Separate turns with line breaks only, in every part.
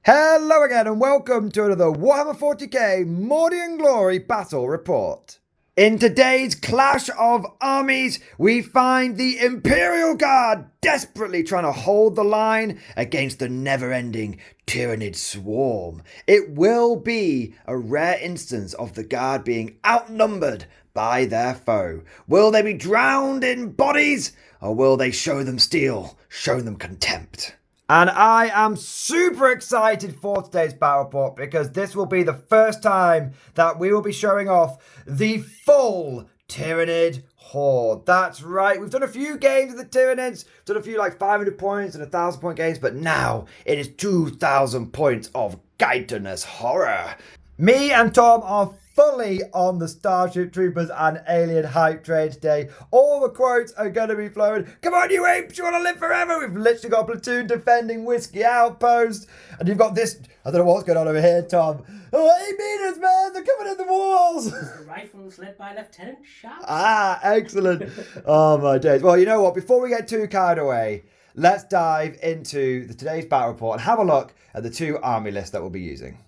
Hello again and welcome to another Warhammer 40k Mordy and Glory Battle Report. In today's clash of armies, we find the Imperial Guard desperately trying to hold the line against the never-ending Tyranid swarm. It will be a rare instance of the Guard being outnumbered by their foe. Will they be drowned in bodies, or will they show them steel, show them contempt? And I am super excited for today's battle report because this will be the first time that we will be showing off the full Tyranid horde. That's right, we've done a few games with the Tyranids, done a few like 500 points and 1,000 point games, but now it is 2,000 points of guidance horror. Me and Tom are fully on the Starship Troopers and Alien hype train today. All the quotes are going to be flowing. Come on, you apes, you want to live forever? We've literally got a platoon defending Whiskey Outpost. And you've got this, I don't know what's going on over here, Tom. Oh, 8 meters, man, they're coming in the walls.
The rifles led by Lieutenant Sharp.
Ah, excellent. Oh, my days. Well, you know what, before we get too carried away, let's dive into today's battle report and have a look at the two army lists that we'll be using.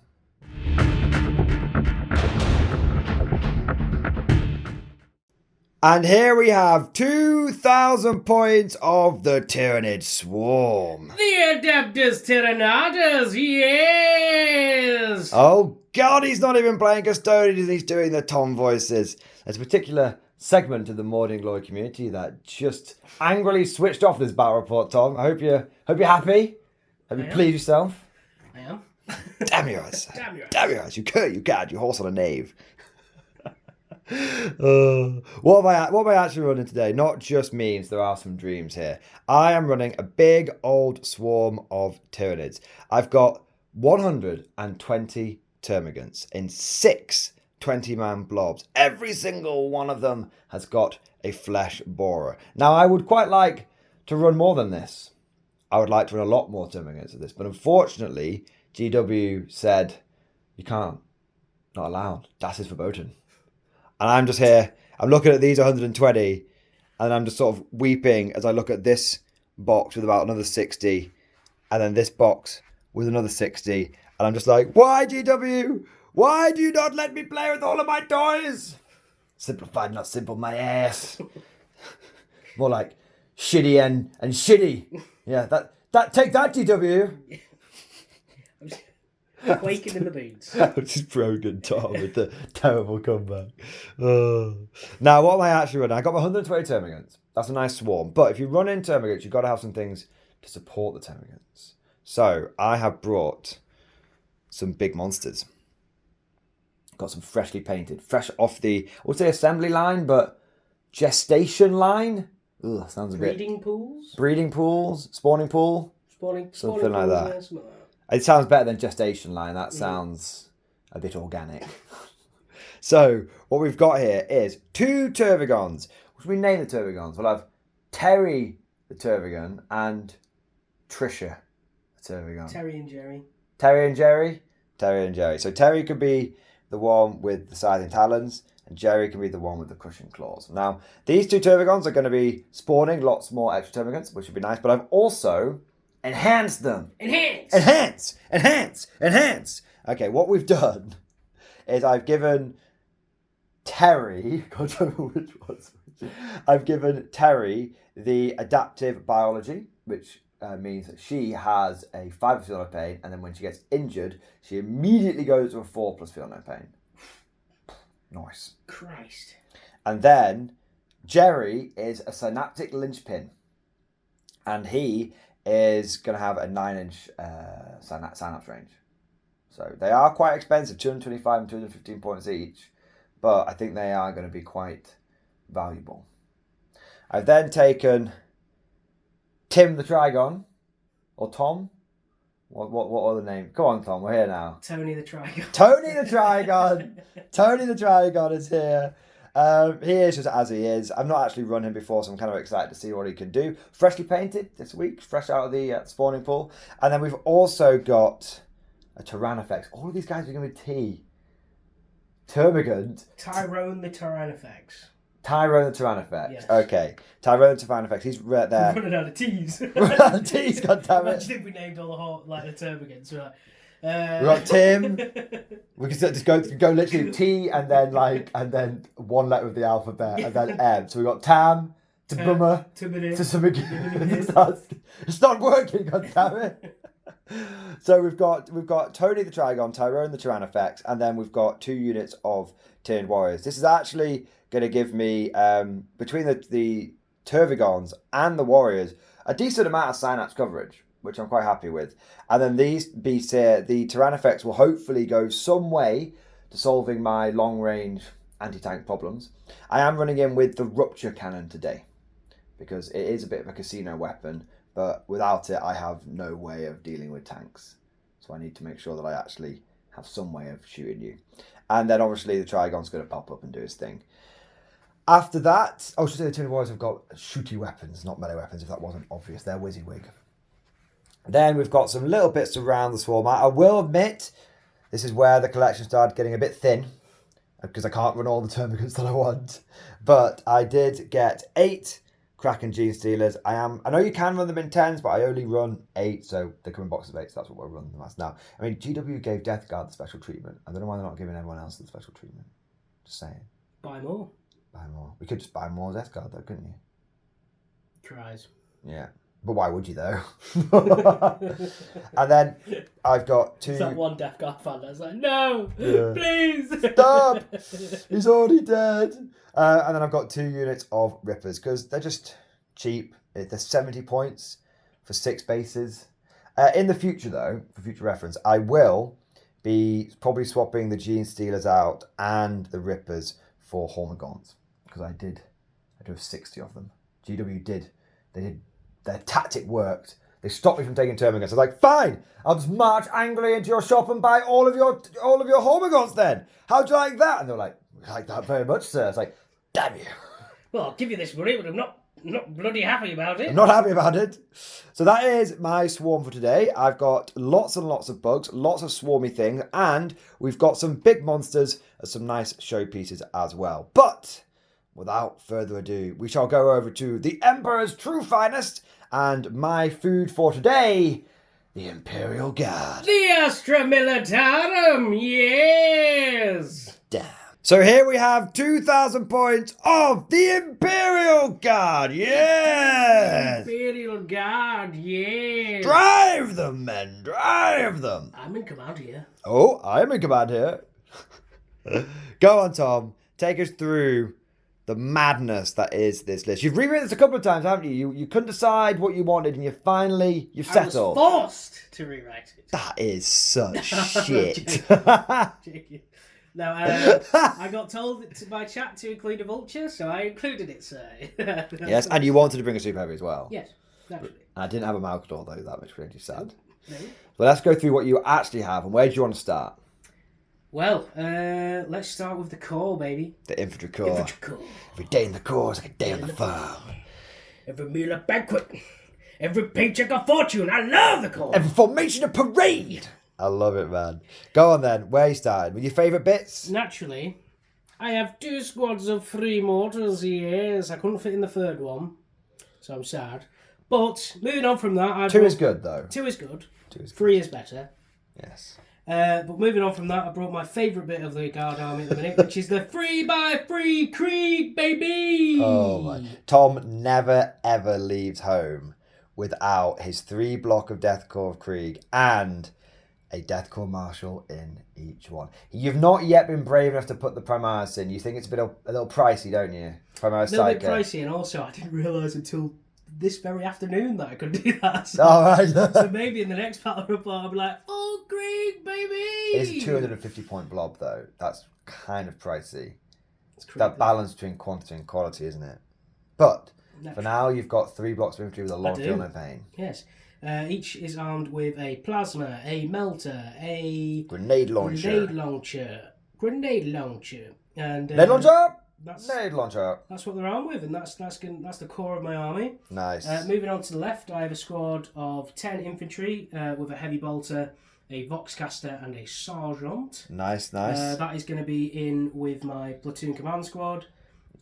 And here we have 2,000 points of the Tyranid swarm.
The Adeptus Tyranids, yes!
Oh God, he's not even playing Custodians, he's doing the Tom voices. There's a particular segment of the Mordy and Glory community that just angrily switched off this battle report, Tom. I hope you're happy. Have you pleased yourself?
I am.
Damn your eyes.
Damn your eyes.
Damn your eyes. You gad, you horse on a knave. What am I actually running today? Not just means there are some dreams here. I am running a big old swarm of Tyranids. I've got 120 termagants in 6 20-man blobs. Every single one of them has got a flesh borer. Now, I would quite like to run more than this. I would like to run a lot more termagants of this, but unfortunately, GW said you can't. Not allowed. Das ist verboten. And I'm just here, I'm looking at these 120, and I'm just sort of weeping as I look at this box with about another 60, and then this box with another 60, and I'm just like, why, GW? Why do you not let me play with all of my toys? Simplified, not simple, my ass. More like shitty and shitty. Yeah, that take that, GW.
Quaking in the boots.
I just broken Tom with the terrible comeback. Now, what am I actually running? I got my 120 termagants. That's a nice swarm. But if you run in termagants, you've got to have some things to support the termagants. So I have brought some big monsters. Got some freshly painted, fresh off the, I would say assembly line, but gestation line. Ugh, sounds a bit. Breeding pools, spawning pool. Something like that. It sounds better than gestation line. That sounds a bit organic. So what we've got here is 2 Tervigons. What should we name the Tervigons? We'll have Terry the Tervigon and Trisha the Tervigon.
Terry and Jerry.
Terry and Jerry? Terry and Jerry. So Terry could be the one with the scything talons, and Jerry can be the one with the crushing claws. Now, these 2 Tervigons are going to be spawning lots more extra Termagants, which would be nice, but I've also enhance them. Enhance. Okay, what we've done is I've given Terry, God, I don't know which ones. I've given Terry the adaptive biology, which means that she has a 5 feel no pain, and then when she gets injured, she immediately goes to a 4+ feel no pain. Nice.
Christ.
And then Jerry is a synaptic linchpin, and he is going to have a 9-inch synapse range. So they are quite expensive, 225 and 215 points each, but I think they are going to be quite valuable. I've then taken Tim the Trigon, or Tom. What other name? Come on, Tom, we're here now.
Tony the Trigon.
Tony the Trigon. Tony the Trigon is here. He is just as he is. I've not actually run him before, so I'm kind of excited to see what he can do. Freshly painted this week, fresh out of the spawning pool. And then we've also got a Tyrannofex. All of these guys are going to be T. Termagant.
Tyrone the Tyrannofex.
Tyrone the Tyrannofex.
Yes.
Okay. Tyrone the Tyrannofex. He's right there.
We're running out of T's.
Running out of T's, goddammit.
Imagine if we named all the whole, like, the Termagants. We're like,
We've got Tim. We can just go literally T and then one letter of the alphabet and then M. So we've got Tam, to Bummer, to something. It's not working, god damn it. So we've got Tony the Trigon, Tyrone the Tyrannifex, and then we've got 2 units of Tyrannid Warriors. This is actually going to give me, between the Tervigons and the Warriors, a decent amount of synapse coverage, which I'm quite happy with. And then these beasts here, the Tyrannifex, will hopefully go some way to solving my long-range anti-tank problems. I am running in with the Rupture Cannon today, because it is a bit of a casino weapon, but without it, I have no way of dealing with tanks. So I need to make sure that I actually have some way of shooting you. And then obviously the Trigon's going to pop up and do his thing. After that, the Tyrannid Warriors have got shooty weapons, not melee weapons, if that wasn't obvious. They're WYSIWYG. Then we've got some little bits around the swarm. I will admit, this is where the collection started getting a bit thin, because I can't run all the termagants that I want. But I did get 8 Kraken Gene Stealers. I know you can run them in 10s, but I only run 8, so they come in boxes of 8, so that's what we're running them as now. I mean, GW gave Death Guard the special treatment. I don't know why they're not giving everyone else the special treatment. Just saying.
Buy more.
Buy more. We could just buy more Death Guard, though, couldn't you?
Tries.
Yeah. But why would you, though? And then I've got 2...
There's that one Death Guard fan that's like, no, please.
Stop! He's already dead. And then I've got 2 units of Rippers, because they're just cheap. They're 70 points for 6 bases. In the future, though, for future reference, I will be probably swapping the Gene Stealers out and the Rippers for Hormigons, because I do have 60 of them. GW did. Their tactic worked. They stopped me from taking Termagants. I was like, fine, I'll just march angrily into your shop and buy all of your Hormigons then. How'd you like that? And they're like, we like that very much, sir. It's like, damn you.
Well, I'll give you this money, but I'm not bloody happy about it.
I'm not happy about it. So that is my swarm for today. I've got lots and lots of bugs, lots of swarmy things, and we've got some big monsters and some nice showpieces as well. But without further ado, we shall go over to the Emperor's true finest and my food for today, the Imperial Guard.
The Astra Militarum, yes!
Damn. So here we have 2,000 points of the Imperial Guard, yes!
Imperial Guard, yes!
Drive them, men, drive them!
I'm in command here.
Oh, I'm in command here. Go on, Tom. Take us through the madness that is this list. You've rewritten this a couple of times, haven't you? You couldn't decide what you wanted, and you've settled.
I was forced to rewrite it.
That is such shit.
No, I got told by chat to include a vulture, so I included it, sir.
Yes, and you wanted to bring a super heavy as well.
Yes, naturally.
I didn't have a Malkador, though. That makes me really sad.
No.
But let's go through what you actually have, and where do you want to start?
Well, let's start with the core, baby.
The infantry corps.
Infantry corps.
Every day in the corps is like a day on the farm.
Every meal a banquet. Every paycheck a fortune. I love the corps.
Every formation a parade. I love it, man. Go on then. Where you started? With your favourite bits?
Naturally, I have 2 squads of 3 mortars, yes. I couldn't fit in the 3rd one, so I'm sad. But, moving on from that...
2 is good, though.
2 is good.
2 is good.
3 is better.
Yes.
But moving on from that, I brought my favourite bit of the Guard Army at the minute, which is the 3x3 Krieg, baby!
Oh, my. Tom never, ever leaves home without his 3 block of Death Corps of Krieg and a Death Corps Marshal in each one. You've not yet been brave enough to put the Primaris in. You think it's a little pricey, don't you? Primaris
a little
Psycho.
bit pricey, and also I didn't realise until this very afternoon that I could do that. So,
all right.
so maybe in the next battle report I'll be like, oh, Krieg, baby!
It's a 250 point blob, though. That's kind of pricey.
It's crazy.
That balance between quantity and quality, isn't it? But
Naturally.
for now, you've got 3 blocks of infantry with a long field no pain.
Yes. Each is armed with a plasma, a melter, a
Grenade launcher.
Grenade launcher. And
Grenade launcher?
That's
Grenade launcher.
That's what they're armed with, and that's the core of my army.
Nice.
Moving on to the left, I have a squad of 10 infantry with a heavy bolter, a voxcaster, and a sergeant.
Nice.
That is going to be in with my platoon command squad,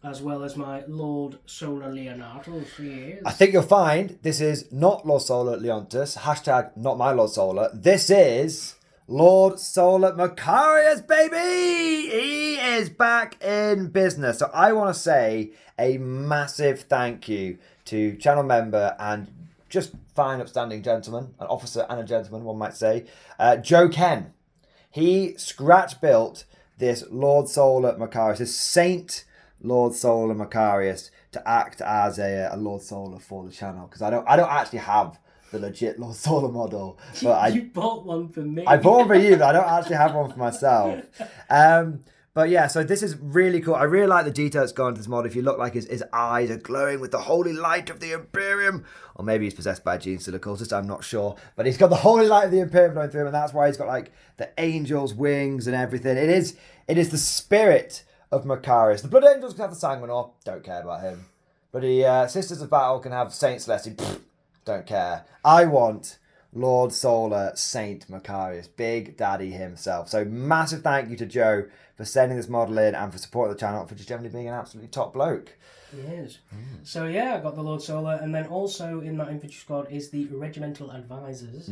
as well as my Lord Solar Leonardus. Yes.
I think you'll find this is not Lord Solar Leontus. Hashtag not my Lord Solar. This is Lord Solar Macarius, baby! He is back in business. So I want to say a massive thank you to channel member and just fine upstanding gentleman, an officer and a gentleman, one might say, Joe Ken. He scratch built this Lord Solar Macarius, this Saint Lord Solar Macarius, to act as a Lord Solar for the channel, because I don't actually have the legit Lord Solar model, but
you bought one for me.
I bought one for you, but I don't actually have one for myself. But yeah, so this is really cool. I really like the detail that's gone into this model. If you look like his eyes are glowing with the holy light of the Imperium, or maybe he's possessed by a gene still cultist, I'm not sure. But he's got the holy light of the Imperium going through him, and that's why he's got like the angel's wings and everything. It is the spirit of Macarius. The Blood Angels can have the Sanguinor, don't care about him. But the Sisters of Battle can have Saint Celestia, don't care. I want Lord Solar Saint Macarius, Big Daddy himself. So massive thank you to Joe for sending this model in and for supporting the channel, for just generally being an absolutely top bloke.
He is. So yeah, I got the Lord Solar, and then also in that infantry squad is the Regimental Advisors,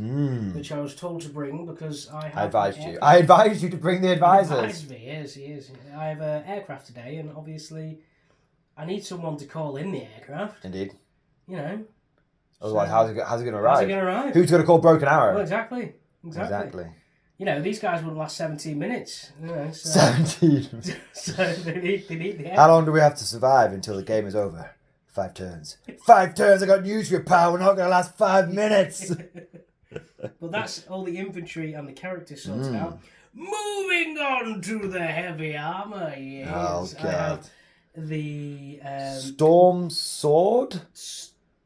which I was told to bring because I advised
you to bring the advisors.
Advised me, yes. I have an aircraft today, and obviously I need someone to call in the aircraft.
Indeed.
You know.
Otherwise, how's it going to arrive?
How's it going to arrive?
Who's going to call Broken Arrow?
Well, exactly. You know, these guys wouldn't last 17 minutes. You know, so
17.
So they need the air.
How long do we have to survive until the game is over? 5 turns. 5 turns, I got news for you, pal. We're not going to last 5 minutes.
But that's all the infantry and the characters sorted out. Moving on to the heavy armour, yes.
Oh, God.
I have the...
Storm Sword?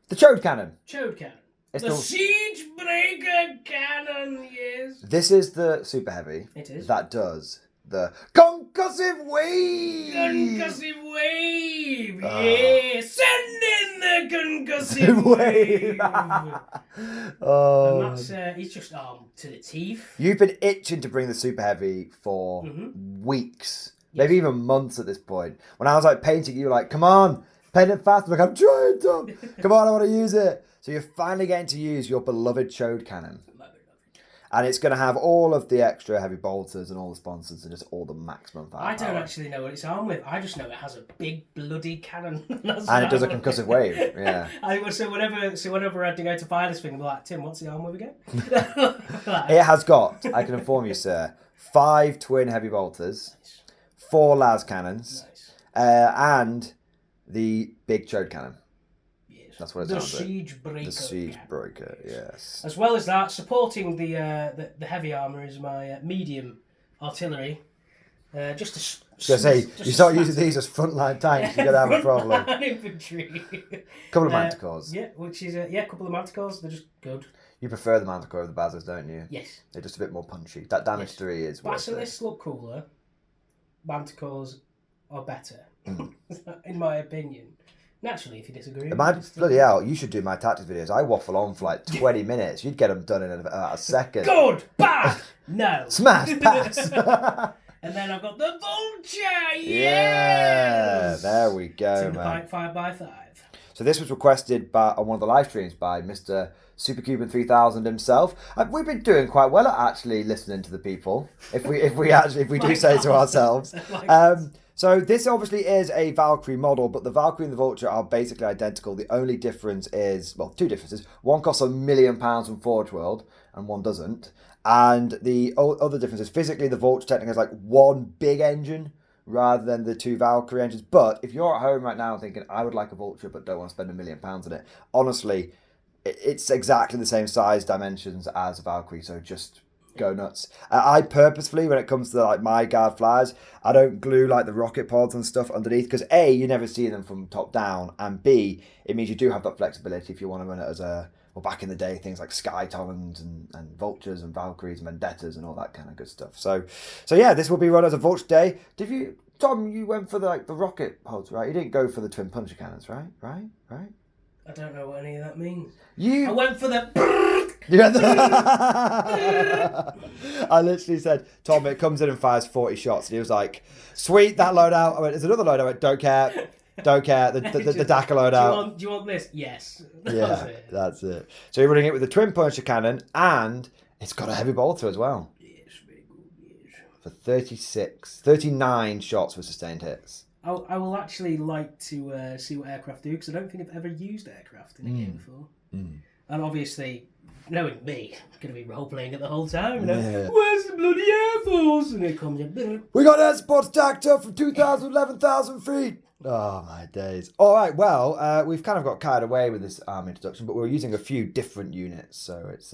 The Chode Cannon.
Chode Cannon.
It's
the Siege Breaker Cannon, yes.
This is the super heavy.
It is.
That does the Concussive Wave.
Concussive Wave, yes. Send in the Concussive Wave. And that's, he's just armed to the teeth.
You've been itching to bring the super heavy for weeks. Maybe even months at this point. When I was like painting, you were like, come on, paint it fast. I'm like, I'm trying to. Come on, I want to use it. So you're finally getting to use your beloved Chode Cannon. And it's going to have all of the extra heavy bolters and all the sponsors and just all the maximum firepower.
I don't actually know what it's armed with. I just know it has a big bloody cannon.
And it does a concussive wave, yeah.
So whenever I had to go to fire this thing, I'm like, Tim, what's the arm with again?
It has got, I can inform you, sir, 5 twin heavy bolters, 4 las cannons, and the big Chode Cannon. That's what it's
the Siege Breaker.
The Siege Breaker, yes.
As well as that, supporting the heavy armour is my medium artillery. Just to...
I was going to say, you start using these as frontline tanks, you're going to have a problem.
Infantry.
Couple of manticores.
Yeah, which is, a couple of manticores. They're just good.
You prefer the manticore over the Basilus, don't you?
Yes.
They're just a bit more punchy. That damage 3 is worth it.
Basilisks look cooler. Manticores are better, in my opinion. Naturally, if you disagree.
Bloody hell, you should do my tactics videos. I waffle on for like 20 minutes. You'd get them done in about a second.
Good! Bad! No.
Smash! Pass!
And then I've got the Vulture! Yes!
Yeah! There we go,
it's in the
man.
pipe 5x5.
So this was requested on one of the live streams by Mr. Supercuban 3000 himself. We've been doing quite well at actually listening to the people, if we do say so ourselves. So this obviously is a Valkyrie model, but the Valkyrie and the Vulture are basically identical. The only difference is, well, 2 differences. One costs £1 million from Forge World, and one doesn't. And the other difference is physically the Vulture technically has like 1 big engine rather than the 2 Valkyrie engines. But if you're at home right now thinking, I would like a Vulture but don't want to spend £1 million on it, honestly, it's exactly the same size dimensions as a Valkyrie, so just go nuts. I purposefully, when it comes to like my guard flyers, I don't glue like the rocket pods and stuff underneath, because A, you never see them from top down, and B, it means you do have that flexibility if you want to run it as back in the day, things like Sky Talons and Vultures and Valkyries and Vendettas and all that kind of good stuff. So yeah, this will be run as a Vulture day. Tom, you went for the rocket pods, right? You didn't go for the twin puncher cannons, right?
I don't know what any of that means.
I
went for the...
I literally said, Tom, it comes in and fires 40 shots. And he was like, sweet, that loadout. I went, there's another loadout. I went, don't care. The DACA loadout.
Do you want this? Yes.
That's it. So you're running it with the twin puncher cannon, and it's got a heavy bolter as well.
Yes.
for 39 shots for sustained hits.
I will actually like to see what aircraft do, because I don't think I've ever used aircraft in a game before. And obviously, knowing me, I'm going to be role-playing it the whole time. Where's the bloody Air Force? And it comes in.
We got air supports tacked up from 2,000 11,000 feet. Oh, my days. All right, well, we've kind of got carried away with this army introduction, but we're using a few different units, so it's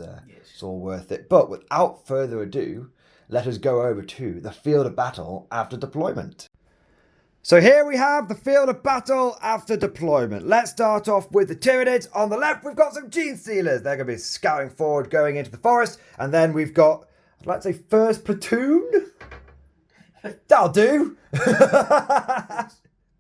all worth it. But without further ado, let us go over to the field of battle after deployment. So here we have the field of battle after deployment. Let's start off with the Tyranids. On the left, we've got some Gene Stealers. They're going to be scouting forward, going into the forest. And then we've got, I'd like to say, first platoon. That'll do.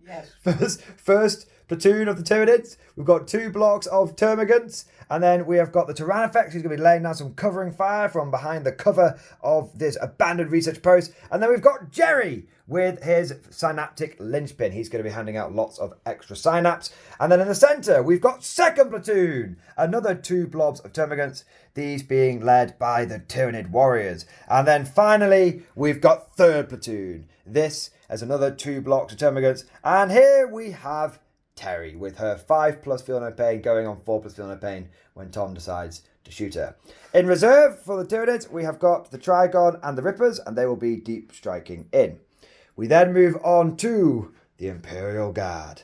Yes.
First platoon of the Tyranids. We've got 2 blocks of Termagants. And then we have got the Tyrannifex, who's going to be laying down some covering fire from behind the cover of this abandoned research post. And then we've got Jerry with his synaptic linchpin. He's going to be handing out lots of extra synapse. And then in the centre, we've got second platoon. Another 2 blobs of Termagants, these being led by the Tyranid warriors. And then finally, we've got third platoon. This is another 2 blocks of Termagants. And here we have Terry with her 5+ feel no pain going on 4+ feel no pain when Tom decides to shoot her. In reserve for the Tyranids, we have got the Trigon and the Rippers, and they will be deep striking in. We then move on to the Imperial Guard.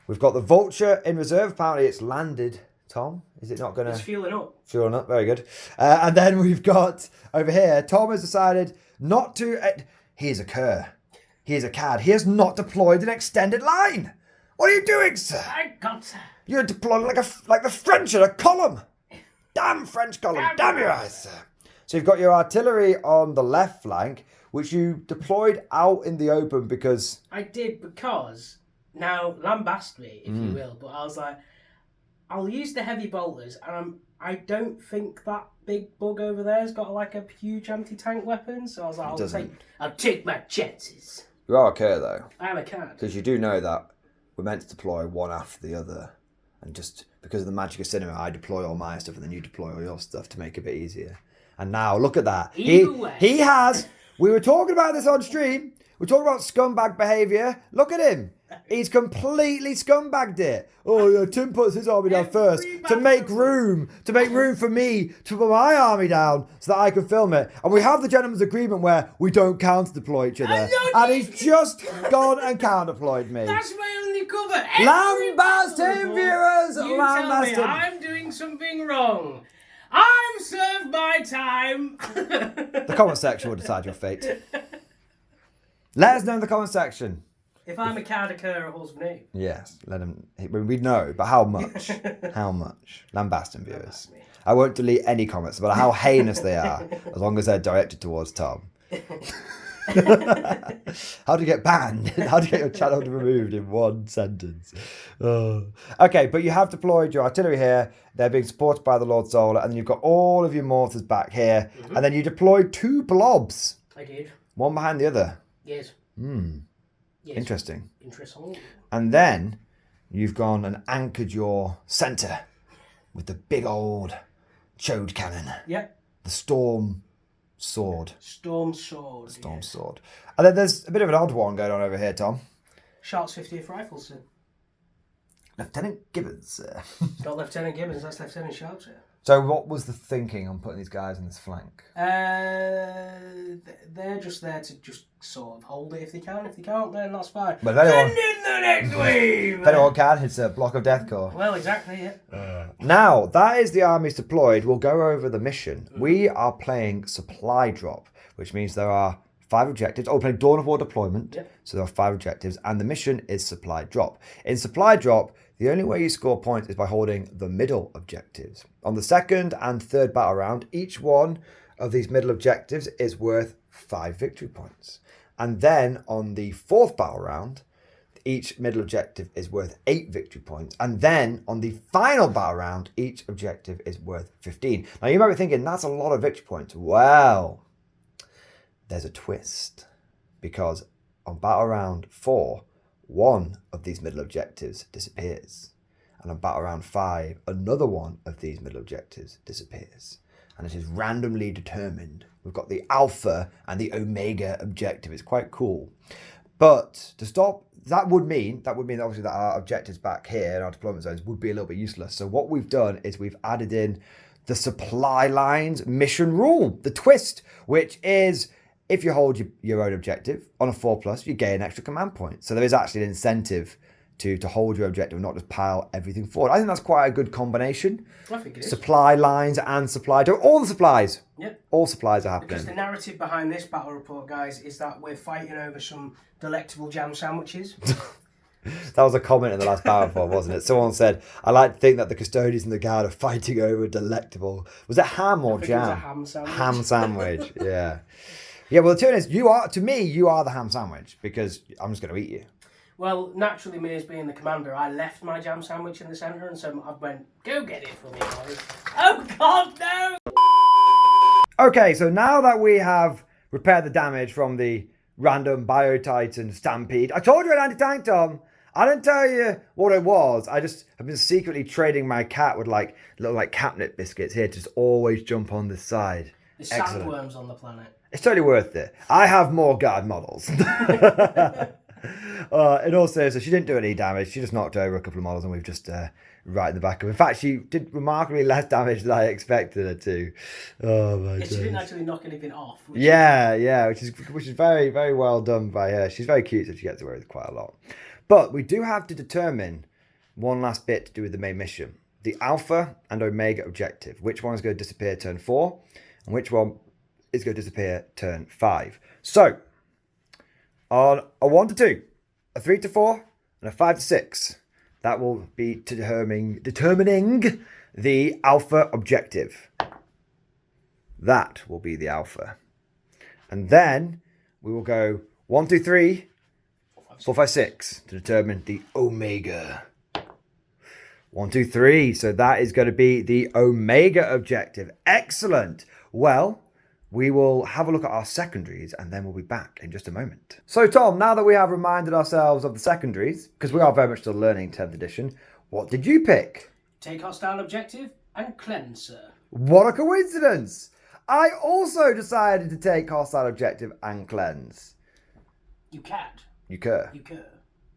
We've got the Vulture in reserve. Apparently it's landed, Tom. Is it not going to...
It's fueling up.
Fueling up, very good. And then we've got, over here, Tom has decided not to... he is a cur. He is a cad. He has not deployed an extended line. What are you doing, sir?
I got sir.
You're deploying like the French at a column. Damn French column. Damn your eyes, sir. So you've got your artillery on the left flank, which you deployed out in the open because...
I did, because... Now, lambast me, if you will, but I was like, I'll use the heavy bolters, and I don't think that big bug over there has got like a huge anti-tank weapon, so I was like, I'll take my chances.
You are a cur, though.
I am a cad.
Because you do know that we're meant to deploy one after the other. And just because of the magic of cinema, I deploy all my stuff and then you deploy all your stuff to make it a bit easier. And now, look at that. He has... We were talking about this on stream. We're talking about scumbag behaviour. Look at him. He's completely scumbagged it. Oh, yeah, Tim puts his army down first to make room for me to put my army down so that I can film it. And we have the gentleman's agreement where we don't counter-deploy each other. And he's just gone and counter-deployed me.
That's my only cover.
Lambast him, viewers!
You tell me I'm doing something wrong. I'm served my time.
The comment section will decide your fate. Let us know in the comment section.
If I'm a cad, a cur, a husband.
Yes, let him. We know, but how much? How much? Lambast him, viewers. I won't delete any comments about how heinous they are, as long as they're directed towards Tom. How to get banned? How to get your channel removed in one sentence? Oh. Okay, but you have deployed your artillery here. They're being supported by the Lord Solar, and then you've got all of your mortars back here, and then you deployed 2 blobs.
I did.
One behind the other.
Yes. Yes.
Interesting.
Interesting.
And then you've gone and anchored your centre with the big old chode cannon.
Yep.
The storm sword.
Storm sword.
Storm sword. And then there's a bit of an odd one going on over here, Tom.
Sharp's 50th Rifles, sir.
Lieutenant Gibbons, sir.
Not Lieutenant Gibbons, that's Lieutenant Sharp, sir.
So what was the thinking on putting these guys in this flank?
They're just there to just sort of hold it if they can. If they can't, then that's fine.
But if anyone,
send in the next wave!
If anyone can, it's a block of deathcore.
Well, exactly, yeah.
Now, that is the armies deployed. We'll go over the mission. We are playing supply drop, which means there are 5 objectives. Oh, we're playing Dawn of War deployment. Yep. So there are 5 objectives, and the mission is supply drop. In supply drop, the only way you score points is by holding the middle objectives. On the second and third battle round, each one of these middle objectives is worth 5 victory points. And then on the fourth battle round, each middle objective is worth 8 victory points. And then on the final battle round, each objective is worth 15. Now you might be thinking, that's a lot of victory points. Well, there's a twist. Because on battle round 4, one of these middle objectives disappears. And on battle round 5, another one of these middle objectives disappears. and it is randomly determined. We've got the Alpha and the Omega objective. It's quite cool. But to stop, that would mean obviously that our objectives back here in our deployment zones would be a little bit useless. So what we've done is we've added in the supply lines mission rule, the twist, which is if you hold your own objective on a 4+, you gain extra command points. So there is actually an incentive to hold your objective and not just pile everything forward. I think that's quite a good combination.
I think it is.
Supply lines and all the supplies.
Yep.
All supplies are happening.
Because the narrative behind this battle report, guys, is that we're fighting over some delectable jam sandwiches.
That was a comment in the last battle report, wasn't it? Someone said, I like to think that the custodians and the guard are fighting over delectable. Was it ham or jam?
It was a ham sandwich.
Ham sandwich, yeah. Yeah, well, the turn is, you are the ham sandwich, because I'm just going to eat you.
Well, naturally, me as being the commander, I left my jam sandwich in the centre, and so I went, go get it for me, guys. Oh, God, no!
Okay, so now that we have repaired the damage from the random Biotitan stampede, I told you an anti-tank, Tom. I didn't tell you what it was. I just have been secretly trading my cat with little catnip biscuits here to just always jump on this side.
There's sandworms on the planet.
It's totally worth it. I have more guard models. In all seriousness, she didn't do any damage. She just knocked over a couple of models and we've just right in the back of her. In fact, she did remarkably less damage than I expected her to. Oh my god.
She didn't actually knock anything off.
Which is very, very well done by her. She's very cute, so she gets away with quite a lot. But we do have to determine one last bit to do with the main mission. The Alpha and Omega objective. Which one is going to disappear turn 4 and which one is going to disappear turn 5. So, on a 1 to 2, a 3 to 4, and a 5 to 6, that will be determining the Alpha objective. That will be the Alpha. And then we will go 1, 2, 3, 4, 5, 6 to determine the Omega. 1, 2, 3. So that is going to be the Omega objective. Excellent. Well, we will have a look at our secondaries and then we'll be back in just a moment. So Tom, now that we have reminded ourselves of the secondaries, because we are very much still learning 10th edition, what did you pick?
Take hostile objective and cleanser.
What a coincidence! I also decided to take hostile objective and cleanse.
You cat.
You cur.
You cur.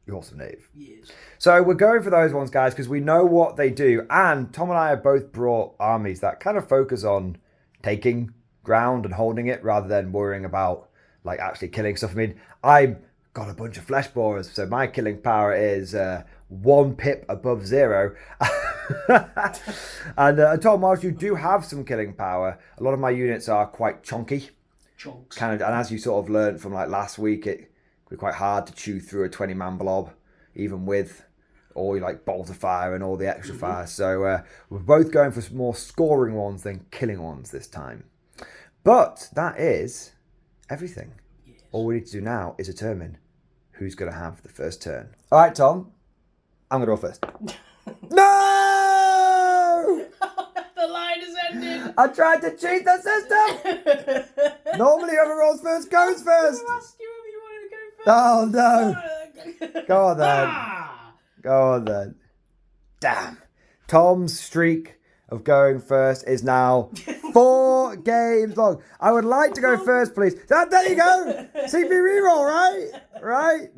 You awesome knave.
Yes.
So we're going for those ones, guys, because we know what they do. And Tom and I have both brought armies that kind of focus on taking ground and holding it rather than worrying about actually killing stuff. I mean, I've got a bunch of flesh borers, so my killing power is 1 pip above 0. And Tom, whilst you do have some killing power, a lot of my units are quite chunky.
Chunks.
And as you sort of learned from last week, it be quite hard to chew through a 20-man blob, even with all your bolt of fire and all the extra fire. So we're both going for more scoring ones than killing ones this time. But that is everything. Yes. All we need to do now is determine who's going to have the first turn. All right, Tom, I'm going to roll first. No!
The line has ended.
I tried to cheat the system. Normally, whoever rolls first goes first.
I asked you if you wanted to go first.
Oh, no. Go on, then. Go on, then. Damn. Tom's streak of going first is now 4 games long. I would like to go first, please. There you go. CP reroll, right? Right?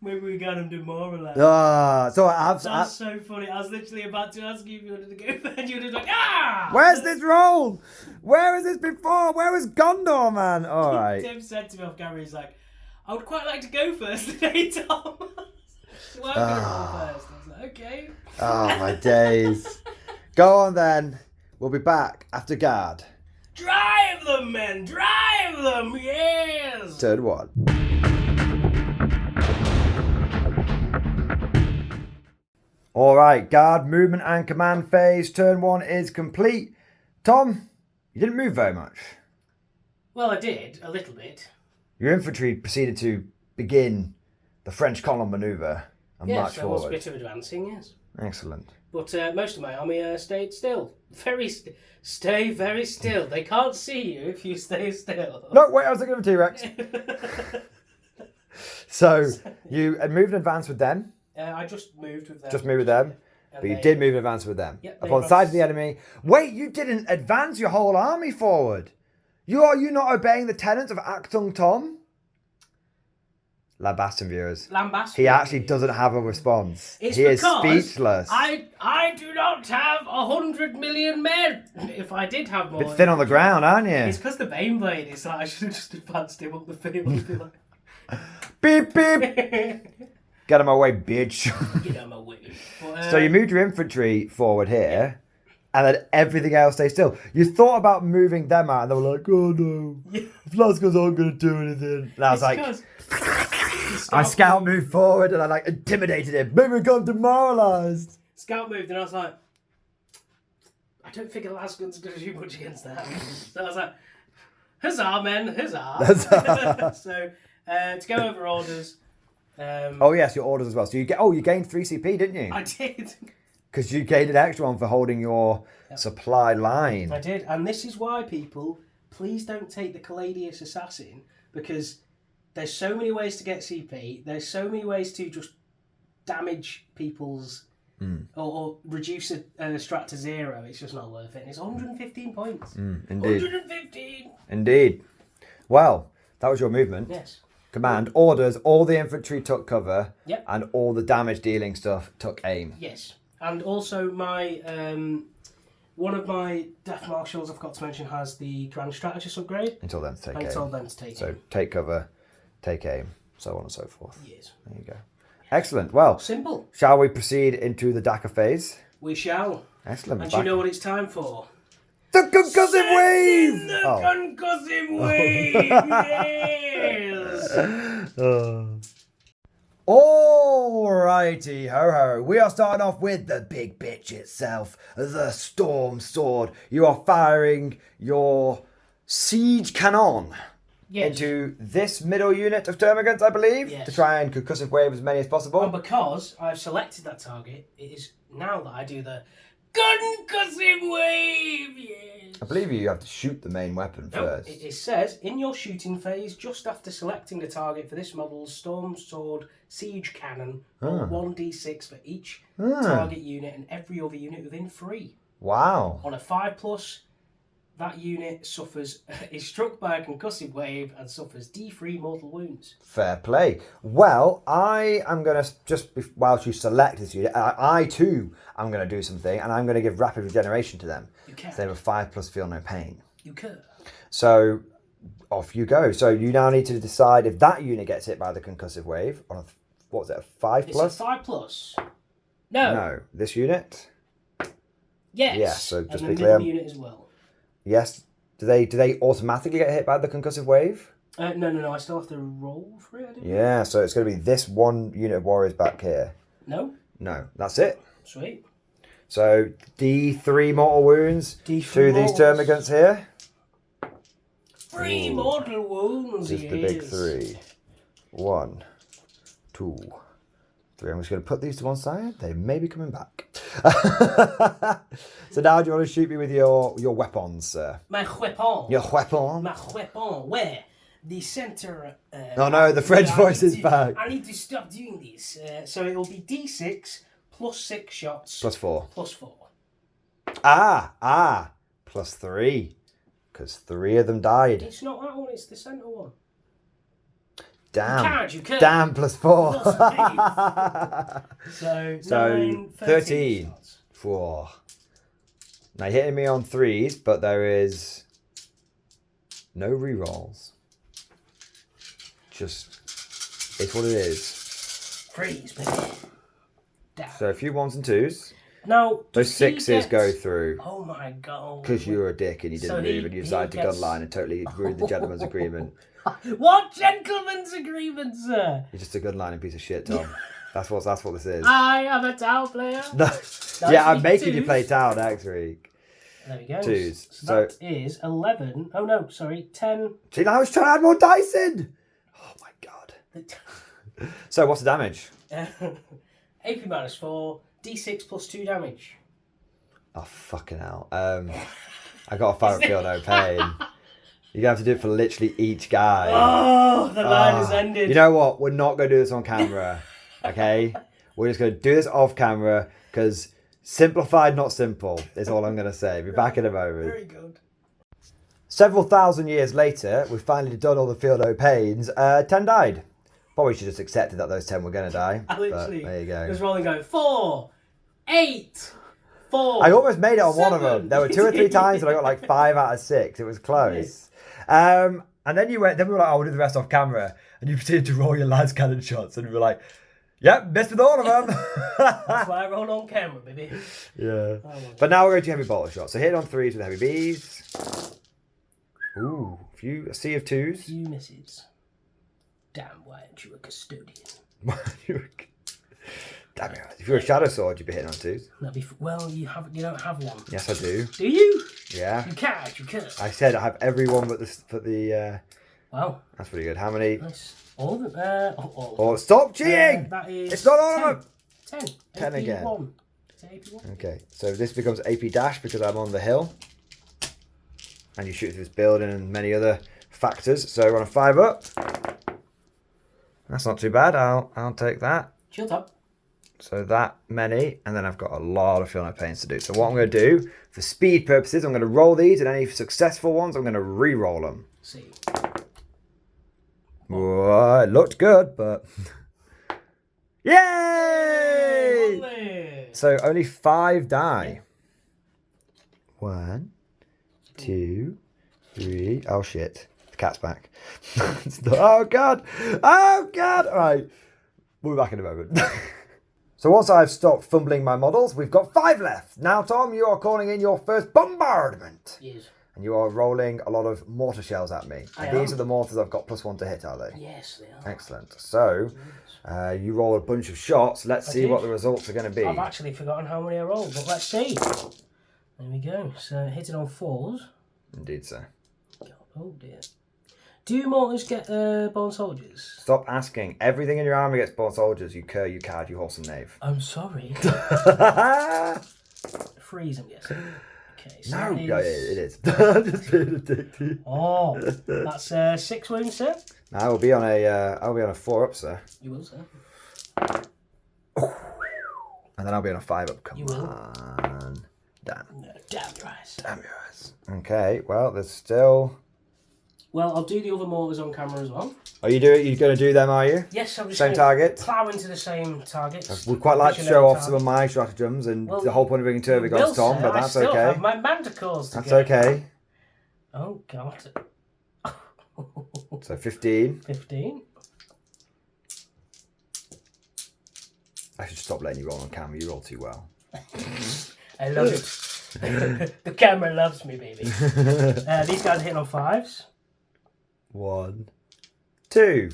Maybe we got him demoralized.
That's
so funny. I was literally about to ask you if you wanted to go first, and you were just
Where's this roll? Where was this before? Where was Gondor, man? All right.
Tim said to me off camera, he's like, I would quite like to go first today, Tom. So I'm going to roll first. I was like, okay.
Oh, my days. Go on then. We'll be back after guard.
Drive them, men! Drive them! Yes!
Turn 1. All right, guard, movement and command phase. Turn 1 is complete. Tom, you didn't move very much.
Well, I did, a little bit.
Your infantry proceeded to begin the French column manoeuvre and march forward.
Yes, there was a bit of advancing, yes.
Excellent.
But most of my army stayed still. Stay very still. They can't see you if you stay still.
No, wait, I was looking at a T-Rex. So, you moved and advanced with them?
I just moved with them.
Just moved with them. But you did move in advance with them.
Yep,
Upon sight of the enemy. Wait, you didn't advance your whole army forward. Are you not obeying the tenets of Actung Tom? Lambaston viewers. He actually doesn't have a response. He is speechless.
I do not have 100 million men. If I did have more.
Bit thin on the ground, aren't you?
It's because the Baneblade is like, I should have just advanced him up the field. Like...
Beep, beep. Get him away, bitch.
Get him away. But,
so you moved your infantry forward here, and then everything else stays still. You thought about moving them out, and they were like, oh no, Flasco's aren't going to do anything. And I was like, I scout moved forward, and I like intimidated him. Maybe we got demoralised.
Scout moved, and I was like, I don't think a lasgun's going to do much against that. So I was like, huzzah, men, huzzah. So to go over orders.
Oh yes, your orders as well. So you gained 3 CP, didn't you?
I did.
Because you gained an extra one for holding your supply line.
I did, and this is why people, please don't take the Caladius Assassin, because there's so many ways to get CP. There's so many ways to just damage people's or reduce a strat to 0. It's just not worth it. And it's 115 points.
Indeed.
115.
Indeed. Well, that was your movement.
Yes.
Command orders, all the infantry took cover,
Yep.
and all the damage dealing stuff took aim.
Yes, and also my one of my Death Marshals, I forgot to mention, has the Grand Strategist upgrade.
Until then to take aim.
Until then to take
so
aim.
Take cover, take aim, so on and so forth.
Yes.
There you go. Excellent. Well,
simple.
Shall we proceed into the Dakar phase?
We shall.
Excellent.
And do you know what it's time for?
The concussive wave!
The concussive wave! Yes!
Alrighty, ho. We are starting off with the big bitch itself, the Storm Sword. You are firing your siege cannon into this middle unit of termagants, I believe, to try and concussive wave as many as possible.
And because I've selected that target, it is now that I do the concussive wave, yes.
I believe you have to shoot the main weapon first.
It says, in your shooting phase, just after selecting a target for this model's Storm Sword Siege Cannon, roll 1d6 for each target unit and every other unit within 3.
Wow.
On a 5+, that unit is struck by a concussive wave and suffers D3 mortal wounds.
Fair play. Well, I am going to, while you select this unit, I too am going to do something, and I'm going to give rapid regeneration to them.
You can.
So they have a 5+ feel no pain.
You could.
So off you go. So you now need to decide if that unit gets hit by the concussive wave on a 5+?
It's a 5+. No,
this unit?
Yes.
Yes, so just
and
be
the
clear.
middle unit as well.
Yes. Do they automatically get hit by the concussive wave?
No. I still have to roll for it.
Yeah, so it's going to be this one unit of warriors back here.
No,
that's it.
Sweet.
So D3 mortal wounds to these termagants here.
3 mortal wounds.
Just the big 3. 1, 2, 3. I'm just going to put these to one side. They may be coming back. So now do you want to shoot me with your weapons, sir?
My weapon.
Your weapon?
My weapon. Where? The center...
oh no, the French voice is back.
I need to stop doing this. So it will be D6 plus 6 shots.
Plus 4.
Plus 4.
Plus 3. Because 3 of them died.
It's not that one, it's the center one.
Damn.
You can't.
Damn, plus 4.
So
13. 4. Now you're hitting me on 3s, but there is no rerolls. Just, it's what it is.
Freeze, baby. Damn.
So a few 1s and 2s.
Now,
those 6s go through.
Oh my god.
Because you're a dick and you didn't move and you decided to gun line and totally ruined the gentleman's agreement.
What gentleman's agreement, sir?
You're just a gun lining piece of shit, Tom. That's what this is.
I am a Tau player.
Yeah, I'm making you play Tau next week.
There we go.
2s.
So that is 11. Oh no, sorry, 10.
See, now I was trying to add more dice in. Oh my god. So what's the damage?
AP minus 4, D6 plus 2 damage.
Oh fucking hell. I got a fire field no pain. You're going to have to do it for literally each guy.
Oh, the line has ended.
You know what? We're not going to do this on camera. Okay? We're just going to do this off camera because Simplified, not simple, is all I'm going to say. Be back in a moment.
Very good.
Several thousand years later, we've finally done all the field O pains. 10 died. Probably should have just accepted that those 10 were going to die.
I literally
there you go.
was rolling going 4, 8, 4.
I almost made it on
7.
one of them. There were 2 or 3 times that I got like 5 out of 6. It was close. And then we were like, oh, we'll do the rest off camera. And you proceeded to roll your lads cannon shots. And we were like, yep, missed with all of them.
That's why I roll on camera, baby.
Yeah. But now we're going to heavy bolter shots. So hit on 3s with heavy Bs. Ooh, a sea of 2s.
Few misses. Damn, why aren't you a custodian?
Damn it. If you're a shadow sword, you'd be hitting on 2s.
Well, you don't have one.
Yes, I do.
Do you?
Yeah.
You can't. You can't.
I said I have every one but the.
Wow.
That's pretty good. How many?
Nice. All of them. All of them.
Oh, stop cheating!
That is.
It's not all of them.
10.
10 again.
AP1. Is it AP1?
Okay, so this becomes AP dash because I'm on the hill. And you shoot through this building and many other factors. So we're on a 5 up. That's not too bad. I'll take that.
Shut up.
So that many, and then I've got a lot of field pains to do. So what I'm going to do, for speed purposes, I'm going to roll these, and any successful ones, I'm going to re-roll them.
See.
Well, it looked good, but... Yay!
Yay!
So only 5 die. 1, 2, 3. Oh, shit. The cat's back. Oh, God. Oh, God. All right. We'll be back in a moment. So once I've stopped fumbling my models, we've got 5 left. Now, Tom, you are calling in your first bombardment.
Yes.
And you are rolling a lot of mortar shells at me. These are the mortars I've got +1 to hit, are they?
Yes, they are.
Excellent. So, you roll a bunch of shots. Let's see what the results are going to be.
I've actually forgotten how many I rolled, but let's see. There we go. So, hitting on 4s.
Indeed, sir.
Oh, dear. Do mortars get born soldiers?
Stop asking. Everything in your army gets born soldiers. You cur, you cad, you horse and knave.
I'm sorry. Freeze, I'm guessing. Okay, so
No,
that
it is. I'm just being a dick to you.
Oh, that's 6 wounds, sir.
I will be on a 4 up, sir.
You will, sir.
And then I'll be on a 5 up. Come
You will.
on. Damn.
No, damn your eyes.
Damn your eyes. Okay, well, there's still...
Well, I'll do the other mortars on camera as well.
Are you going to do them, are you?
Yes, I'm just
Same
gonna
target?
plough into the same targets.
We'd quite like to show off some of my stratagems and the whole point of bringing Turbigods, Tom, but that's
I still
okay.
have my manticores to
That's
go.
okay.
Oh, God.
So 15.
15.
I should stop letting you roll on camera. You roll too well.
I love it. The camera loves me, baby. These guys are hitting on 5s.
1, 2.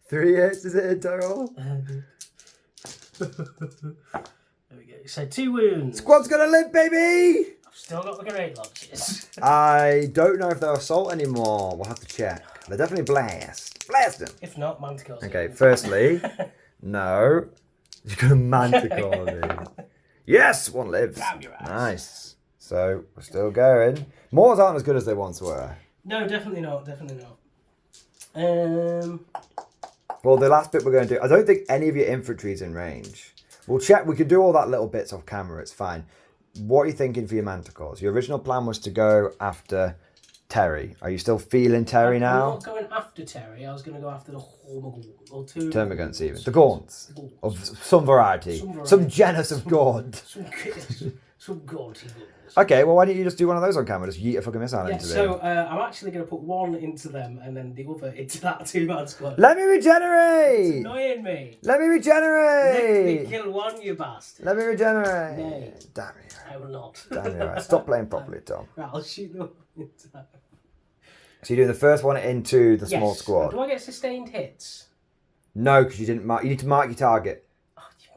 3 hits, is it in total?
There we go. So 2 wounds.
Squad's gonna live, baby!
I've still got the grenade launchers.
I don't know if they're assault anymore. We'll have to check. They're definitely blast. Blast them!
If not, manticores.
Okay, firstly, no. You're gonna manticore me. Yes, 1 lives.
Damn your ass.
Nice. So, we're still going. Mortars aren't as good as they once were.
No, definitely not. Definitely not.
Well, the last bit we're going to do, I don't think any of your infantry is in range. We'll check. We can do all that little bits off camera. It's fine. What are you thinking for your manticores? Your original plan was to go after Terry. Are you still feeling Terry now?
I'm not going after Terry. I was going to go after the Hormagul or 2
Termagants even. The Gaunts. Of some variety. Some genus of Gaunt.
Some gaunty goodness.
Okay, well, why don't you just do one of those on camera? Just yeet a fucking missile into them.
So I'm actually going to put 1 into them and then the other into that 2-man squad.
Let me regenerate!
It's annoying me.
Let me
Let
regenerate!
me kill 1, you bastard.
Let me regenerate!
Nay.
Damn you.
I will not.
Damn you. Right. Stop playing properly, Tom.
Right, I'll shoot them into that.
So you're doing the first one into the small squad.
Do I get sustained hits?
No, because you didn't mark. You need to mark your target.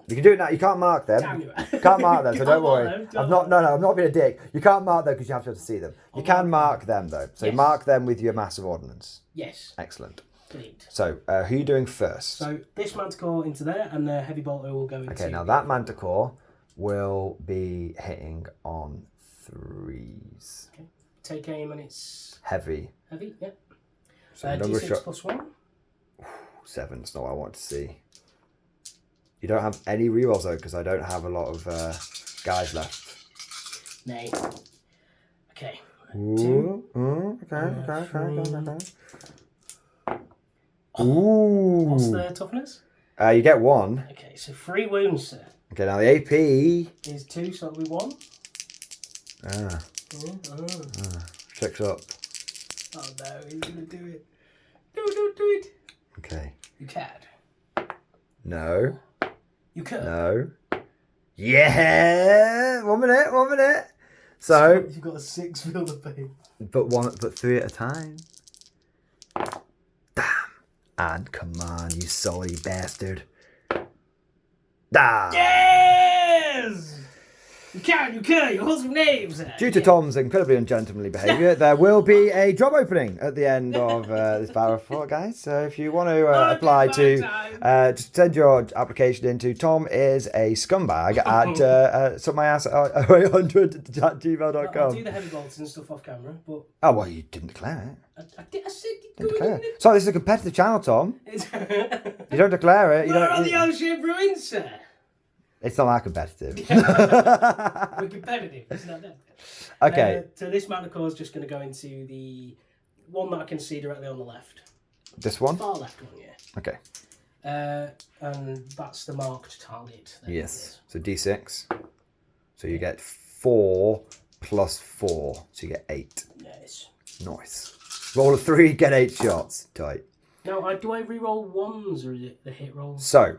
You can do it now. You can't mark them.
Damn you.
You can't mark them, so don't worry.
Them,
I'm not being a dick. You can't mark them because you have to be able to see them. You can mark them though. So
Yes.
mark them with your massive ordnance.
Yes.
Excellent.
Brilliant.
So who are you doing first?
So this manticore into there and the heavy bolter will go into...
Okay, now that manticore will be hitting on 3s.
Okay. Take aim and it's...
Heavy.
Heavy, yeah.
So number
D6
shot
plus 1.
7. That's not what I want to see. You don't have any rerolls though, because I don't have a lot of guys left.
Nay. Okay.
Ooh,
2.
Okay. Ooh.
What's the toughness?
You get 1.
Okay, so 3 wounds, sir.
Okay, now the AP
is 2, so it'll be 1.
Checks up.
Oh no, he's gonna do it. Don't do it.
Okay.
You can.
No.
You could.
No. Yeah. 1 minute. So
you've got a 6 field of pain.
But 3 at a time. Damn. And come on, you sully bastard. Damn.
Yes! You can, you hold some names.
Due to Tom's incredibly ungentlemanly behaviour, there will be a job opening at the end of this battle report, guys. So if you want to apply to, just send your application in to Tom is a scumbag at suckmyass0800@gmail.com.
I'll do the heavy bolts and stuff off camera, but...
Oh, well, you didn't declare it.
I said you
Didn't declare it. Sorry, this is a competitive channel, Tom. You don't declare it.
We're on the ocean ruins, sir.
It's not that competitive.
We're competitive. It's not that.
Okay.
So this mana core is just going to go into the one that I can see directly on the left.
This one?
Far left one, yeah.
Okay.
And that's the marked target.
Yes. So D6. So you get 4 plus 4. So you get 8.
Nice.
Nice. Roll a 3, get 8 shots. Tight.
Now, do I re-roll 1s or is it the hit roll?
So,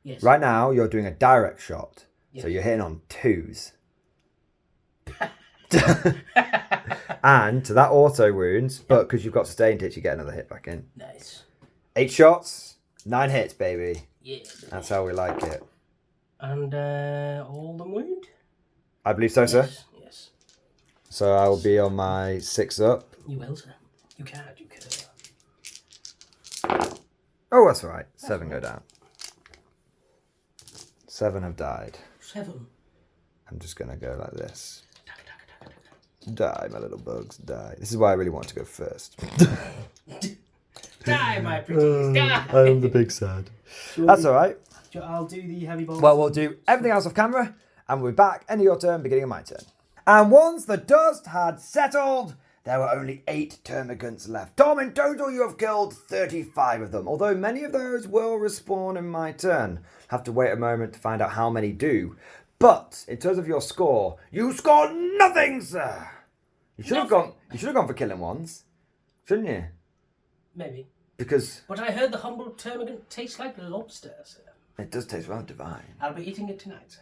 yes.
Right now you're doing a direct shot.
Yes.
So you're hitting on 2s. And to that auto wounds, but because you've got sustained hits, you get another hit back in.
Nice.
8 shots, 9 hits, baby.
Yeah.
That's how we like it.
And all the wound?
I believe so, sir.
Yes.
So I will be on my 6 up.
You will, sir. You can.
Oh, that's all right. 7 go down. 7 have died.
7.
I'm just going to go like this. Die, my little bugs, die. This is why I really want to go first.
Die, my pretties, die!
I am the big sad. That's all right.
I'll do the heavy bolts.
Well, we'll do everything else off camera, and we'll be back. End of your turn, beginning of my turn. And once the dust had settled, there were only 8 termagants left. Tom, in total, you have killed 35 of them, although many of those will respawn in my turn. Have to wait a moment to find out how many do. But in terms of your score, you scored nothing, sir. You should have gone. You should have gone for killing ones, shouldn't you?
Maybe.
Because.
But I heard the humble termagant tastes like lobster, sir.
It does taste rather divine.
I'll be eating it tonight, sir.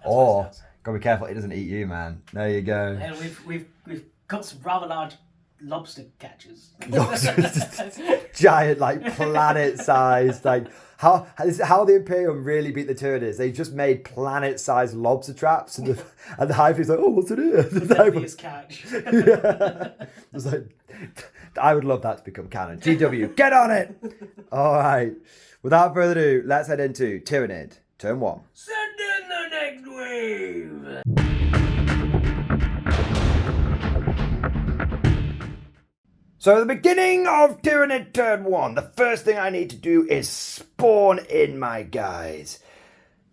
Or gotta be careful, it doesn't eat you, man. There you go.
And we've got some rather large lobster catchers.
Giant, like planet-sized, like how the Imperium really beat the Tyranids. They just made planet-sized lobster traps, and the Hive is like, oh, what's in here?
The deadliest catch.
Yeah. It's like, I would love that to become canon. GW, get on it. All right. Without further ado, let's head into Tyranid, turn 1.
Send in the next wave.
So at the beginning of Tyranid turn 1, the first thing I need to do is spawn in my guys.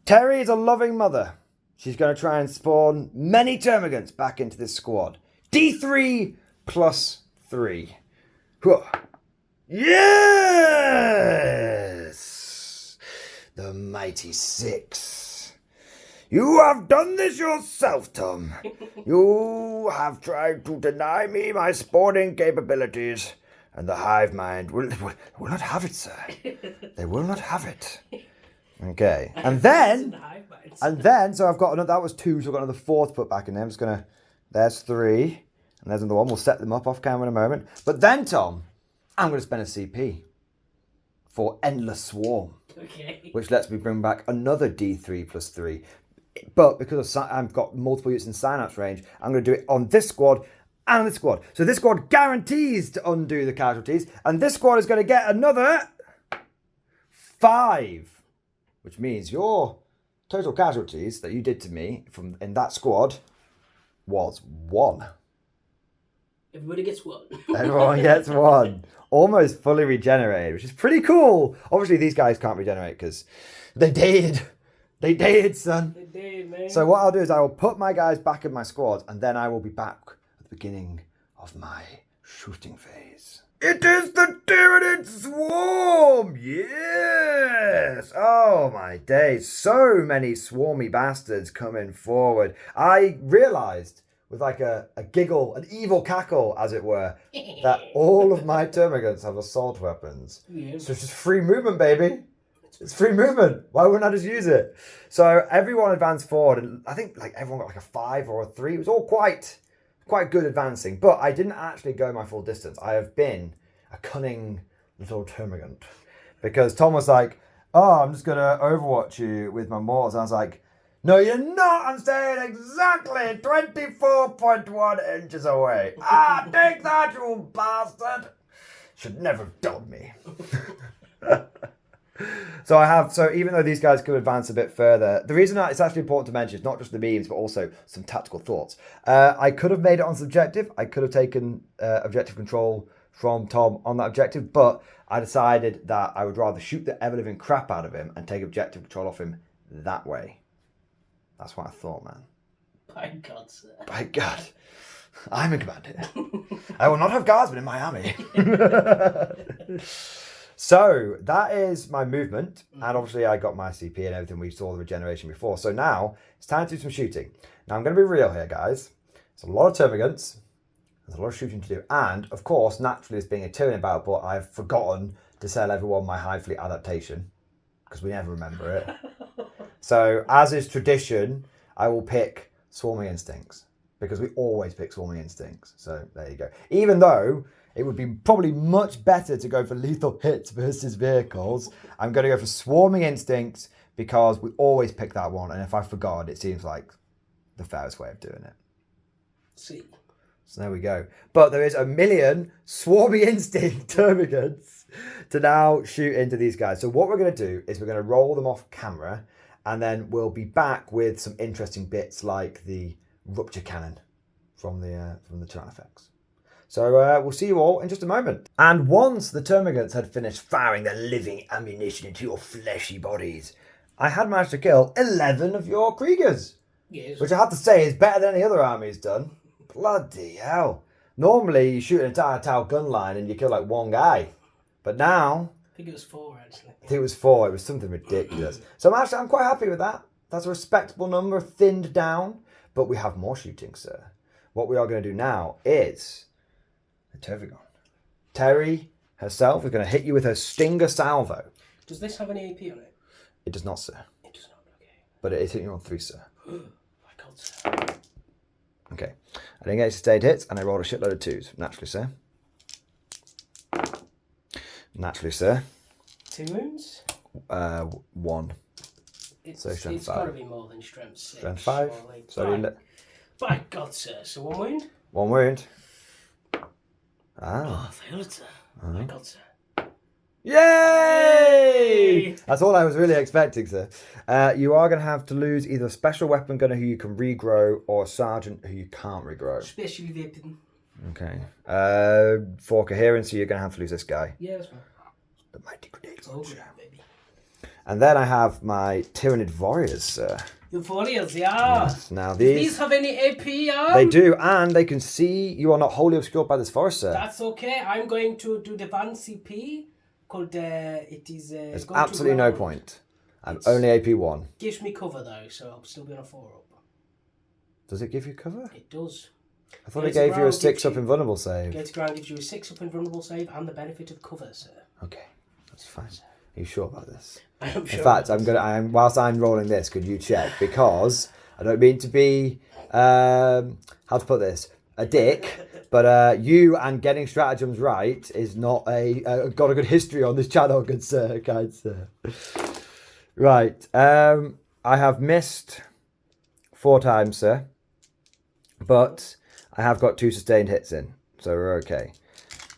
Terry is a loving mother. She's going to try and spawn many termagants back into this squad. D3 plus 3. Yes! The mighty 6. You have done this yourself, Tom. You have tried to deny me my spawning capabilities, and the hive mind will not have it, sir. They will not have it. Okay, and then, so I've got another. That was 2, so I've got another 4 to put back in there. I'm just gonna. There's 3, and there's another 1. We'll set them up off camera in a moment. But then, Tom, I'm gonna spend a CP for Endless Swarm, which lets me bring back another D3 plus 3. But because I've got multiple units in synapse range, I'm going to do it on this squad and this squad. So this squad guarantees to undo the casualties, and this squad is going to get another 5, which means your total casualties that you did to me in that squad was 1.
Everybody gets one.
Everyone gets one. Almost fully regenerated, which is pretty cool. Obviously, these guys can't regenerate because they did. They did, son.
They did, man.
So what I'll do is I will put my guys back in my squad, and then I will be back at the beginning of my shooting phase. It is the Tyranid swarm! Yes! Oh my days. So many swarmy bastards coming forward. I realised with like a giggle, an evil cackle, as it were, that all of my termagants have assault weapons.
Yeah.
So it's just free movement, baby. It's free movement. Why wouldn't I just use it? So everyone advanced forward, and I think like everyone got like a 5 or a 3. It was all quite good advancing, but I didn't actually go my full distance. I have been a cunning little termagant because Tom was like, "Oh, I'm just gonna overwatch you with my mortars." And I was like, "No, you're not. I'm staying exactly 24.1 inches away. Ah, take that, you bastard! Should never have done me." So even though these guys could advance a bit further, the reason that it's actually important to mention is not just the memes, but also some tactical thoughts. I could have made it on subjective. I could have taken objective control from Tom on that objective, but I decided that I would rather shoot the ever-living crap out of him and take objective control off him that way. That's what I thought, man.
By God, sir.
By God. I'm in command here. I will not have guardsmen in my army. So that is my movement, and obviously I got my CP and everything. We saw the regeneration before. So now it's time to do some shooting. Now I'm going to be real here, guys. There's a lot of termagants. There's a lot of shooting to do. And, of course, naturally, as being a Tyranid battle bot, I've forgotten to sell everyone my Hive Fleet adaptation, because we never remember it. So, as is tradition, I will pick Swarming Instincts, because we always pick Swarming Instincts. So, there you go. Even though it would be probably much better to go for lethal hits versus vehicles, I'm going to go for Swarming Instincts, because we always pick that one. And if I forgot, it seems like the fairest way of doing it.
See.
So there we go. But there is a million Swarmy Instinct termagants to now shoot into these guys. So what we're going to do is we're going to roll them off camera, and then we'll be back with some interesting bits like the rupture cannon from the Tyrannifex. So we'll see you all in just a moment. And once the termagants had finished firing their living ammunition into your fleshy bodies, I had managed to kill 11 of your Kriegers.
Yes.
Which I have to say is better than any other army's done. Bloody hell. Normally you shoot an entire Tau gun line and you kill like one guy. But now...
I think it was 4, actually.
I think it was 4. It was something ridiculous. So I'm quite happy with that. That's a respectable number, thinned down. But we have more shooting, sir. What we are going to do now is... the Tervigon. Terry herself is going to hit you with her Stinger Salvo.
Does this have any AP on it?
It does not, sir.
It does not, okay.
But it is hitting you on 3, sir.
My God, sir.
Okay. I didn't get sustained hits, and I rolled a shitload of 2s. Naturally, sir. Naturally, sir.
2 wounds?
1.
It's
strength
got to
5.
be more than strength 6.
Strength 5.
Surely.
So
By God, sir. So 1 wound?
1 wound.
Oh,
Ah.
I failed it, sir. My God, sir.
Yay! That's all I was really expecting, sir. You are going to have to lose either a special weapon gunner who you can regrow or a sergeant who you can't regrow.
Special weapon.
Okay. For coherency, you're going to have to lose this guy.
Yeah, that's fine.
The mighty grenade
Oh,
launcher.
baby.
And then I have my Tyranid warriors, sir.
The warriors, yeah.
Yes. Now
Do these have any AP?
They do, and they can see you are not wholly obscured by this forest, sir.
That's okay. I'm going to do the one CP called it is.
There's absolutely no point. I'm only AP 1.
Gives me cover though, so I'll still be on a 4 up.
Does it give you cover?
It does.
I thought it gave you a 6 up invulnerable save.
Go to ground gives you a 6 up invulnerable save and the benefit of cover, sir.
Okay, that's fine. Are you sure about this?
I'm sure.
In fact, whilst I'm rolling this, could you check? Because I don't mean to be, how to put this, a dick, but you and getting stratagems right is not got a good history on this channel, good sir, kind sir. Right, I have missed 4 times, sir, but I have got 2 sustained hits in, so we're okay.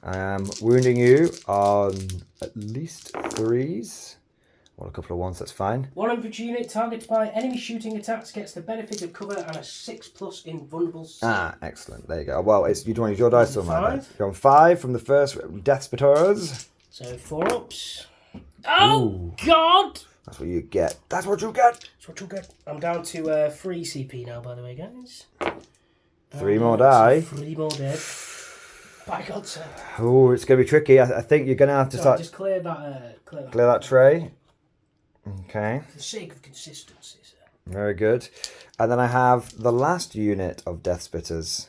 I am wounding you on at least 3s. Well, a couple of ones, that's fine.
One infantry unit targeted by enemy shooting attacks gets the benefit of cover and a 6+ invulnerable save.
Ah, excellent. There you go. Well, you do want to use your dice or my
5.
dice? You're on 5 from the first Death Spitters.
So 4 ups. Oh, God!
That's what you get. That's what you get.
That's what you get. I'm down to 3 CP now, by the way, guys.
3 more die.
3 more dead. By God, sir.
Oh, it's going to be tricky. I think you're going to have to start...
Just clear that...
Clear that tray. Okay.
For the sake of consistency, sir.
Very good. And then I have the last unit of Death Spitters.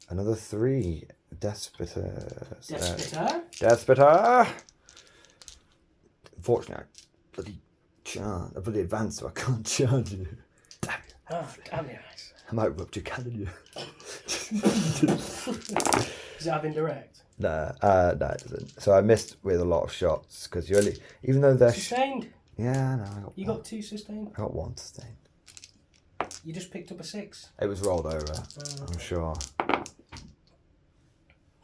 Another 3 Death Spitters.
Death Spitter.
Death Spitter. Unfortunately, I bloody advanced, so I can't charge you. Damn you.
Oh, damn you.
I might rupture cannon you.
Does it have indirect?
No, it doesn't. So I missed with a lot of shots because you only, even though they're
sustained.
Yeah, no,
You got 2 sustained.
I got 1 sustained.
You just picked up a 6.
It was rolled over. I'm sure.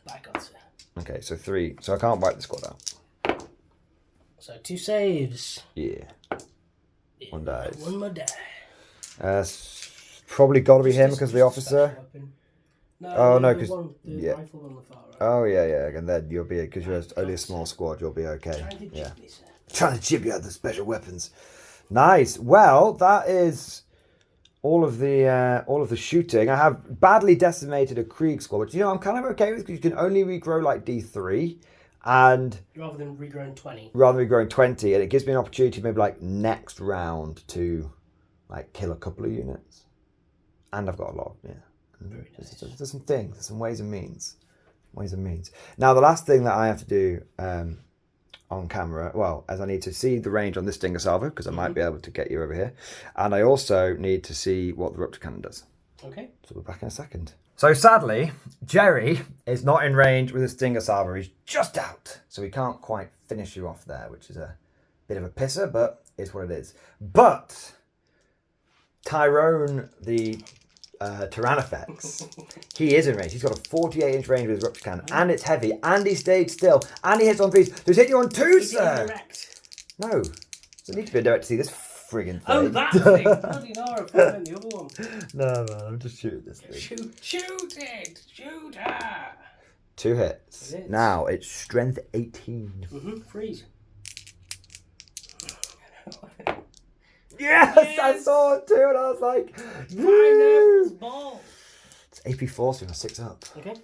By God, sir.
Okay, so 3. So I can't wipe the squad out.
So 2 saves.
Yeah. 1 dies.
1 more die.
Probably got to be him because of the officer.
No,
no, because
the rifle on the far right.
Oh yeah, and then you'll be because you're only a small squad. You'll be okay. Trying to chip you out the special weapons. Nice. Well, that is all of the shooting. I have badly decimated a Krieg squad, which I'm kind of okay with because you can only regrow like D3, and
rather than regrowing 20.
Rather than regrowing 20, and it gives me an opportunity maybe like next round to like kill a couple of units, and I've got a lot. Yeah. There's some things, there's some ways and means. Now, the last thing that I have to do on camera, well, as I need to see the range on this Stinger Salvo, because I might be able to get you over here, and I also need to see what the Rupture Cannon does.
Okay.
So we're back in a second. So sadly, Jerry is not in range with a Stinger Salvo. He's just out, so he can't quite finish you off there, which is a bit of a pisser, but it's what it is. But Tyrone, the Tyrannifex, he is in range. He's got a 48-inch range with his Rupture Cannon, and it's heavy, and he stayed still, and he hits on 3s. Does he hit you on 2s, sir?
Indirect.
No. Doesn't need to be indirect to see this friggin' thing.
Oh, that thing! Bloody no, I found the other one.
No, man, I'm just shooting this thing.
Shoot it! Shoot her!
2 hits. Now, it's strength 18.
Freeze.
Yes, I saw it too, and I was like,
Pineapple's ball.
It's AP 4, so you're 6 up.
Okay.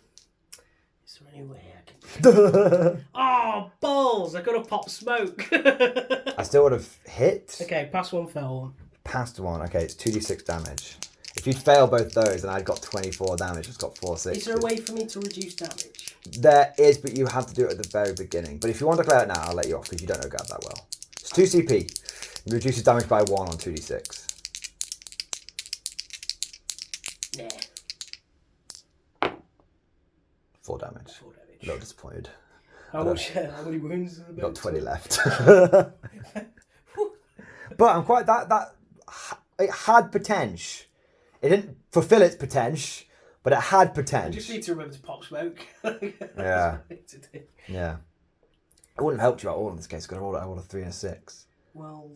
Is there any way I can... Oh, balls! I gotta pop smoke.
I still would have hit.
Okay, pass 1, fail 1.
Passed 1. Okay, it's 2d6 damage. If you'd fail both those, and I'd got 24 damage, it's got 4 6.
Is there a way for me to reduce damage?
There is, but you have to do it at the very beginning. But if you want to clear it now, I'll let you off because you don't know Gab that well. It's 2 CP. It reduces damage by 1 on 2d6.
Nah.
4 damage.
4 damage.
A little disappointed.
How many wounds?
Got 20 left. But I'm quite it had potential. It didn't fulfill its potential, but it had potential.
I just need to remember to pop smoke.
Yeah. Yeah. It wouldn't have helped you at all in this case because I rolled a 3 and a 6.
Well,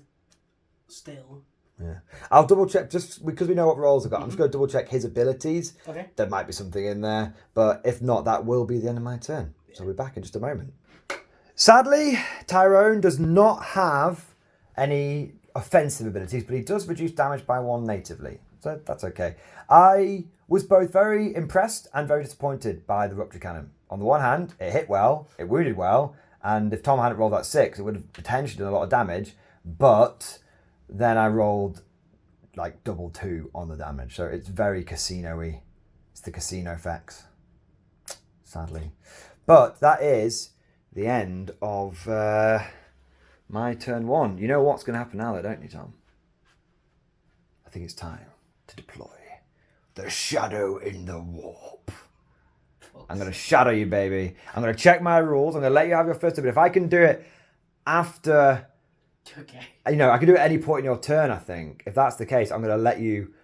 still.
Yeah. I'll double check just because we know what rolls I've got. I'm just going to double check his abilities.
Okay.
There might be something in there, but if not, that will be the end of my turn. So we'll be back in just a moment. Sadly, Tyrone does not have any offensive abilities, but he does reduce damage by 1 natively. So that's okay. I was both very impressed and very disappointed by the Rupture Cannon. On the one hand, it hit well, it wounded well, and if Tom hadn't rolled that 6, it would have potentially done a lot of damage, but then I rolled like double 2 on the damage. So it's very casino-y. It's the casino effects, sadly. But that is the end of my turn 1. You know what's going to happen now though, don't you, Tom? I think it's time to deploy the Shadow in the Warp. I'm going to shadow you, baby. I'm going to check my rules. I'm going to let you have your first turn. But if I can do it after...
Okay.
I can do it at any point in your turn, I think. If that's the case, I'm going to let you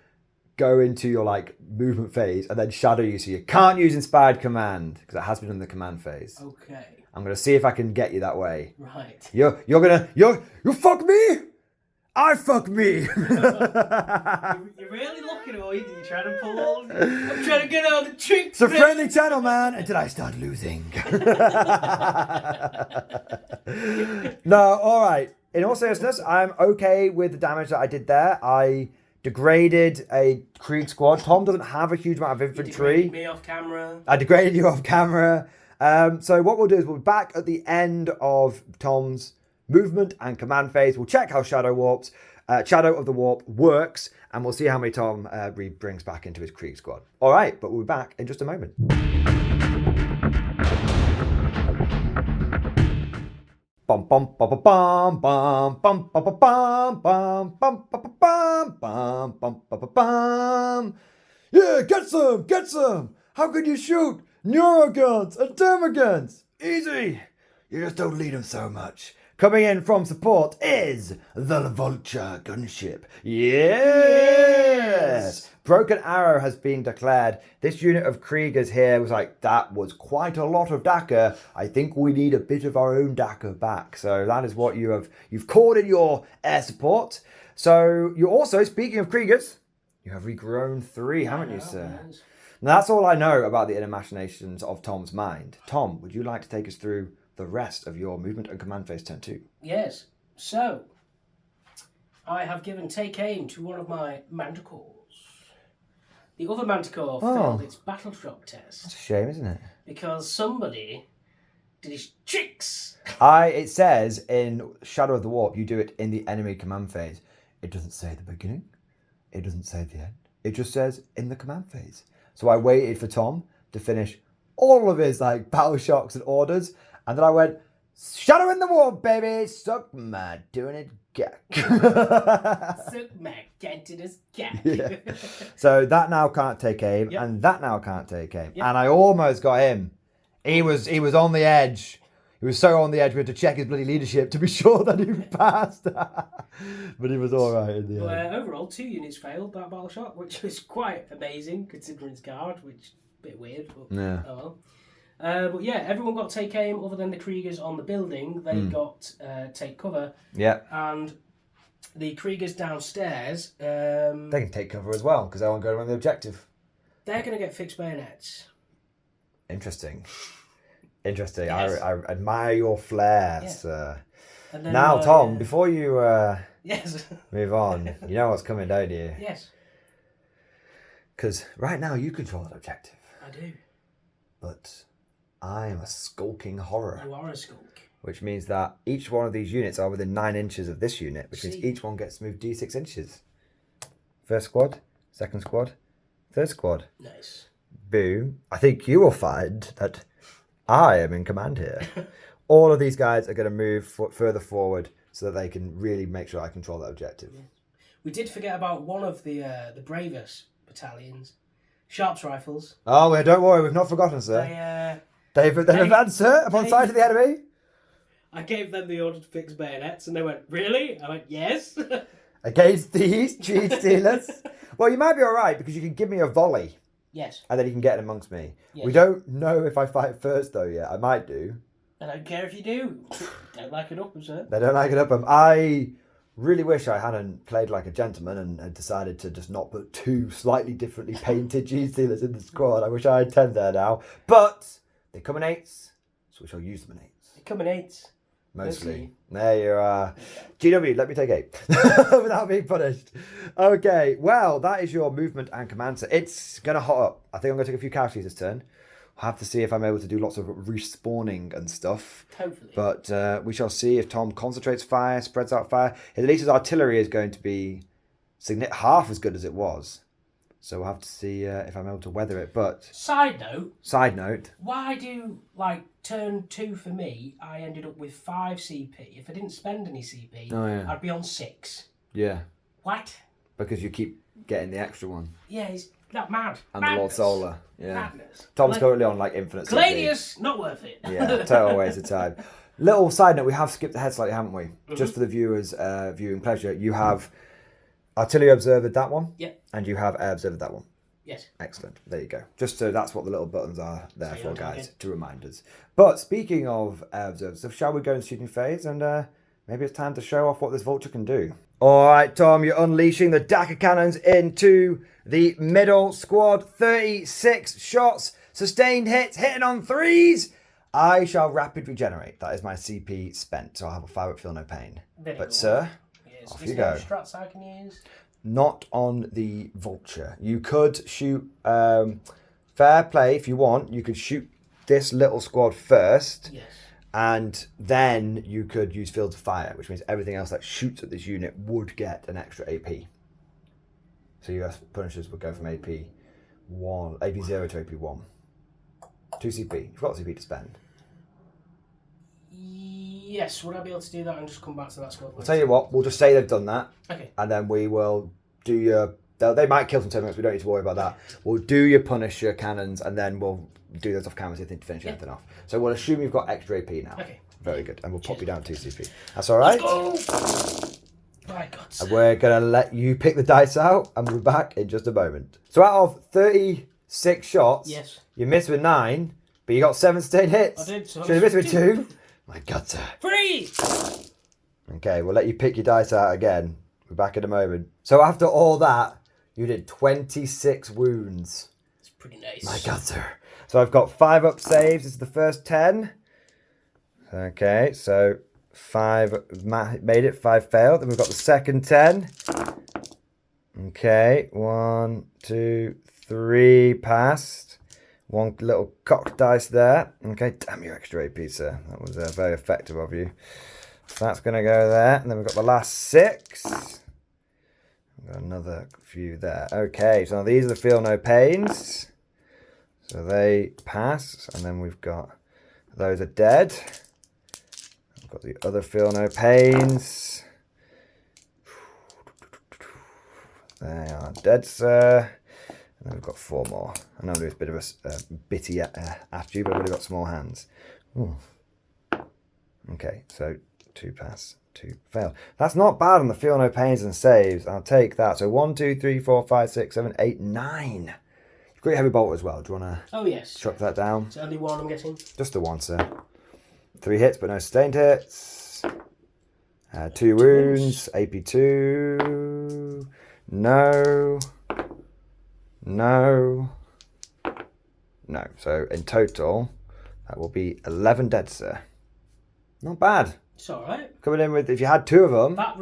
go into your movement phase and then shadow you. So you can't use Inspired Command because it has been in the command phase.
Okay.
I'm gonna see if I can get you that way.
Right.
You fuck me. I fuck me.
You're really looking at me. You're trying to pull all. I'm trying to get all the tricks.
It's a friendly channel, man. Until I start losing. No, all right. In all seriousness, I'm okay with the damage that I did there. I degraded a Krieg squad. Tom doesn't have a huge amount of infantry.
You degraded me off camera.
I degraded you off camera. So what we'll do is we'll be back at the end of Tom's movement and command phase. We'll check how Shadow of the Warp works, and we'll see how many Tom brings back into his Krieg squad. All right, but we'll be back in just a moment. Bum bum bum bum bum bum bum bum bum bum bum bum bum bum bum bum. Yeah, get some. How can you shoot neuroguns and thermoguns? Easy. You just don't lead them so much. Coming in from support is the Vulture gunship. Yes! Broken Arrow has been declared. This unit of Kriegers here was like, that was quite a lot of Dakar. I think we need a bit of our own Dakar back. So that is what you've called in your air support. So you also, speaking of Kriegers, you have regrown 3, haven't you, sir? Now that's all I know about the inner machinations of Tom's mind. Tom, would you like to take us through the rest of your movement and command phase turn 2?
Yes. So, I have given take aim to one of my manticores. The other manticore failed its battle shock test.
That's a shame, isn't it?
Because somebody did his tricks.
It says in Shadow of the Warp, you do it in the enemy command phase. It doesn't say the beginning. It doesn't say the end. It just says in the command phase. So I waited for Tom to finish all of his battle shocks and orders. And then I went, Shadow in the Warp, baby! Suck my doing it gack.
Suck my cantinous gack.
Yeah. So that now can't take aim, and that now can't take aim. Yep. And I almost got him. He was on the edge. He was so on the edge we had to check his bloody leadership to be sure that he passed. But he was alright in the end.
Overall, 2 units failed that battle shock, which was quite amazing considering its guard, which is a bit weird, but
yeah.
Oh well. But yeah, everyone got take aim other than the Kriegers on the building. They got take cover.
Yeah.
And the Kriegers downstairs...
they can take cover as well, because they won't go around the objective.
They're going to get fixed bayonets.
Interesting. Yes. I admire your flair, sir.
And then,
now, Tom, before you
yes.
move on, you know what's coming, don't you?
Yes.
Because right now you control that objective.
I do.
But I am a skulking horror.
You are a skulk.
Which means that each one of these units are within 9 inches of this unit, which means each one gets moved d6 inches. First squad, second squad, third squad.
Nice.
Boom. I think you will find that I am in command here. All of these guys are going to move further forward so that they can really make sure I control that objective. Yeah.
We did forget about one of the bravest battalions. Sharps rifles.
Oh, well, don't worry, we've not forgotten, sir. They've advanced, sir, upon sight of the enemy.
I gave them the order to fix bayonets, and they went, really? I went, yes.
Against these cheat stealers? Well, you might be all right, because you can give me a volley.
Yes.
And then you can get amongst me.
Yes.
We don't know if I fight first, though, yet. I might do.
I don't care if you do. Don't like it up, sir.
They don't like it up. I really wish I hadn't played like a gentleman and had decided to just not put 2 slightly differently painted G-Stealers in the squad. I wish I had 10 there now. But they come in 8s, so we shall use them in 8s.
They come in 8s.
Mostly. There you are. GW, let me take 8. Without being punished. Okay, well, that is your movement and command. So it's going to hot up. I think I'm going to take a few casualties this turn. I'll have to see if I'm able to do lots of respawning and stuff.
Hopefully.
But we shall see if Tom concentrates fire, spreads out fire. At least his artillery is going to be half as good as it was. So we'll have to see if I'm able to weather it. But
Side note.
Why
do, turn 2 for me, I ended up with 5 CP. If I didn't spend any CP, I'd be on 6.
Yeah.
What?
Because you keep getting the extra one.
Yeah, he's not mad.
And the Lord Solar. Yeah.
Madness.
Tom's currently on infinite CP.
Gladius, not worth it.
Yeah, total waste of time. Little side note, we have skipped ahead slightly, haven't we? Mm-hmm. Just for the viewers' viewing pleasure. You have artillery observed that one.
Yep.
And you have air observed that one.
Yes.
Excellent. There you go. Just so that's what the little buttons are there
So
for,
you're
guys,
talking.
to remind us. But speaking of observers, so shall we go in shooting phase? And maybe it's time to show off what this vulture can do. All right, Tom, you're unleashing the Dakar cannons into the middle squad. 36 shots, sustained hits, hitting on 3s. I shall rapid regenerate. That is my CP spent, so I'll have a 5 feel no pain.
Very
But
good.
sir,
Yes.
off
Is
you
there
go.
strats I can use?
Not on the vulture. You could shoot fair play if you want. You could shoot this little squad first.
Yes.
And then you could use fields of fire, which means everything else that shoots at this unit would get an extra AP. So US punishers would go from AP 0 to AP 1. 2 CP. You've got CP to spend.
Yes, would I be able to do that and just come back to that squad?
I'll tell you what, we'll just say they've done that.
Okay.
And then we will do your... They might kill some terminals, we don't need to worry about that. We'll do your Punisher cannons, and then we'll do those off camera so you think to finish anything off. So we'll assume you've got extra AP now.
Okay.
Very good. And we'll pop you down 2 CP. That's all right?
Let's go! My God.
And we're going to let you pick the dice out, and we'll be back in just a moment. So out of 36 shots,
Yes.
you missed with 9, but you got 7 sustained hits.
I did. So
Should have missed with 2. My God, sir.
3!
Okay, we'll let you pick your dice out again. We're back in a moment. So after all that, you did 26 wounds.
It's pretty nice.
My God, sir. So I've got 5 up saves. This is the first 10. Okay, so 5 made it, 5 failed. Then we've got the second 10. Okay, 1, 2, 3 passed. 1 little cocked dice there. Okay, damn your extra AP, sir. That was very effective of you. So that's going to go there. And then we've got the last 6. We've got another few there. Okay, so now these are the feel no pains. So they pass. And then we've got those are dead. We've got the other feel no pains. They are dead, sir. And then we've got 4 more. I know there's a bit of a bitty attitude, but I've really got small hands. Ooh. Okay, so 2 pass, 2 fail. That's not bad on the feel no pains and saves. I'll take that. So 1, 2, 3, 4, 5, 6, 7, 8, 9. You've got your heavy bolt as well. Do you want to
Oh, yes.
chuck that down?
It's only 1, I'm guessing.
Just the 1, sir. 3 hits, but no sustained hits. 2 wounds. AP 2. No. No. No. So in total, that will be 11 dead, sir. Not bad.
It's alright.
Coming in with, if you had 2 of them.
That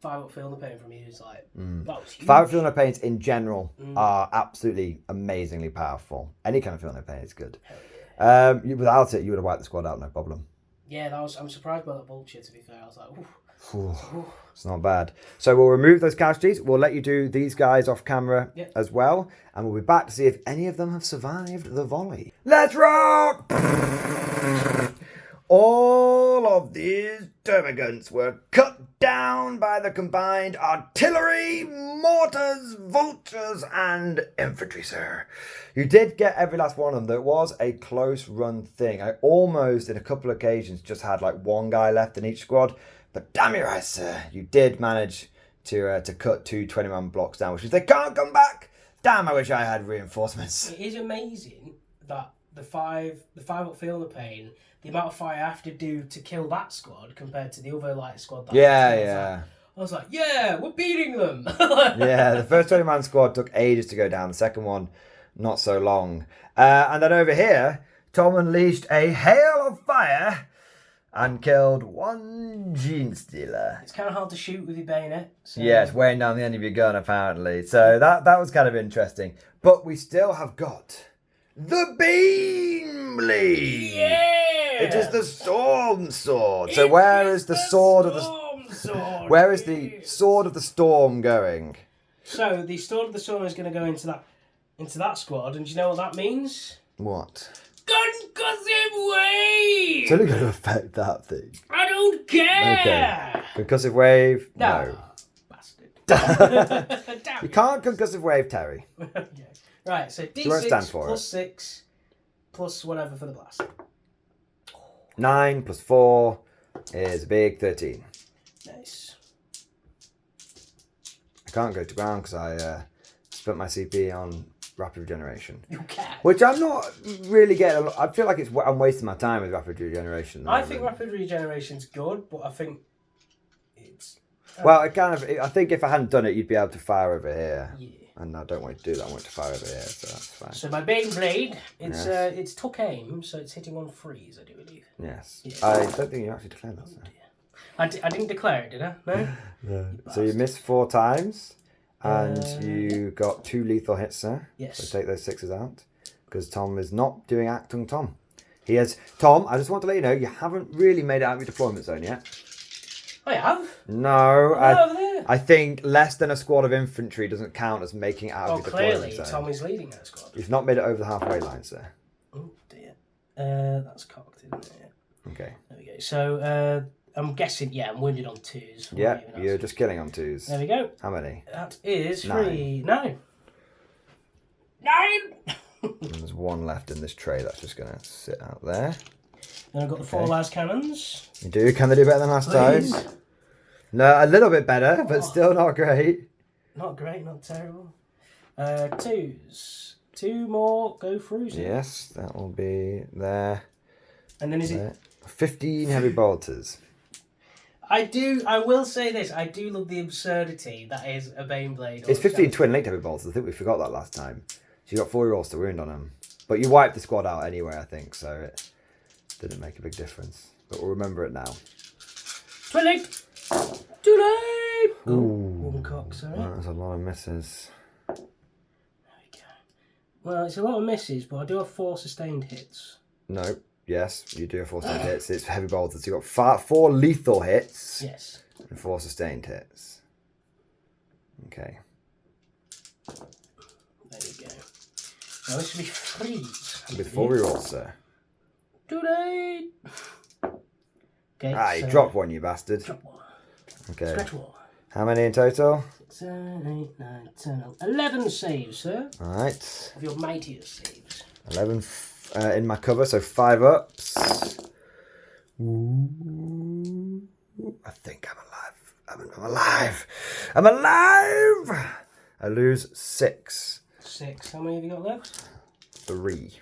5 up feel the pain from you is like, that was huge.
5 up feel no pains in general are absolutely amazingly powerful. Any kind of feel no pain is good. Without it, you would have wiped the squad out, no problem.
Yeah, I'm surprised by that vulture, to be fair. I was like, oof.
It's not bad. So we'll remove those casualties. We'll let you do these guys off camera as well. And we'll be back to see if any of them have survived the volley. Let's rock! All of these termagants were cut down by the combined artillery, mortars, vultures, and infantry, sir. You did get every last one of them. There was a close run thing. I almost, in a couple of occasions, just had like 1 guy left in each squad. But damn your eyes, sir. You did manage to cut 2 20-man blocks down, which is they can't come back. Damn, I wish I had reinforcements.
It is amazing that the 5 up feel the pain, the amount of fire I have to do to kill that squad compared to the other light squad. I was like, yeah, we're beating them.
Yeah, the first 20-man squad took ages to go down. The second one, not so long. And then over here, Tom unleashed a hail of fire and killed 1 gene stealer.
It's kind of hard to shoot with your bayonet. So.
Yeah, it's weighing down the end of your gun, apparently. So that was kind of interesting. But we still have got the beam blade.
Yeah!
It is the storm sword. So where is the sword of the
storm sword?
Where is the sword of the storm going?
So the sword of the storm is going to go into that squad, and do you know what that means?
What?
Concussive wave!
It's only going to affect that thing.
I don't care!
Okay. Concussive wave?
No. Bastard. Damn
You can't concussive wave Terry.
Yeah. Right, so
you won't stand
D6
for
plus 6 plus whatever for the blast.
9 plus 4 is a big 13.
Nice.
I can't go to ground because I spent my CP on rapid regeneration.
You can.
Which I'm not really getting. I feel like I'm wasting my time with rapid regeneration.
I think rapid regeneration's good, but I think it's.
Well, I think if I hadn't done it, you'd be able to fire over here.
Yeah.
And I don't want to do that. I want to fire over here, so that's fine.
So my Bane Blade, it's took aim, so it's hitting on freeze, I do believe.
Yes.
Yeah.
I don't think you actually declared that. So.
I didn't declare it, did I? No?
No. So you missed 4 times, and you got 2 lethal hits, sir.
Yes.
So take those 6s out, because Tom is not doing Actung Tom. He has... Tom, I just want to let you know, you haven't really made it out of your deployment zone yet.
I have?
No.
Over there.
I think less than a squad of infantry doesn't count as making it out of your deployment
clearly,
zone.
Tom is leading that squad.
You've not made it over the halfway line, sir.
Oh, dear. That's cocked, isn't it?
Okay.
There we go. So, I'm guessing, I'm wounded on 2s.
Yeah, you're just killing on 2s.
There we go.
How many?
That is
9.
9.
There's 1 left in this tray that's just going to sit out there.
Then I've got the 4 las cannons.
You do? Can they do better than last time? No, a little bit better, but still not great.
Not great, not terrible. 2s. 2 more go through.
Yes, that will be there.
And then is
there.
it
15 heavy bolters.
I will say this, I do love the absurdity that is a Bane Blade.
It's 15 twin linked heavy bolters. I think we forgot that last time. So you got 4 rolls to wound on them. But you wiped the squad out anyway, I think, so it didn't make a big difference. But we'll remember it now.
Twin linked! Too late!
Ooh.
One cock, sorry.
That's a lot of misses.
There we go. Well, it's a lot of misses, but I do have 4 sustained hits.
No. Yes, you do have 4 sustained hits. It's heavy bolters. So you've got 4 lethal hits.
Yes.
And 4 sustained hits. Okay.
There we go. Now this should be freeze.
With 4 rerolls, sir.
Too late! Okay,
You dropped 1, you bastard.
Drop 1.
Okay.
Scratch 1.
How many in total?
7, 8, 9, 10, 11 saves, sir.
Alright.
Of your mightiest saves.
11 in my cover, so 5 ups. Ooh. I think I'm alive. I'm alive. I'm alive! I lose 6.
6. How many have you got left?
3.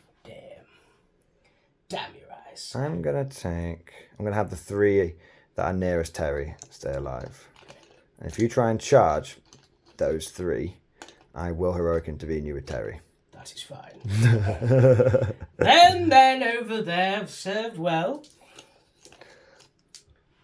Damn your eyes.
I'm going to have the 3 that are nearest Terry stay alive. And if you try and charge those 3, I will heroic intervene you with Terry.
That is fine. then over there have served well.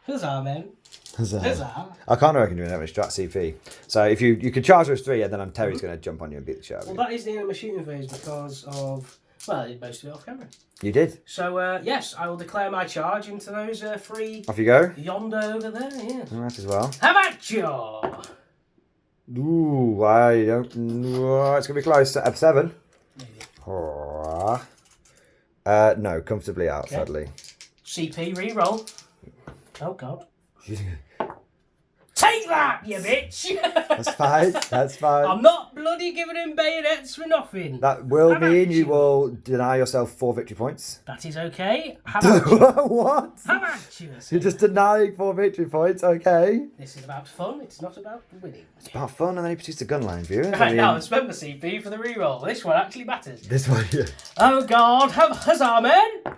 Huzzah, men. Huzzah.
I can't heroic intervene with strat CP. So if you can charge those 3, and then Terry's going to jump on you and beat the shit out of you.
Well, that is the end of my shooting phase because of... Well, I did most of it off camera.
You did?
So, yes, I will declare my charge into those 3...
Off you go.
Yonder over there, yeah.
Alright as well.
How about you?
Ooh, I don't... It's going to be close. F7.
Maybe.
No, comfortably out,
Okay.
sadly.
CP, re-roll. Oh, God. Take that, you bitch!
That's fine. That's fine.
I'm not bloody giving him bayonets for nothing.
That will
How
mean
about
you will deny yourself 4 victory points.
That is okay. How about you?
What?
How about you?
You're just denying 4 victory points, okay?
This is about fun. It's not about winning.
It's about fun, and then he produced a gunline, viewers.
Right, now I've spent my CP for the reroll. This one actually matters.
This one, yeah.
Oh, God. Huzzah, men!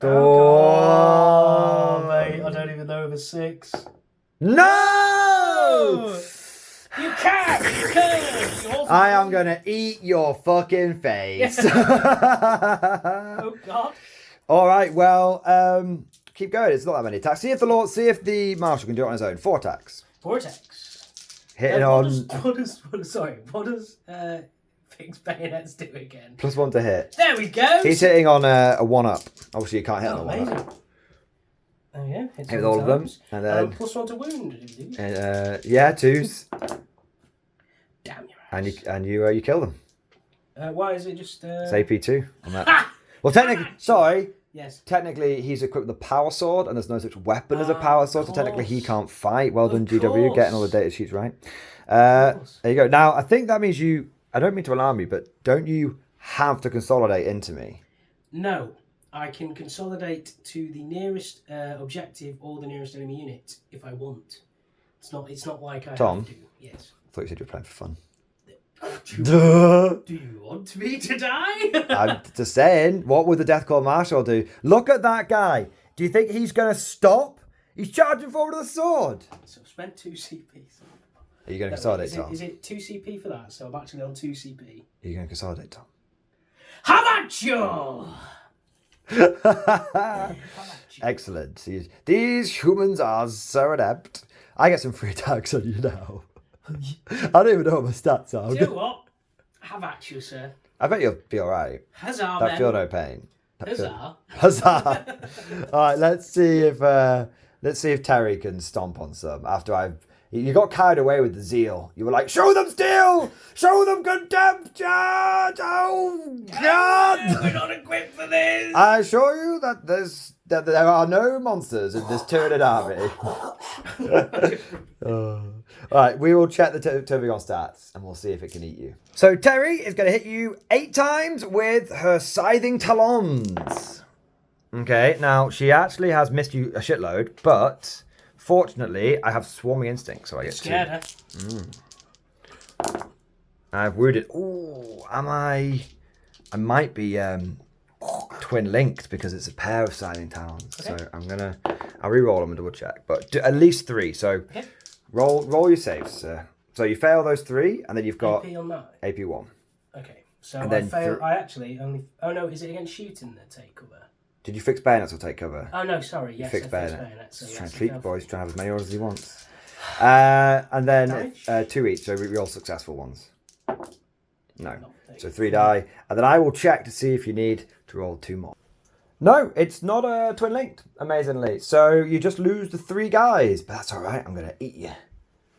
Oh,
Oh, mate. I don't even know if it's 6.
No!
You can't! You can't! You also
I am going to eat your fucking face.
Oh, God.
All right, well, keep going. It's not that many attacks. See if the Marshal can do it on his own. 4 attacks.
Vortex.
Hitting
What
on...
does Fixed Bayonets do again?
+1 to hit.
There we go!
He's hitting on a 1-up. Obviously, you can't hit
Oh,
on a 1-up.
amazing. Oh, yeah.
Hit with all of them. And then...
+1 to wound.
yeah, 2s.
Damn your ass.
And you kill them.
Why is it just...
It's AP2 on that. Well, technically... Sorry.
Yes.
Technically, he's equipped with a power sword, and there's no such weapon as a power sword, so technically he
course.
can't fight. Well done,
Of
GW, getting all the data sheets right. There you go. Now, I think that means you... I don't mean to alarm you, but don't you have to consolidate into me?
No. I can consolidate to the nearest objective or the nearest enemy unit if I want. It's not like I
Tom?
have to. Yes.
I thought you said you were playing for fun.
Do you want me to die?
I'm just saying, what would the Death Claw Marshal do? Look at that guy. Do you think he's going to stop? He's charging forward with a sword.
So I've spent 2 CP.
Are you going to consolidate, Tom?
Is it 2 CP for that? So I'm actually on 2 CP.
Are you going to consolidate, Tom?
How about you?
Excellent. These humans are so adept. I get some free attacks on you now. I don't even know what my stats are.
Do you know what? Have at you, sir.
I bet you'll be alright.
Huzzah,
I
man.
feel no pain.
Huzzah.
Huzzah. Alright, let's see if Terry can stomp on some after you got carried away with the zeal. You were like, show them steel! Show them contempt! Charge! Oh, God!
We're not equipped for this!
I assure you that there are no monsters in this Tyranid army. Alright, we will check the Turbigon stats and we'll see if it can eat you. So Terry is going to hit you 8 times with her scything talons. Okay, now she actually has missed you a shitload, but fortunately I have swarming instinct, so I get
scared
2. I've wounded. Ooh, I might be twin linked because it's a pair of scything talons. Okay. So I'll re-roll them and double check, but at least 3. So okay. roll your saves, sir. So you fail those 3, and then you've got
AP on that.
AP 1.
Okay, so and I fail. I actually only. Oh no, is it against shooting that take cover?
Did you fix bayonets or take cover?
Oh no, sorry. Yes,
fix bayonets.
So
yes, trying to treat the boys, trying to have as many orders as he wants. And then 2 each, so we all successful ones. No. So 3 die. And then I will check to see if you need to roll 2 more. No, it's not twin linked, amazingly. So you just lose the 3 guys. But that's alright, I'm going to eat you.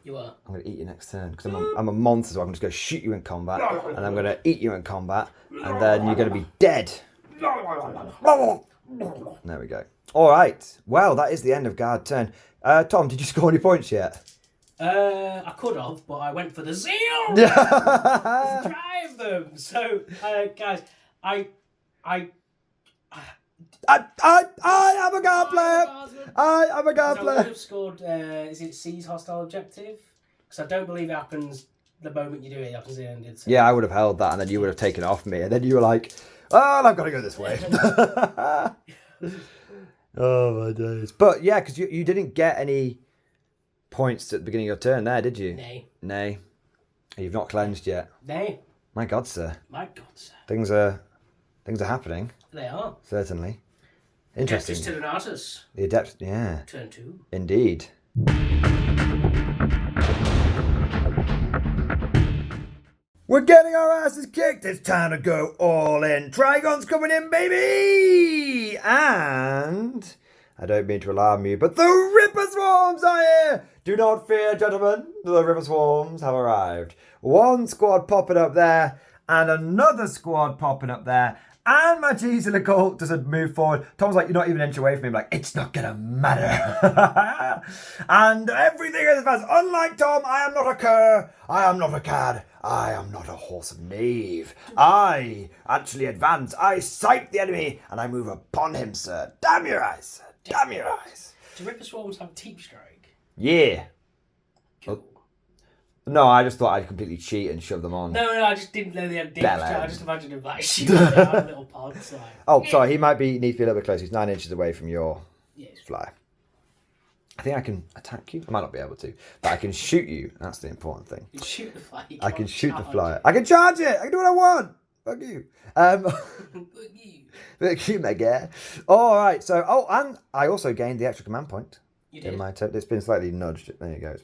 You are?
I'm going to eat you next turn. Because I'm a monster, so I'm just going to shoot you in combat. And I'm going to eat you in combat. And then you're going to be dead. There we go. Alright. Well, that is the end of guard turn. Tom, did you score any points yet?
I could have, but I went for the zeal to drive them. So, guys, I am
a guard player. I am a guard player.
I would have scored. Is it C's hostile objective? Because I don't believe it happens the moment you do it. It happens at the end.
Yeah, I would have held that, and then you would have taken off me, and then you were like, "Oh, I've got to go this way." Oh my days! But yeah, because you didn't get any points at the beginning of your turn there, did you? Nay. You've not cleansed yet.
Nay.
My God, sir.
My God, sir.
Things are happening.
They are.
Certainly. Interesting.
Adeptus Tyranids.
The Adept, yeah.
Turn 2.
Indeed. We're getting our asses kicked. It's time to go all in. Trigon's coming in, baby! And I don't mean to alarm you, but the Ripper Swarms are here! Do not fear, gentlemen. The Ripper Swarms have arrived. 1 squad popping up there, and another squad popping up there. And my cheese in the cult doesn't move forward. Tom's like, you're not even an inch away from me. I'm like, it's not gonna matter. And everything is fast. Unlike Tom, I am not a cur. I am not a cad. I am not a horse of knave. I actually advance. I sight the enemy, and I move upon him, sir. Damn your eyes, sir. Damn your eyes.
Do Ripper Swarms have Teep Strike?
Yeah.
Cool.
No, I just thought I'd completely cheat and shove them on.
No, I just didn't know they had Teep Strike. I just imagined him like shooting down a little pod. Like,
oh, sorry, he might need to be a little bit closer. He's 9 inches away from your fly. I think I can attack you. I might not be able to, but I can shoot you. That's the important thing.
You shoot the fly.
I can shoot the fly. I can charge it. I can do what I want. Fuck you. Fuck you, my guy. All right. So, and I also gained the extra command point.
You did.
In my it's been slightly nudged. There you go.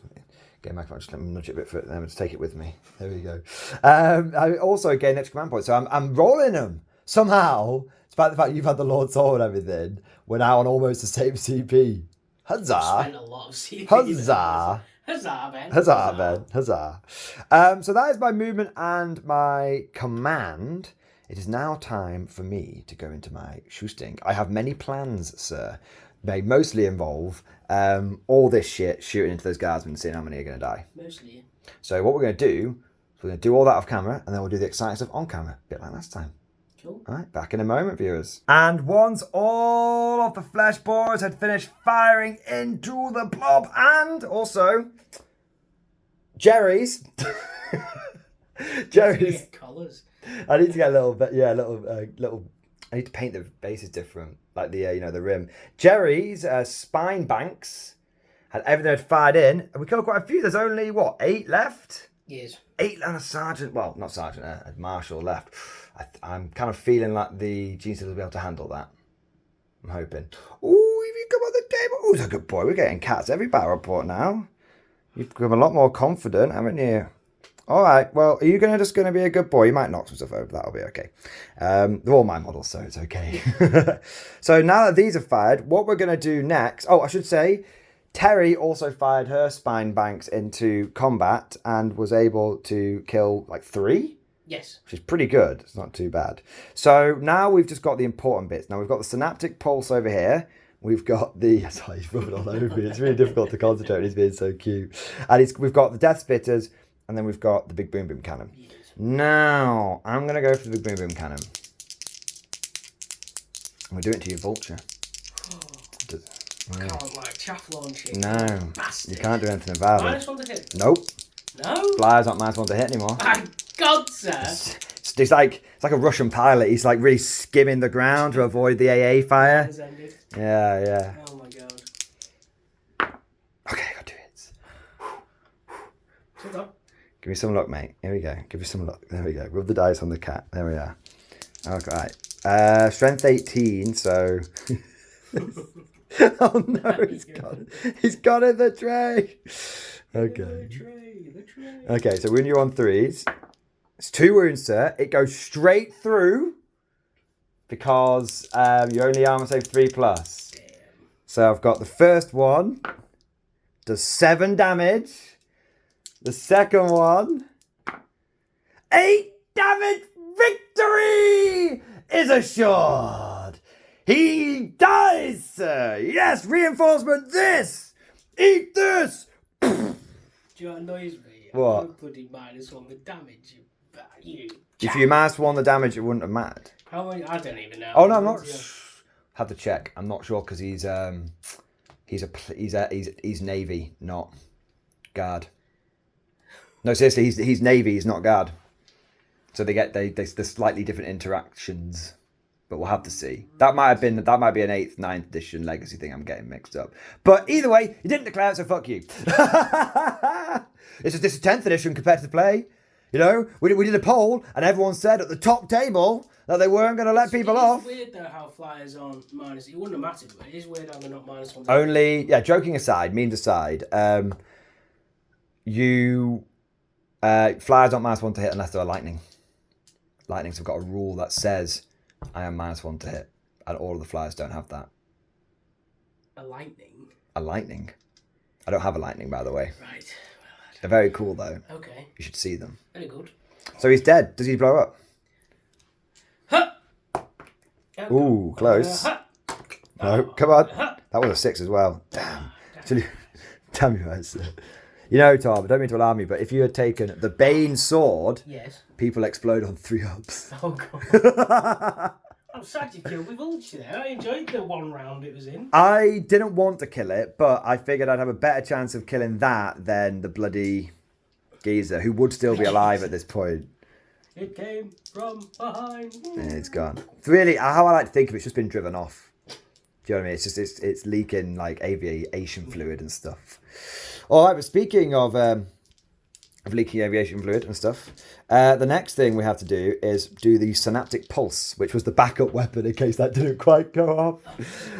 Get my command. Just let me nudge it a bit further. Then just take it with me. There we go. I also gained extra command point. So I'm rolling them somehow. Despite the fact you've had the Lord Sword and everything, we're now on almost the same CP. Huzzah!
Spent a lot of CP.
Huzzah!
Huzzah, Ben.
Huzzah, Ben. Huzzah. So that is my movement and my command. It is now time for me to go into my shoosting. I have many plans, sir. They mostly involve all this shit shooting into those guardsmen and seeing how many are going to die.
Mostly.
So what we're going to do is we're going to do all that off camera, and then we'll do the exciting stuff on camera, a bit like last time.
Cool.
All right, back in a moment, viewers. And once all of the flesh boars had finished firing into the blob, and also Jerry's Jerry's.
Colours.
I need to get a little bit, little. I need to paint the bases different, like the the rim. Jerry's spine banks had everything had fired in, and we killed quite a few. There's only what 8 left.
Yes.
8 and a sergeant. Well, not sergeant, a marshal left. I'm kind of feeling like the GC will be able to handle that. I'm hoping. Ooh, if you come on the table. Ooh, he's a good boy. We're getting cats every battle report now. You've become a lot more confident, haven't you? All right, well, are you just going to be a good boy? You might knock some stuff over, that'll be okay. They're all my models, so it's okay. So now that these are fired, what we're going to do next... Oh, I should say, Terry also fired her spine banks into combat and was able to kill, 3?
Yes.
Which is pretty good. It's not too bad. So now we've just got the important bits. Now we've got the synaptic pulse over here. We've got the... Sorry, he's rubbing all over me. It's really difficult to concentrate when he's being so cute. And we've got the death spitters... And then we've got the big boom boom cannon. Yes. Now, I'm going to go for the big boom boom cannon. I'm going to do it to you, vulture.
I can't, chaff launching.
No,
Bastard.
You can't do anything about it.
-1 to hit?
Nope.
No?
Flyers aren't -1 to hit anymore.
My God, sir.
It's like a Russian pilot. He's really skimming the ground to avoid the AA fire. Yeah.
Oh my God.
Okay, I got 2 hits.
Shut up.
Give me some luck, mate. Here we go. Give me some luck. There we go. Rub the dice on the cat. There we are. Okay. Strength 18, so... Oh no, he's got it in the tray. Okay.
The tray.
Okay, so when you're on 3s, it's 2 wounds, sir. It goes straight through because you only armor save 3+.
Damn.
So I've got the first one, does 7 damage. The second one, 8 damage. Victory is assured. He dies, sir. Yes, reinforcement this. Eat this.
Do you know what annoys me?
What?
I'm bloody -1 the damage. You
If you -1 the damage, it wouldn't have mattered.
How many? I don't even know.
Oh no, I'm not. Have to check. I'm not sure because he's Navy, not Guard. No, seriously, he's Navy. He's not Guard. So there's slightly different interactions, but we'll have to see. That might be an 8th, 9th edition legacy thing. I'm getting mixed up. But either way, you didn't declare it, so fuck you. This is 10th edition competitive play. You know, we did a poll, and everyone said at the top table that they weren't going to let people off.
It's weird though how flyers on minus. It wouldn't have mattered, but it is weird how they're not -1.
Only, yeah. Joking aside, means aside, flyers aren't -1 to hit unless they're lightning. Lightnings have got a rule that says I am -1 to hit, and all of the flyers don't have that.
A lightning.
A lightning. I don't have a lightning, by the way.
Right.
They're very cool though.
Okay.
You should see them.
Very good.
So he's dead. Does he blow up?
Huh.
Ooh, close. No, come on. That was a 6 as well. Damn. Damn you guys. You know, Tom, I don't mean to alarm you, but if you had taken the Bane sword,
yes,
people explode on 3 ups.
Oh God. I'm sad you killed me vulture there. I enjoyed the 1 round it was in.
I didn't want to kill it, but I figured I'd have a better chance of killing that than the bloody geezer, who would still be alive at this point.
It came from behind.
Yeah, it's gone. Really, how I like to think of it's just been driven off. Do you know what I mean? It's just it's leaking aviation fluid and stuff. All right, but speaking of leaking aviation fluid and stuff, the next thing we have to do is do the synaptic pulse, which was the backup weapon in case that didn't quite go off.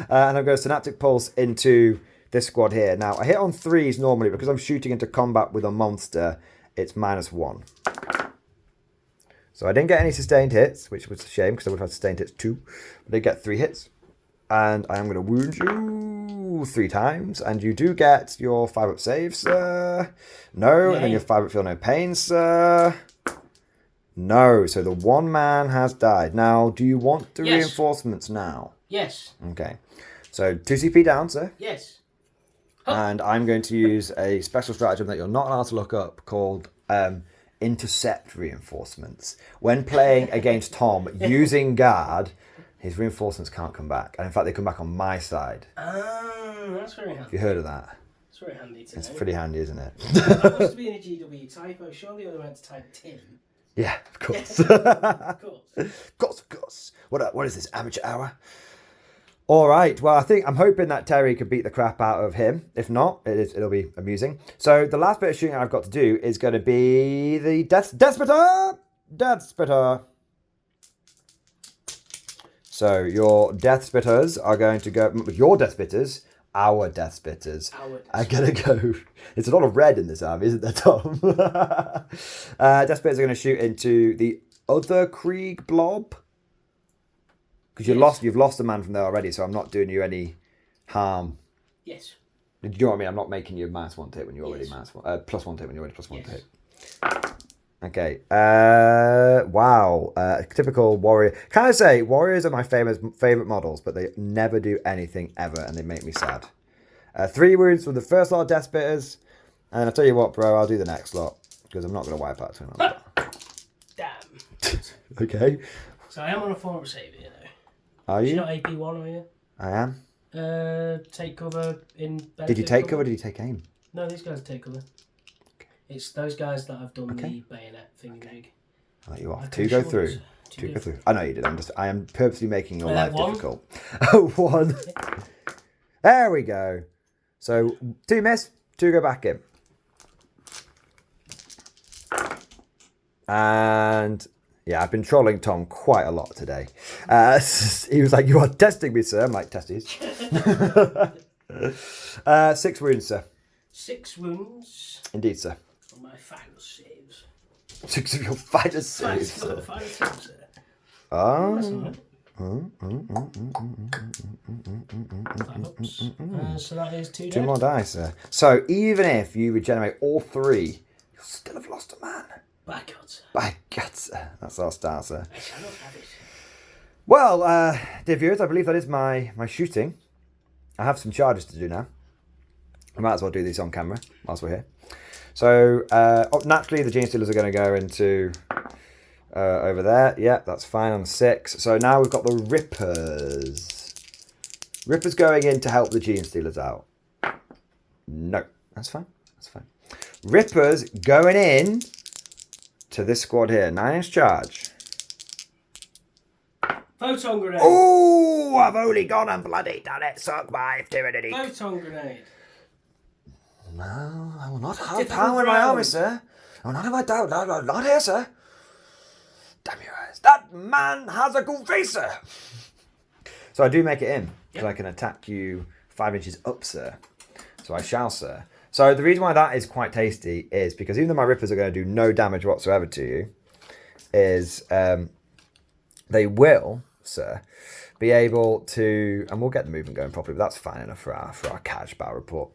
And I'm going to synaptic pulse into this squad here. Now, I hit on 3s normally because I'm shooting into combat with a monster. It's -1. So I didn't get any sustained hits, which was a shame because I would have had sustained hits too. But I did get 3 hits. And I am going to wound you 3 times. And you do get your 5-up save, sir. No. Yay. And then your 5-up feel no pain, sir. No. So the 1 man has died. Now, do you want the reinforcements now?
Yes.
Okay. So 2 CP down, sir.
Yes.
And I'm going to use a special stratagem that you're not allowed to look up called intercept reinforcements. When playing against Tom using guard, his reinforcements can't come back. And in fact, they come back on my side.
Oh, that's very helpful.
Have you heard of that?
It's very handy to know.
It's pretty handy, isn't it?
That must be in a GW typo. Surely you're meant to type tin.
Yeah, of course.
Of course.
Of course. What is this, amateur hour? All right. Well, I'm hoping that Terry could beat the crap out of him. If not, it'll be amusing. So the last bit of shooting I've got to do is going to be the Death Spitter. So your Death Spitters are going to go. Your Death Spitters. Our Death Spitters are going to go. It's a lot of red in this army, isn't there, Tom? Death Spitters are going to shoot into the other Krieg blob. Because you've lost a man from there already, so I'm not doing you any harm.
Yes.
Do you know what I mean? I'm not making you -1 to hit when you're already +1 to hit when you're already +1 to hit. Okay. Wow. Typical warrior. Can I say warriors are my favorite models, but they never do anything ever, and they make me sad. 3 wounds from the first lot of Death Spitters, and I'll tell you what, bro, I'll do the next lot because I'm not going to wipe out 2 of
Damn.
Okay.
So I am on a 4-up save here, though.
Are you?
You're not AP1, are you?
I am.
Take cover in.
Did you take cover? Or did you take aim?
No, these guys take cover. It's those guys that have done the bayonet thingy.
I'll let you off. 2 go through. 2 go through. I know you did. I am purposely making your life difficult. 1. There we go. So 2 miss, 2 go back in. And yeah, I've been trolling Tom quite a lot today. He was like, "You are testing me, sir." I'm like, "Testies." 6 wounds, sir.
6 wounds.
Indeed, sir.
On my final saves.
6 of your final saves, sir.
Final saves, sir.
Oh.
That's all right. So that is 2
2
dead.
more dice, sir. So even if you regenerate all 3, you'll still have lost a man.
By God, sir.
By God, sir. That's our start, sir.
I shall not have it.
Well, dear viewers, I believe that is my shooting. I have some charges to do now. I might as well do these on camera whilst we're here. So, naturally, the Gene Stealers are going to go into over there. Yeah, that's fine on 6. So now we've got the Rippers. Rippers going in to help the Gene Stealers out. No, that's fine. That's fine. Rippers going in to this squad here. 9-inch charge.
Photon grenade.
Oh, I've only gone and bloody done it. Suck my Tyranid.
Photon grenade.
No, I will not have power in my army, sir. I will not have my doubt. No, not here, sir. Damn your eyes. That man has a good face, sir. So I do make it in, because I can attack you 5 inches up, sir. So I shall, sir. So the reason why that is quite tasty is because even though my Rippers are going to do no damage whatsoever to you, is they will, sir, be able to, and we'll get the movement going properly, but that's fine enough for our cash battle report.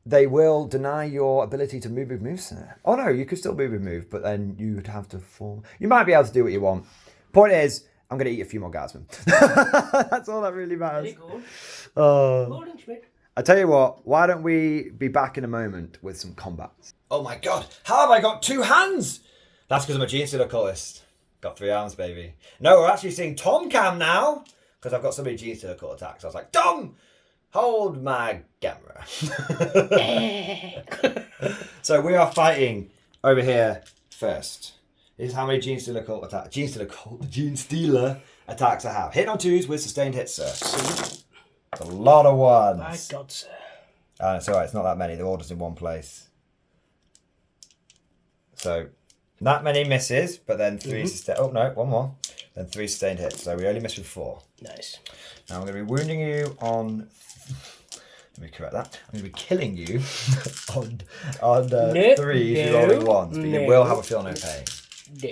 They will deny your ability to move, sir. Oh no, you could still move, but then you would have to fall. You might be able to do what you want. Point is, I'm going to eat a few more guardsmen. That's all that really matters.
Morning, Schmidt.
I tell you what, why don't we be back in a moment with some combats? Oh my god, how have I got 2 hands? That's because I'm a Gene Stealer cultist. Got 3 arms, baby. No, we're actually seeing Tom Cam now, because I've got so many Gene Stealer cult attacks. I was like, Tom, hold my camera. So we are fighting over here first. This is how many Gene Stealer cult attacks. Gene Stealer attacks I have. Hit on 2s with sustained hits, sir. It's a lot of ones.
My God, sir.
It's alright, it's not that many. They're all just in one place. So, that many misses, but then 3 sustained. Oh, no, 1 more. Then 3 sustained hits. So we only missed with 4.
Nice.
Now I'm going to be wounding you on. Let me correct that. I'm going to be killing you on 3s, you're rolling 1s, but you will have a feel no pain.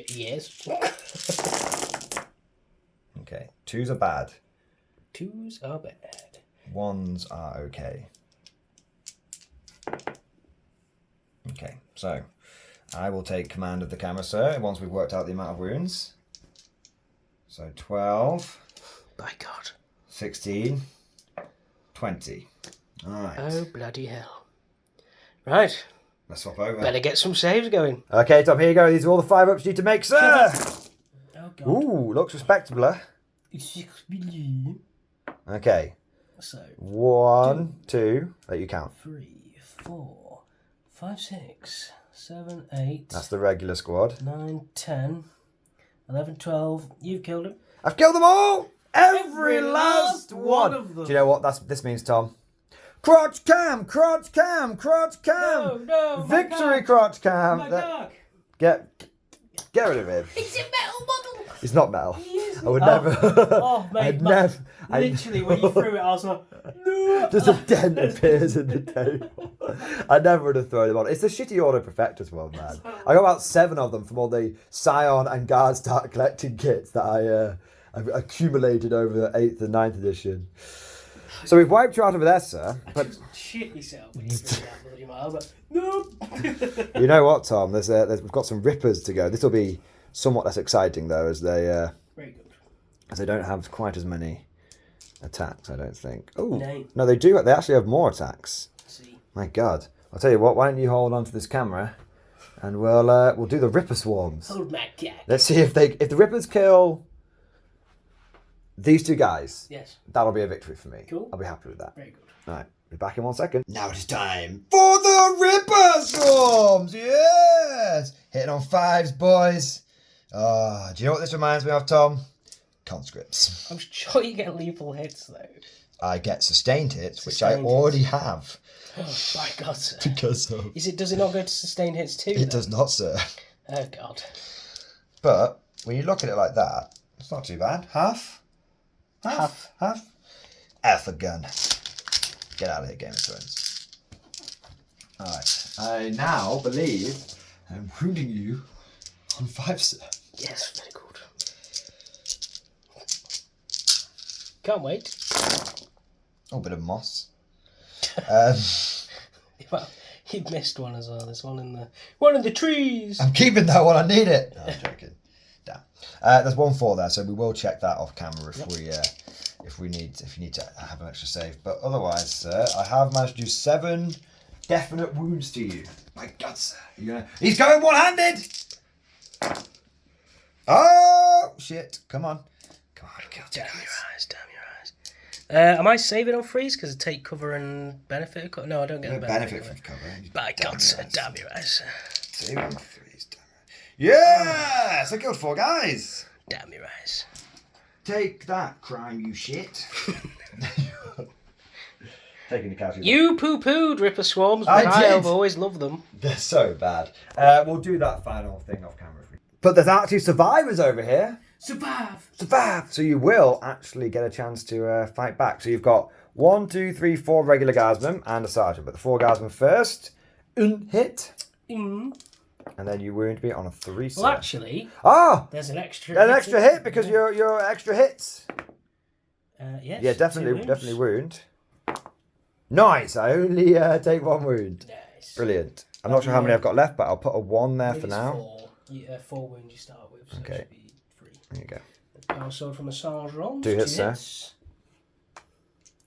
Yes.
Okay, 2s are bad.
2s are bad.
1s are okay. Okay, so I will take command of the camera, sir, once we've worked out the amount of wounds. So 12.
By God.
16. 20. Alright.
Oh, bloody hell. Right.
Let's swap over.
Better get some saves going.
Okay, Tom, here you go. These are all the 5-ups you need to make, sir.
Oh, God.
Ooh, looks respectable.
6 million.
Okay.
So
1, 2. Let you count.
3, 4, 5, 6, 7, 8.
That's the regular squad.
9, 10, 11, 12. You've killed him.
I've killed them all! Every last
one
one!
of them.
Do you know what this means, Tom? Crotch cam! Crotch cam! Crotch cam!
No,
Victory crotch cam!
My dog.
Get rid of him.
It's a metal model.
He's not metal.
He
I would never.
Oh, mate.
I'd never.
Literally, when you threw it, I was like, no.
Just a dent appears in the table. I never would have thrown him on. It's the shitty Auto Perfectus one, man. I got about 7 of them from all the Scion and Guard start collecting kits that I've accumulated over the 8th and 9th edition. So we've wiped you out of there, sir. But
shit yourself when you threw that bloody mile. I was like, no.
You know what, Tom? We've got some rippers to go. This will be somewhat less exciting though, as they
Very good.
as they don't have quite as many attacks. I don't think. Oh
No.
no, they do. They actually have more attacks.
See.
My God! I'll tell you what. Why don't you hold on to this camera, and we'll do the Ripper swarms.
Hold my cat.
Let's see if the Rippers kill these 2 guys.
Yes.
That'll be a victory for me.
Cool.
I'll be happy with that.
Very good.
All right. Be back in 1 second. Now it is time for the Ripper swarms. Yes, hitting on 5s, boys. Do you know what this reminds me of, Tom? Conscripts.
I'm sure you get lethal hits though.
I get sustained hits, which
Sustained
I already have.
Oh my God, sir.
Because of...
Does it not go to sustained hits too?
It does not, sir.
Oh God.
But when you look at it like that, it's not too bad. Half. F a gun. Get out of here, Game of Thrones. Alright. I now believe I'm wounding you on 5, sir.
Yes, very good. Can't wait.
Oh, bit of moss.
Well, you missed one as well. There's one in the trees.
I'm keeping that one. I need it. No, I'm joking. Damn. There's 1-4 there, so we will check that off camera if you need to have an extra save. But otherwise, sir, I have managed to do 7 definite wounds to you. My God, sir. He's going one-handed. Oh shit! Come on.
Damn your eyes. Am I saving on freeze because I take cover and benefit? No, I don't get the benefit
from cover.
By God, sir, damn your eyes.
Save on freeze. Yes! I killed 4 guys.
Damn your eyes.
Take that, crime, you shit. Taking the casualties.
You poo-pooed Ripper Swarms, but I have always loved them.
They're so bad. We'll do that final thing off camera. But there's actually survivors over here.
Survive!
So you will actually get a chance to fight back. So you've got 1, 2, 3, 4 regular guardsmen and a sergeant. But the 4 guardsmen first. Hit. And then you wound me on a 3, sir.
Well, actually, there's an extra
hit because you're extra hits.
Yes.
Yeah, definitely wound. Nice. I only take 1 wound. Nice. Brilliant. I'm not sure how many I've got left, but I'll put a 1 there for now.
4 wounds you start with. So
Okay.
It should be 3.
There you go.
Power sword from a sergeant.
2 hits, sir.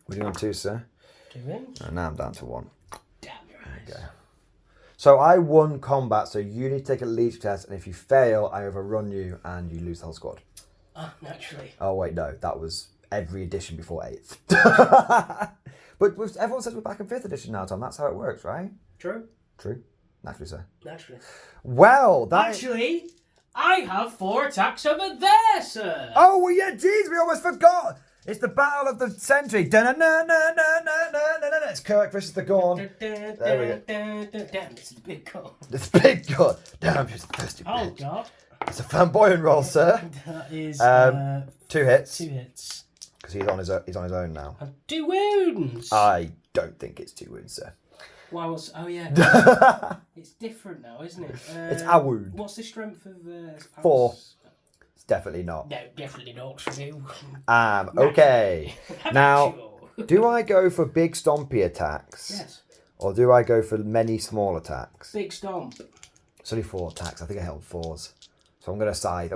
We're doing 2, sir.
2 wins.
And now I'm down to 1.
Damn your eyes.
There you go. So I won combat, so you need to take a leadership test, and if you fail, I overrun you and you lose the whole squad.
Naturally.
Oh wait, no, that was every edition before 8th. But everyone says we're back in 5th edition now, Tom. That's how it works, right?
True.
Naturally, sir.
Naturally.
Well,
Actually, I have 4 attacks over there, sir.
Oh, well, yeah, geez, we almost forgot. It's the battle of the century. It's Kirk versus the Gorn. There we go.
Damn, this is a big gun.
This big gun. Damn, she's a thirsty
Oh,
bitch.
God.
It's a flamboyant roll, sir.
That is
2 hits.
2 hits.
Because he's on his own now.
And 2 wounds.
I don't think it's 2 wounds, sir.
Why was? Oh yeah. It's different now, isn't it?
It's a wound.
What's the strength of
4. It's definitely not.
No, definitely not for you.
Okay. Now, do I go for big stompy attacks?
Yes.
Or do I go for many small attacks?
Big stomp.
It's only 4 attacks. I think I held 4s. So I'm going to scythe.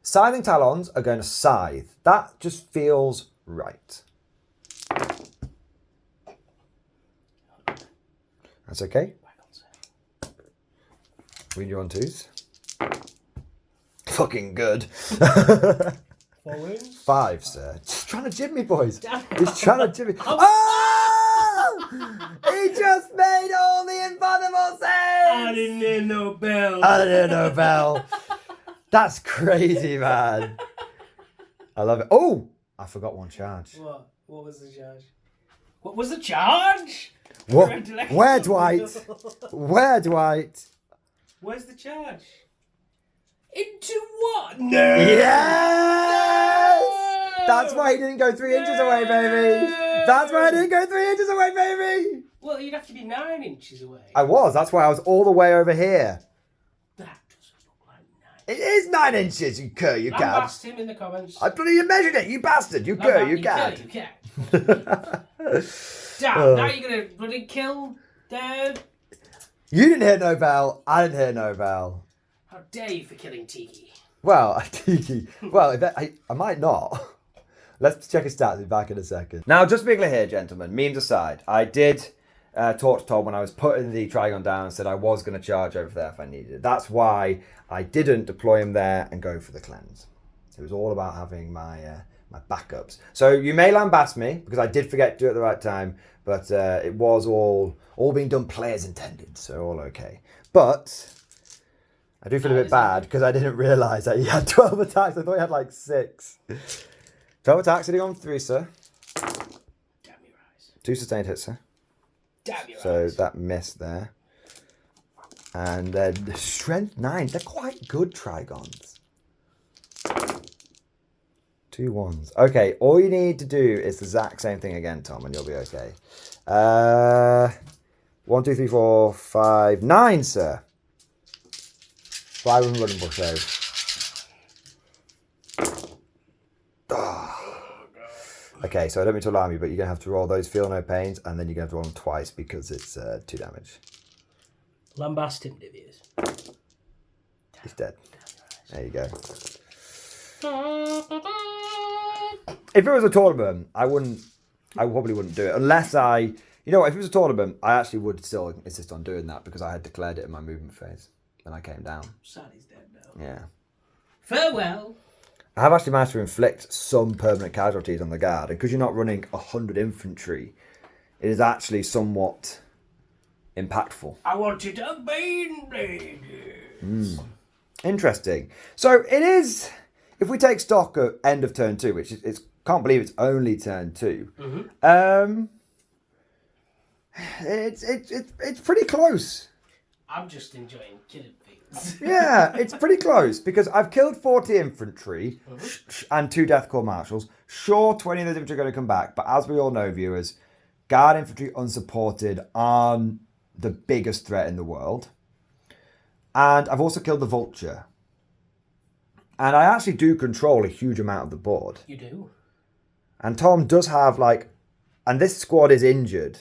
Scything talons are going to scythe. That just feels right. That's okay. Wound you on 2s. Fucking good.
4 inch.
5, sir. Just trying to jib me, boys.
Damn it.
He's trying to jib me. Oh! He just made all the impossible sense!
I didn't hear no bell.
I didn't hear no bell. That's crazy, man. I love it. Oh! I forgot one charge.
What? What was the charge? What was the charge?
What? Where, Dwight? Where, Dwight?
Where's the charge? Into what? No!
Yes! That's why he didn't go 3 inches away, baby. That's why I didn't go 3 inches away, baby.
Well, you'd have to be 9 inches away.
I was. That's why I was all the way over here.
That doesn't look like 9.
It is 9 inches, you cur, you cad.
Lambast him in the comments.
I bloody measured it, you bastard. You cur, you cad.
You Damn, now you're going to bloody kill Dad.
You didn't hear no bell. I didn't hear no bell.
How dare you for killing Tiki?
Well, I might not. Let's check his stats. Be back in a second. Now, just bigly here, gentlemen. Memes aside, I did talk to Tom when I was putting the Trigon down and said I was going to charge over there if I needed it. That's why I didn't deploy him there and go for the cleanse. It was all about having my my backups. So you may lambast me because I did forget to do it at the right time, but it was all being done players intended, so all okay. But I do feel a bit bad because I didn't realise that he had 12 attacks. I thought he had like 6. 12 attacks, did he go on 3, sir?
Damn your eyes.
2 sustained hits, sir.
Damn your
So
eyes.
that missed there. And then the strength 9. They're quite good Trigons. 2 1s. Okay, all you need to do is the exact same thing again, Tom, and you'll be okay. 1, 2, 3, 4, 5, 9, sir. 5 and running bush out. Okay, so I don't mean to alarm you, but you're going to have to roll those feel no pains, and then you're going to have to roll them twice because it's 2 damage.
Lambast him, Divius.
He's dead. There you go. If it was a tournament, I probably wouldn't do it. Unless if it was a tournament, I actually would still insist on doing that because I had declared it in my movement phase when I came down.
Sad he's dead now.
Yeah.
Farewell.
I have actually managed to inflict some permanent casualties on the guard, and because you're not running 100 infantry, it is actually somewhat impactful.
I want you to bane blade.
Interesting. So it is, if we take stock at end of turn 2, which it's can't believe it's only turn 2.
Mm-hmm.
It's pretty close.
I'm just enjoying killing things.
Yeah, it's pretty close because I've killed 40 infantry and 2 Death Corps marshals. Sure, 20 of those infantry are going to come back, but as we all know, viewers, guard infantry unsupported aren't the biggest threat in the world. And I've also killed the vulture. And I actually do control a huge amount of the board.
You do?
And Tom does have and this squad is injured.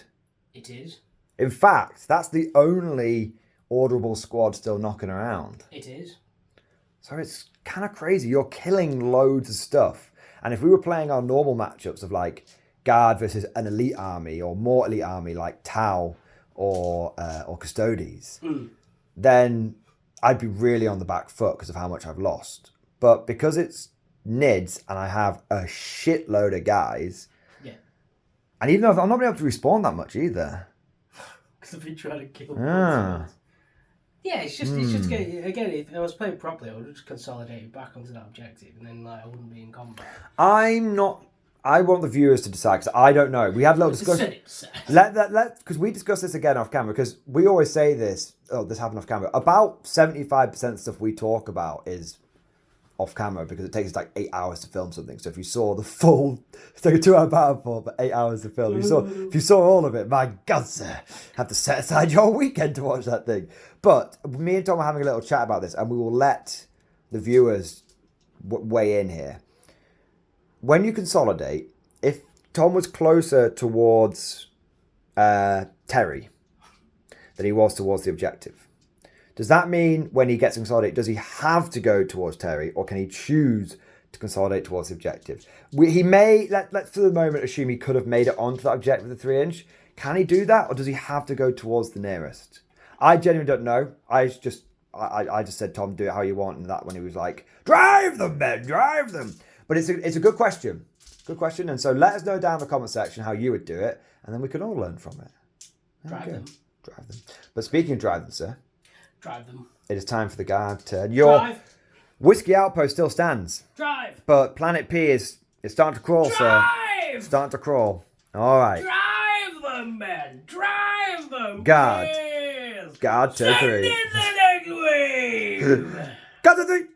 It is.
In fact, that's the only orderable squad still knocking around.
It is.
So it's kind of crazy. You're killing loads of stuff. And if we were playing our normal matchups of guard versus an elite army or more elite army like Tau or Custodes, then I'd be really on the back foot because of how much I've lost. But because it's Nids and I have a shitload of guys, and even though I'm not being able to respawn that much either.
Because I've been trying to kill Yeah, it's just again, if I was playing properly, I would just consolidate it back onto that objective, and then I wouldn't be in combat. I
want the viewers to decide because I don't know. We had a little discussion. Because we discussed this again off camera because we always say this. Oh, this happened off camera. About 75% of stuff we talk about is off camera because it takes us 8 hours to film something. So if you saw the full, it's like a 2-hour battle for but 8 hours to film. If you saw all of it, my God, sir, have to set aside your weekend to watch that thing. But me and Tom are having a little chat about this, and we will let the viewers weigh in here. When you consolidate, if Tom was closer towards Terry than he was towards the objective, does that mean when he gets consolidated, does he have to go towards Terry, or can he choose to consolidate towards the objective? He may, let's for the moment assume he could have made it onto that objective with the 3-inch. Can he do that, or does he have to go towards the nearest? I genuinely don't know. I just said, Tom, do it how you want, and that when he was like, drive them, men, drive them. But it's a good question. Good question. And so let us know down in the comment section how you would do it, and then we can all learn from it.
Drive them.
Drive them. But speaking of drive them, sir.
Drive them.
It is time for the guard turn. Your
Drive.
whiskey outpost still stands.
Drive.
But Planet P is starting to crawl, sir.
Drive.
Starting to crawl. All right.
Drive them, men. Drive them.
Guard.
Yes.
Guard turn
Send
3.
in the next wave.
Guard turn 3.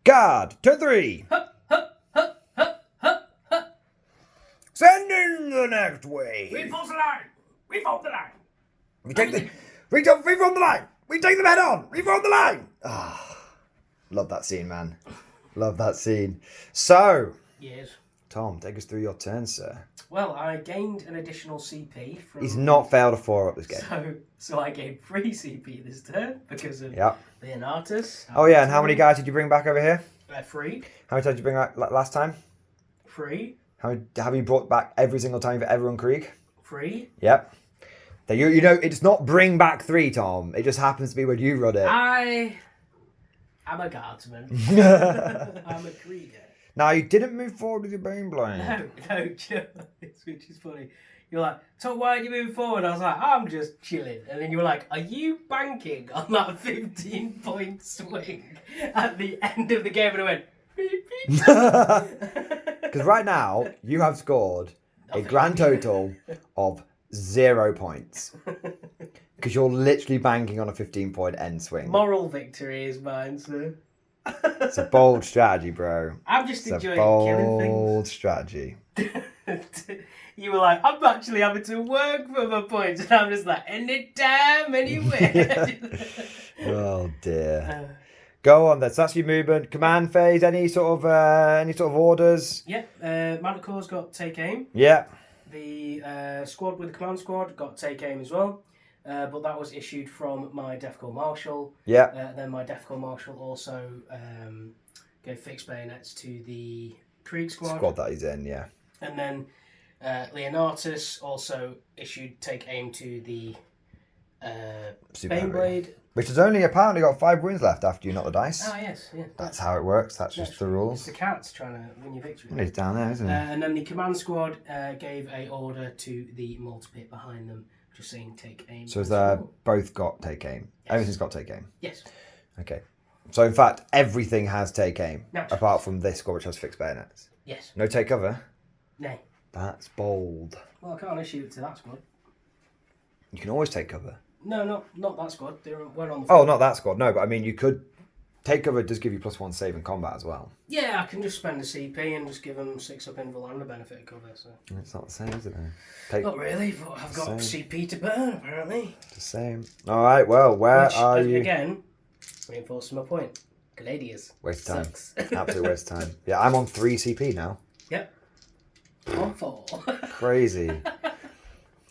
Guard turn 3. Send in the next wave.
Reinforce the line. Reform the line.
We take the reform the line. We take them head on. Reform the line. Ah, love that scene, man. Love that scene. So,
Yes.
Tom, take us through your turn, sir.
Well, I gained an additional CP from.
He's not failed a 4 up this game.
So I gained 3 CP this turn because of
Yep.
Leonatus.
Oh yeah, and how many guys did you bring back over here?
3.
How many times did you bring back last time?
3.
How many have you brought back every single time you've ever run Krieg?
3.
Yep. You know, it's not bring back 3, Tom. It just happens to be when you run it.
I'm a guardsman. I'm a Krieger.
Now, you didn't move forward with your Bane Blade.
No, which is funny. You're like, Tom, why aren't you moving forward? I was like, I'm just chilling. And then you were like, are you banking on that 15-point swing at the end of the game? And I went, beep, beep.
Because right now, you have scored a grand total of 0 points. Because you're literally banking on a 15-point end swing.
Moral victory is mine, sir.
It's a bold strategy, bro.
I'm just enjoying killing things.
Bold strategy.
You were like, I'm actually having to work for my points. And I'm just like, anytime, anywhere.
Oh, dear. Go on then. So that's your movement. Command phase. Any sort of orders?
Yeah. Manticore's got take aim.
Yeah.
The squad with the command squad got take aim as well. But that was issued from my Def Corps Marshal.
Yeah.
Then my Def Corps Marshal also gave fixed bayonets to the Krieg squad.
Squad that he's in, yeah.
And then Leonatus also issued take aim to the Baneblade.
Which has only apparently got 5 wounds left after you knock the dice.
Ah, yes. Yeah,
That's how it works. That's just the rules.
It's the cat's trying to win your victory.
He's down there, isn't he?
And then the command squad gave a order to the mortar pit behind them, just saying take aim.
So they're both got take aim.
Yes.
Everything's got take aim.
Yes.
Okay. So in fact, everything has take aim.
Naturally.
Apart from this squad, which has fixed bayonets.
Yes.
No take cover.
No.
That's bold.
Well, I can't issue it to that squad.
You can always take cover.
No, not that squad. We're on the.
Oh, not that squad. No, but I mean, you could take cover. Does give you +1 save in combat as well.
Yeah, I can just spend a CP and just give them 6 up invul and the benefit of cover. So.
It's not the same, is it?
Not really, but I've got CP to burn apparently.
It's the same. All right. Well, where are you?
Again, reinforcing my point. Gladius.
Waste of time.
Sucks.
Absolute waste of time. Yeah, I'm on 3 CP now.
Yep. On 4.
Crazy.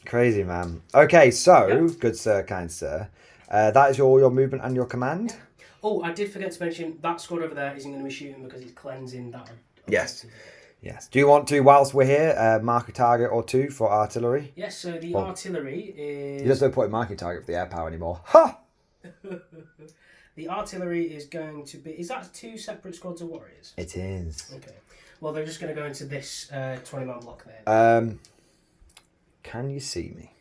Crazy, man. Okay, so, good sir, kind sir. That is all your movement and your command?
Oh, I did forget to mention, that squad over there isn't going to be shooting because he's cleansing that.
Yes. Yes. Do you want to, whilst we're here, mark a target or 2 for artillery?
Yes, so the artillery is...
You just don't put a marking target for the air power anymore. Ha!
The artillery is going to be... Is that 2 separate squads of warriors?
It is.
Okay. Well, they're just going to go into this 20-man block there.
Can you see me?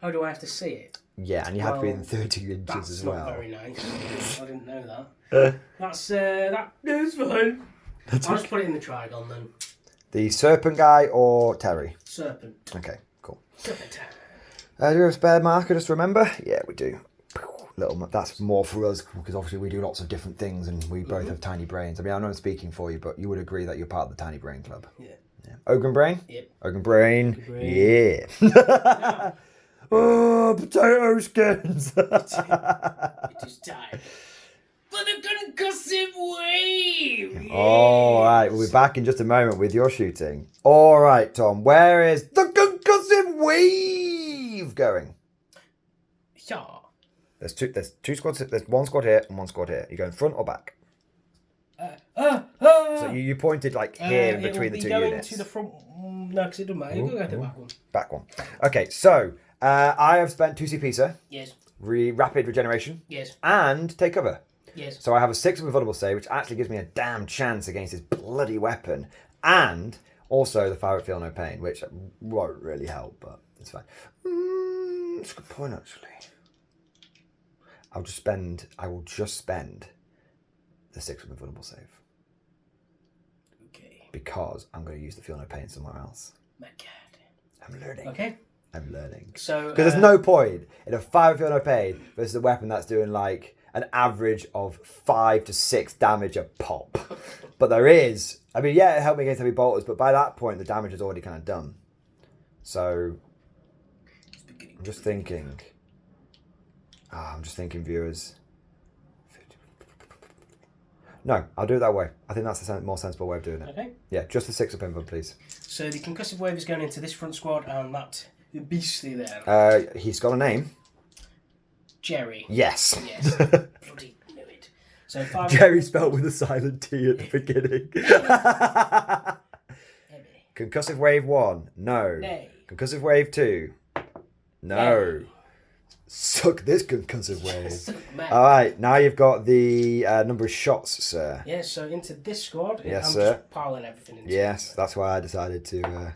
Oh, do I have to see it?
Yeah, and you have to be in 30 inches
That's
as
not
well.
very nice. I didn't know that. That's fine. I'll just put it in the trigon then.
The serpent guy or Terry?
Serpent.
Okay, cool.
Serpent.
Do we have a spare marker, just remember? Yeah, we do. That's more for us, because obviously we do lots of different things and we both have tiny brains. I mean, I'm not speaking for you, but you would agree that you're part of the Tiny Brain Club.
Yeah.
Ogren Brain?
Yep.
Ogren Brain. Yeah. Oh, potato skins.
It is time for the concussive wave.
All right, we'll be back in just a moment with your shooting. All right, Tom, where is the concussive wave going?
Yeah.
There's two squads. There's 1 squad here and 1 squad here. You going front or back? So you pointed like here in between the 2 units.
To the front. No, because it doesn't matter. You'll go to the back one.
Back one. Okay, so I have spent 2 CP, sir.
Yes.
Rapid regeneration.
Yes.
And take cover.
Yes.
So I have a 6 invulnerable save, which actually gives me a damn chance against his bloody weapon. And also the fire feel no pain, which won't really help, but it's fine. It's a good point, actually. I will just spend the 6 invulnerable save.
Okay.
Because I'm going to use the feel no pain somewhere else.
My God.
I'm learning.
Okay.
I'm learning.
So
because there's no point in a 5 feel no pain versus a weapon that's doing like an average of 5 to 6 damage a pop. But there is. I mean, yeah, it helped me against heavy bolters, but by that point the damage is already kind of done. So I'm just thinking. I'm just thinking, viewers. No, I'll do it that way. I think that's the more sensible way of doing it.
Okay.
Yeah, just the 6 up invuln, please.
So the concussive wave is going into this front squad, and that beastly there.
He's got a name.
Jerry.
Yes.
Yes. Bloody knew it. So 5.
Jerry spelled with a silent T at the beginning. Concussive wave 1. No.
Nay.
Concussive wave 2. No.
Nay.
Suck this concussive wave.
Man.
All right, now you've got the number of shots, sir.
Yes, so into this squad,
Yes,
I'm
sir.
just piling everything into
Yes, that's why I decided to...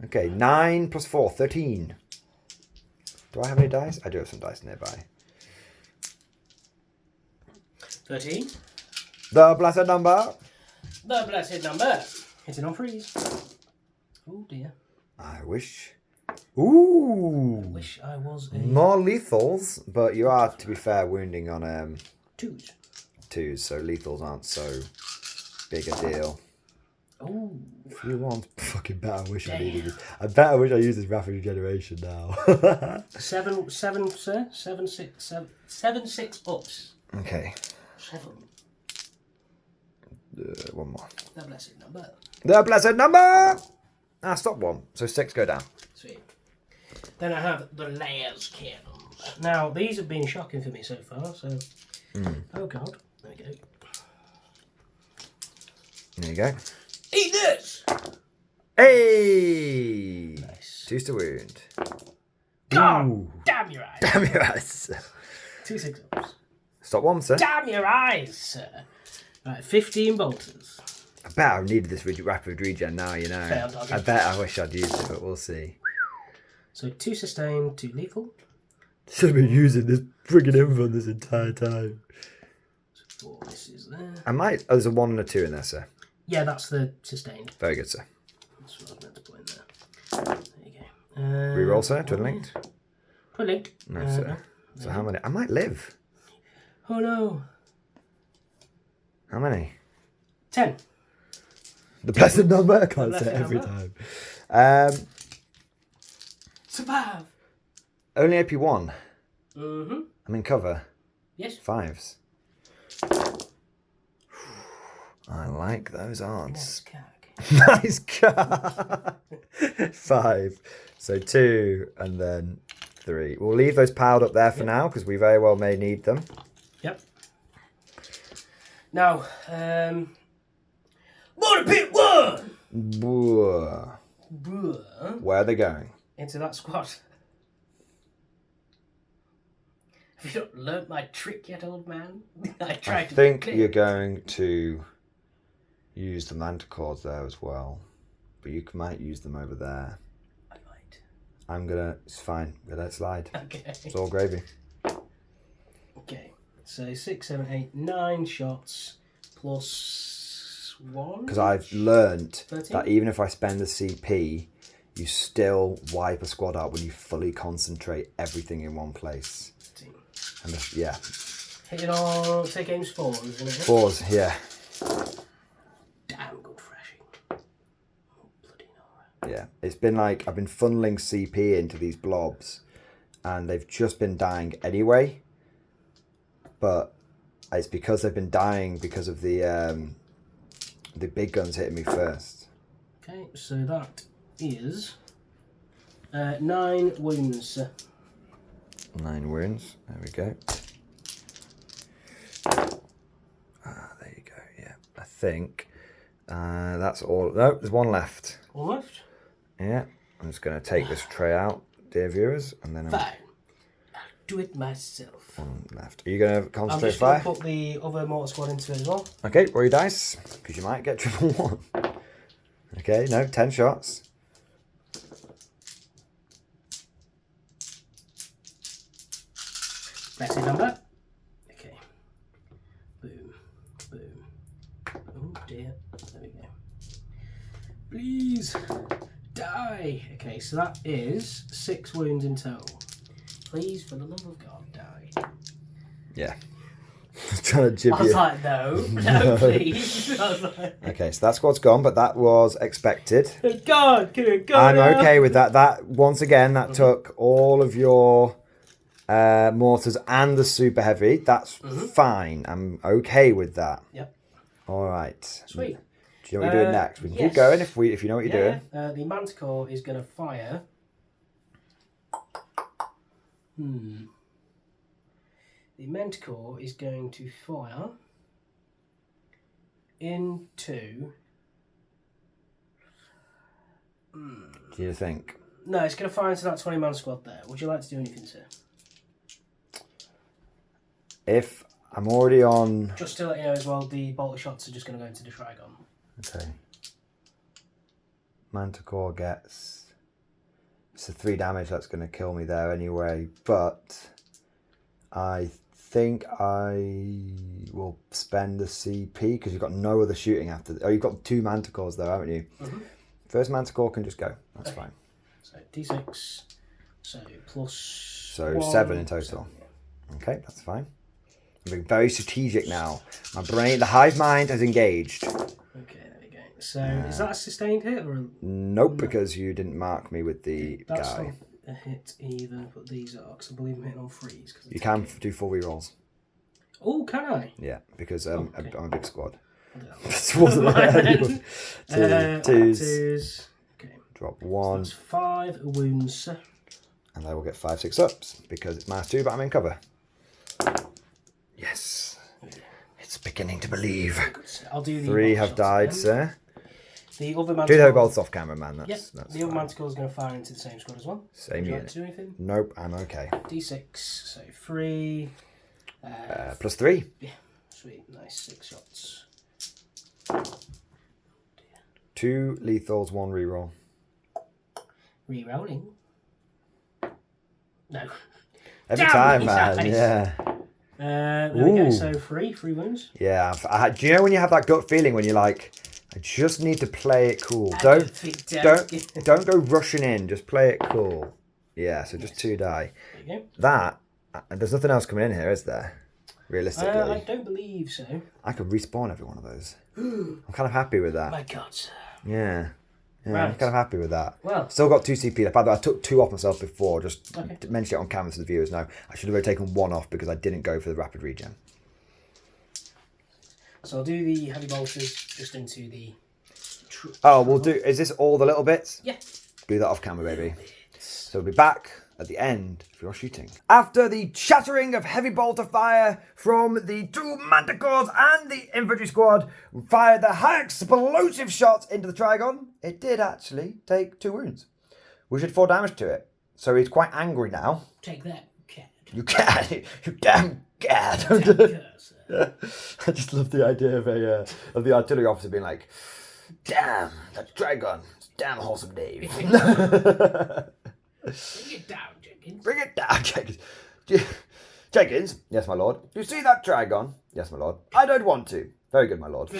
Okay, 9 plus 4, 13. Do I have any dice? I do have some dice nearby.
13.
The blessed number.
The blessed number. Hitting on freeze. Oh dear.
I wish... Ooh!
I wish I was a...
More lethals, but you are, to be fair, wounding on
2s.
2s, so lethals aren't so big a deal.
Oh.
If you want, fucking bet I wish I needed this. I bet I wish I used this rapid regeneration now.
7, sir. 7, 6 ups.
Okay.
7.
One more.
The blessed number.
The blessed number! Stop 1. So 6 go down.
Sweet. Then I have the layers cannons. Now, these have been shocking for me so far, so... Oh god. There we go.
There you go.
Eat this!
Hey!
Nice.
2 to wound.
God
Ooh.
damn your eyes.
Damn your eyes.
2 6 ups.
Stop 1, sir.
Damn your eyes, sir. Right, 15 bolters.
I bet I needed this rapid regen now, you know.
Failed target.
I bet I wish I'd used it, but we'll see.
So 2 sustain, 2 lethal.
Should have been using this friggin' invuln this entire time.
So 4 misses there.
I might... Oh, there's a 1 and a 2 in there, sir.
Yeah, that's the sustained.
Very good, sir.
That's what I was meant to put in there. There you go.
Reroll, sir. Twin linked.
Twin linked.
No, sir. So how many? I might live.
Oh no.
How many?
10.
The blessed number. I can't
blessed
say it every
number.
time.
Survive.
Only AP 1.
Mm-hmm.
I'm in cover.
Yes.
5s. I like those odds. Nice cock. 5. So 2 and then 3. We'll leave those piled up there for now because we very well may need them.
Yep. Now, Mortar Pit 1!
Where are they going?
Into that squad. Have you not learnt my trick yet, old man? I
think you're going to use the manticores there as well. But you might use them over there.
I might.
I'm gonna... It's fine. Let it slide.
Okay.
It's all gravy.
Okay. So 6, 7, 8, 9 shots plus 1.
Because I've learnt
13?
that even if I spend the CP, you still wipe a squad out when you fully concentrate everything in one place.
13.
And yeah.
Hitting on, take games 4s, isn't it?
4s, yeah.
Damn good thrashing. Oh, bloody no.
Yeah. It's been like, I've been funneling CP into these blobs, and they've just been dying anyway. But it's because they've been dying because of the big guns hitting me first.
Okay, so that is 9 wounds.
9 wounds. There we go. There you go. Yeah, I think that's all. No, there's 1 left.
1 left.
Yeah, I'm just going to take this tray out, dear viewers, and then
Fine. do it myself.
One left. Are you going to
I'm
concentrate
just going
fire?
to put the other mortar squad into it as well.
Okay, roll your dice, because you might get triple one. Okay, no, 10 shots.
Better number. Okay. Boom. Boom. Oh dear. There we go. Please die. Okay, so that is 6 wounds in total. Please, for the love of God, die.
Yeah. Trying to jib
I was
you.
like, no, please. I was like,
Okay, so that squad's gone, but that was expected.
God, can it go
I'm
now?
okay with that. That, once again, that took all of your mortars and the super heavy. That's fine. I'm okay with that.
Yep.
All right.
Sweet.
Do you know what you're doing next? We can keep
yes.
going if you know what you're doing.
The Manticore is going to fire. The Manticore is going to fire into.
Do you think?
No, it's going to fire into that 20-man squad there. Would you like to do anything, sir?
If I'm already on...
Just to let you know as well, the bolter shots are just going to go into the Trigon.
Okay. Manticore gets... It's a 3 damage, that's going to kill me there anyway. But I think I will spend the CP because you've got no other shooting after... Oh, you've got 2 Manticores there, haven't you? First Manticore can just go. That's fine.
So D6, so plus...
So
1,
7 in total.
7, yeah.
Okay, that's fine. I'm being very strategic now. My brain, the hive mind has engaged.
Okay, there we go. So is that a sustained hit or a...
Nope, because you didn't mark me with the
That's
guy.
not a hit either, but these are, because I believe I'm hitting on 3s.
You can do 4 rerolls.
Oh, can I?
Yeah, because I'm a big squad.
This
wasn't it? 2s.
2s. Okay.
Drop
So
1.
that's 5 wounds, sir.
And I will get 5, 6 ups because it's -2, but I'm in cover. Yes. It's beginning to believe.
I'll do the
3
bolter
have
shots
died,
again.
sir.
The other Manticore...
Do the bolts off camera, man. That's
the other
fine.
Manticore is going to fire into the same squad as well.
Same
Would you
unit.
like to do anything?
Nope, I'm okay.
D6, so 3.
+3.
Yeah, sweet, nice, 6 shots.
2 lethals, 1 reroll.
Rerolling. No.
Every
Damn,
time,
he's
man.
nice.
Yeah.
There we go.
Ooh.
So 3 wounds.
Yeah. Do you know when you have that gut feeling when you're like, I just need to play it cool. Don't go rushing in. Just play it cool. Yeah. So just 2 die.
There you go.
That. There's nothing else coming in here, is there? Realistically,
I don't believe so.
I could respawn every one of those. I'm kind of happy with that.
My God, sir.
Yeah. Yeah,
Right.
I'm kind of happy with that.
Well.
Still got 2 CP left. By the way, I took 2 off myself before, just
Okay.
to mention it on camera so the viewers know. I should have only taken 1 off because I didn't go for the rapid regen.
So I'll do the heavy bolters just into the...
Oh, we'll do... Is this all the little bits?
Yeah.
Do that off camera, baby. So we'll be back at the end of your shooting. After the shattering of heavy bolter fire from the 2 Manticores and the infantry squad fired the high explosive shots into the Trigon, it did actually take 2 wounds, which did 4 damage to it. So he's quite angry now.
Take that, cat.
You cat, you damn cat. I just love the idea of the artillery officer being like, damn, that Trigon, damn wholesome Dave.
Bring it down, Jenkins.
Bring it down, Jenkins. Jenkins, yes, my lord. You see that Trigon? Yes, my lord. I don't want to. Very good, my lord.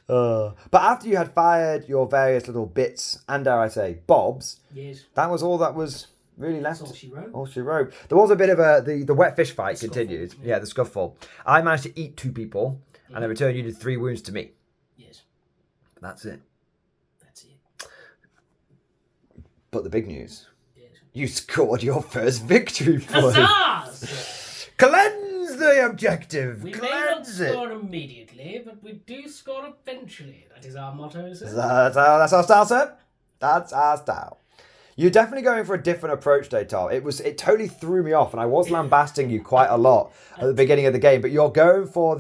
But after you had fired your various little bits, and dare I say, bobs,
Yes.
that was all that was really left.
That's all she wrote.
All she wrote. There was a bit of the wet fish fight
The
continued.
scuffle,
Yeah, the scuffle. I managed to eat 2 people, and in return you did 3 wounds to me.
Yes.
But that's it.
That's it.
But the big news.
Yes.
You scored your first victory point.
Huzzah!
Cleanse the objective.
We may not
Cleanse it.
score immediately, but we do score eventually. That is our motto, sir.
That's our style, sir. That's our style. You're definitely going for a different approach today, Tom. It totally threw me off, and I was lambasting you quite a lot at the beginning of the game. But you're going for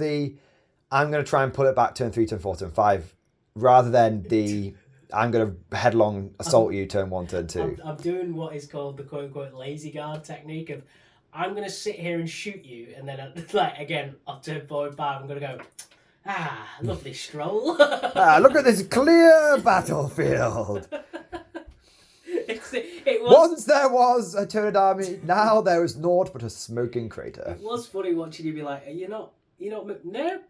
I'm going to try and pull it back turn 3, turn 4, turn 5, rather than I'm going to headlong assault you turn 1, turn 2.
I'm doing what is called the quote-unquote lazy guard technique of I'm going to sit here and shoot you, and then, again, I'll turn 4 and 5, I'm going to go, lovely stroll.
Look at this clear battlefield.
It was,
Once there was a Tyranid army, now there is naught but a smoking crater.
It was funny watching you be like, you're not, no,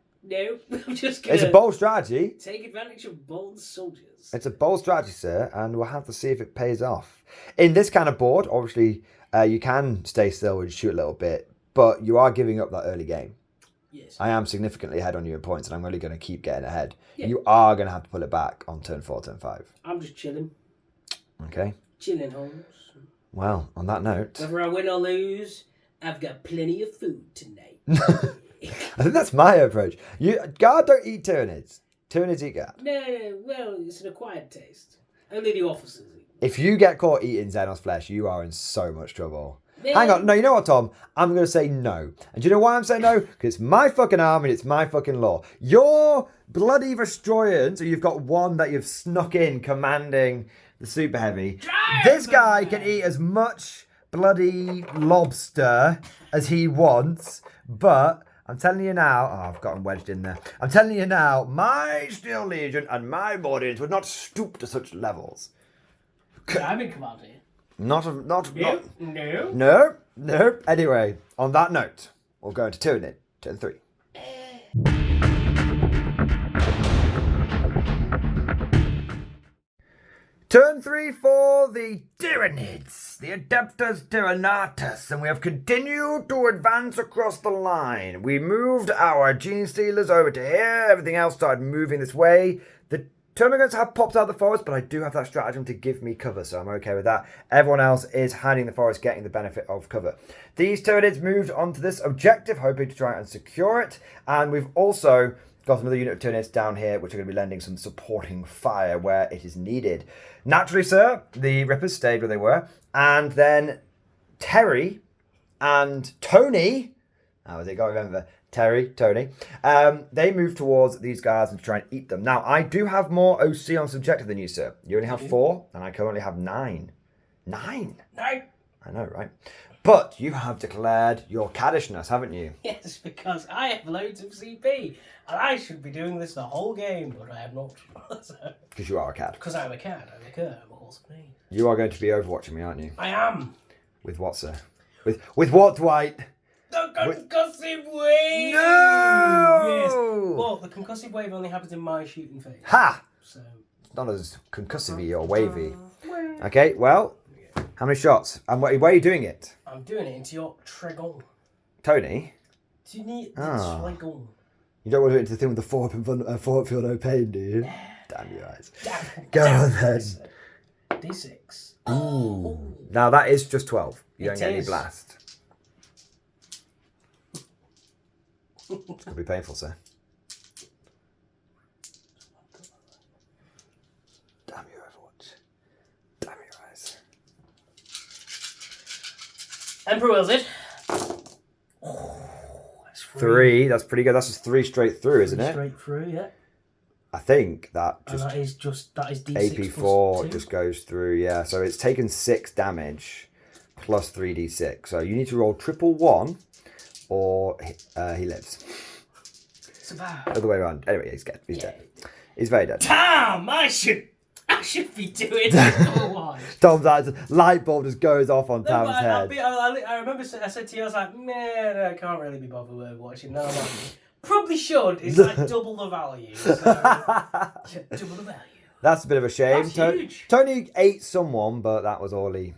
I'm just going
It's a bold strategy.
Take advantage of bold soldiers.
It's a bold strategy, sir, and we'll have to see if it pays off. In this kind of board, obviously, you can stay still and shoot a little bit, but you are giving up that early game.
Yes.
I am significantly ahead on you in points, and I'm really going to keep getting ahead.
Yeah.
You are going to have to pull it back on turn 4, turn 5.
I'm just chilling.
Okay.
Chilling, Holmes.
Well, on that note...
Whether I win or lose, I've got plenty of food tonight.
I think that's my approach. Guard don't eat Tyranids. Tyranids eat guard.
No, well, it's an acquired taste. Only the officers eat.
If you get caught eating Xenos flesh, you are in so much trouble.
Yeah.
Hang on. No, you know what, Tom? I'm going to say no. And do you know why I'm saying no? Because it's my fucking army and it's my fucking law. Your bloody Destroyers, so you've got one that you've snuck in commanding the Super Heavy. This guy can eat as much bloody lobster as he wants, but I'm telling you now, I've got him wedged in there. I'm telling you now, my Steel Legion and my Mordians would not stoop to such levels.
I'm in command here.
No. Anyway, on that note, we'll go into Tyranid, turn 3. Turn 3 for the Tyranids, the Adeptus Tyranatus, and we have continued to advance across the line. We moved our Gene Stealers over to here, everything else started moving this way. The Termagants have popped out of the forest, but I do have that stratagem to give me cover, so I'm okay with that. Everyone else is hiding in the forest, getting the benefit of cover. These Tyranids moved onto this objective, hoping to try and secure it, and we've also got another unit of Tyranids down here, which are going to be lending some supporting fire where it is needed. Naturally, sir, the Rippers stayed where they were, and then Terry and Tony, how was it? Got to remember, Tony, they moved towards these guys and try and eat them. Now, I do have more OC on subjective than you, sir. You only have 4, and I currently have 9. 9? I know, right? But you have declared your caddishness, haven't you?
Yes, because I have loads of CP, and I should be doing this the whole game, but I am not.
Because you are a cad.
Because I'm a cad, I'm a cur, I'm a horse of me.
You are going to be overwatching me, aren't you?
I am.
With what, sir? With what, Dwight?
The concussive wave!
No!
Yes. Well, the concussive wave only happens in my shooting phase.
Ha!
So.
It's not as concussive-y or wavy. Okay, well, how many shots? And where are you doing it?
I'm doing it into your Tregon.
Tony?
You need the Tregon.
You don't want to do it into the thing with the forward feel no pain, do you? Damn your eyes. Go on then.
D6.
Ooh. Now that is just 12. You don't get any blast. It's going to be painful, sir. Damn your Overwatch. Damn your eyes.
Emperor wills it. That's
3. That's pretty good. That's just 3 straight through, isn't it?
Straight through, yeah.
I think that just...
that is D6
AP4 just goes through, yeah. So it's taken 6 damage plus 3d6. So you need to roll triple 1 or he lives.
Survive.
Other way around. Anyway, he's dead. He's dead. He's very dead.
Damn! I should be doing it.
Tom's light bulb just goes off on Tom's head.
I remember I said to you, I was like, man, I can't really be bothered with watching. No, I'm like, probably should. It's like double the value. So, double the value.
That's a bit of a shame.
That's huge.
Tony ate someone, but that was all he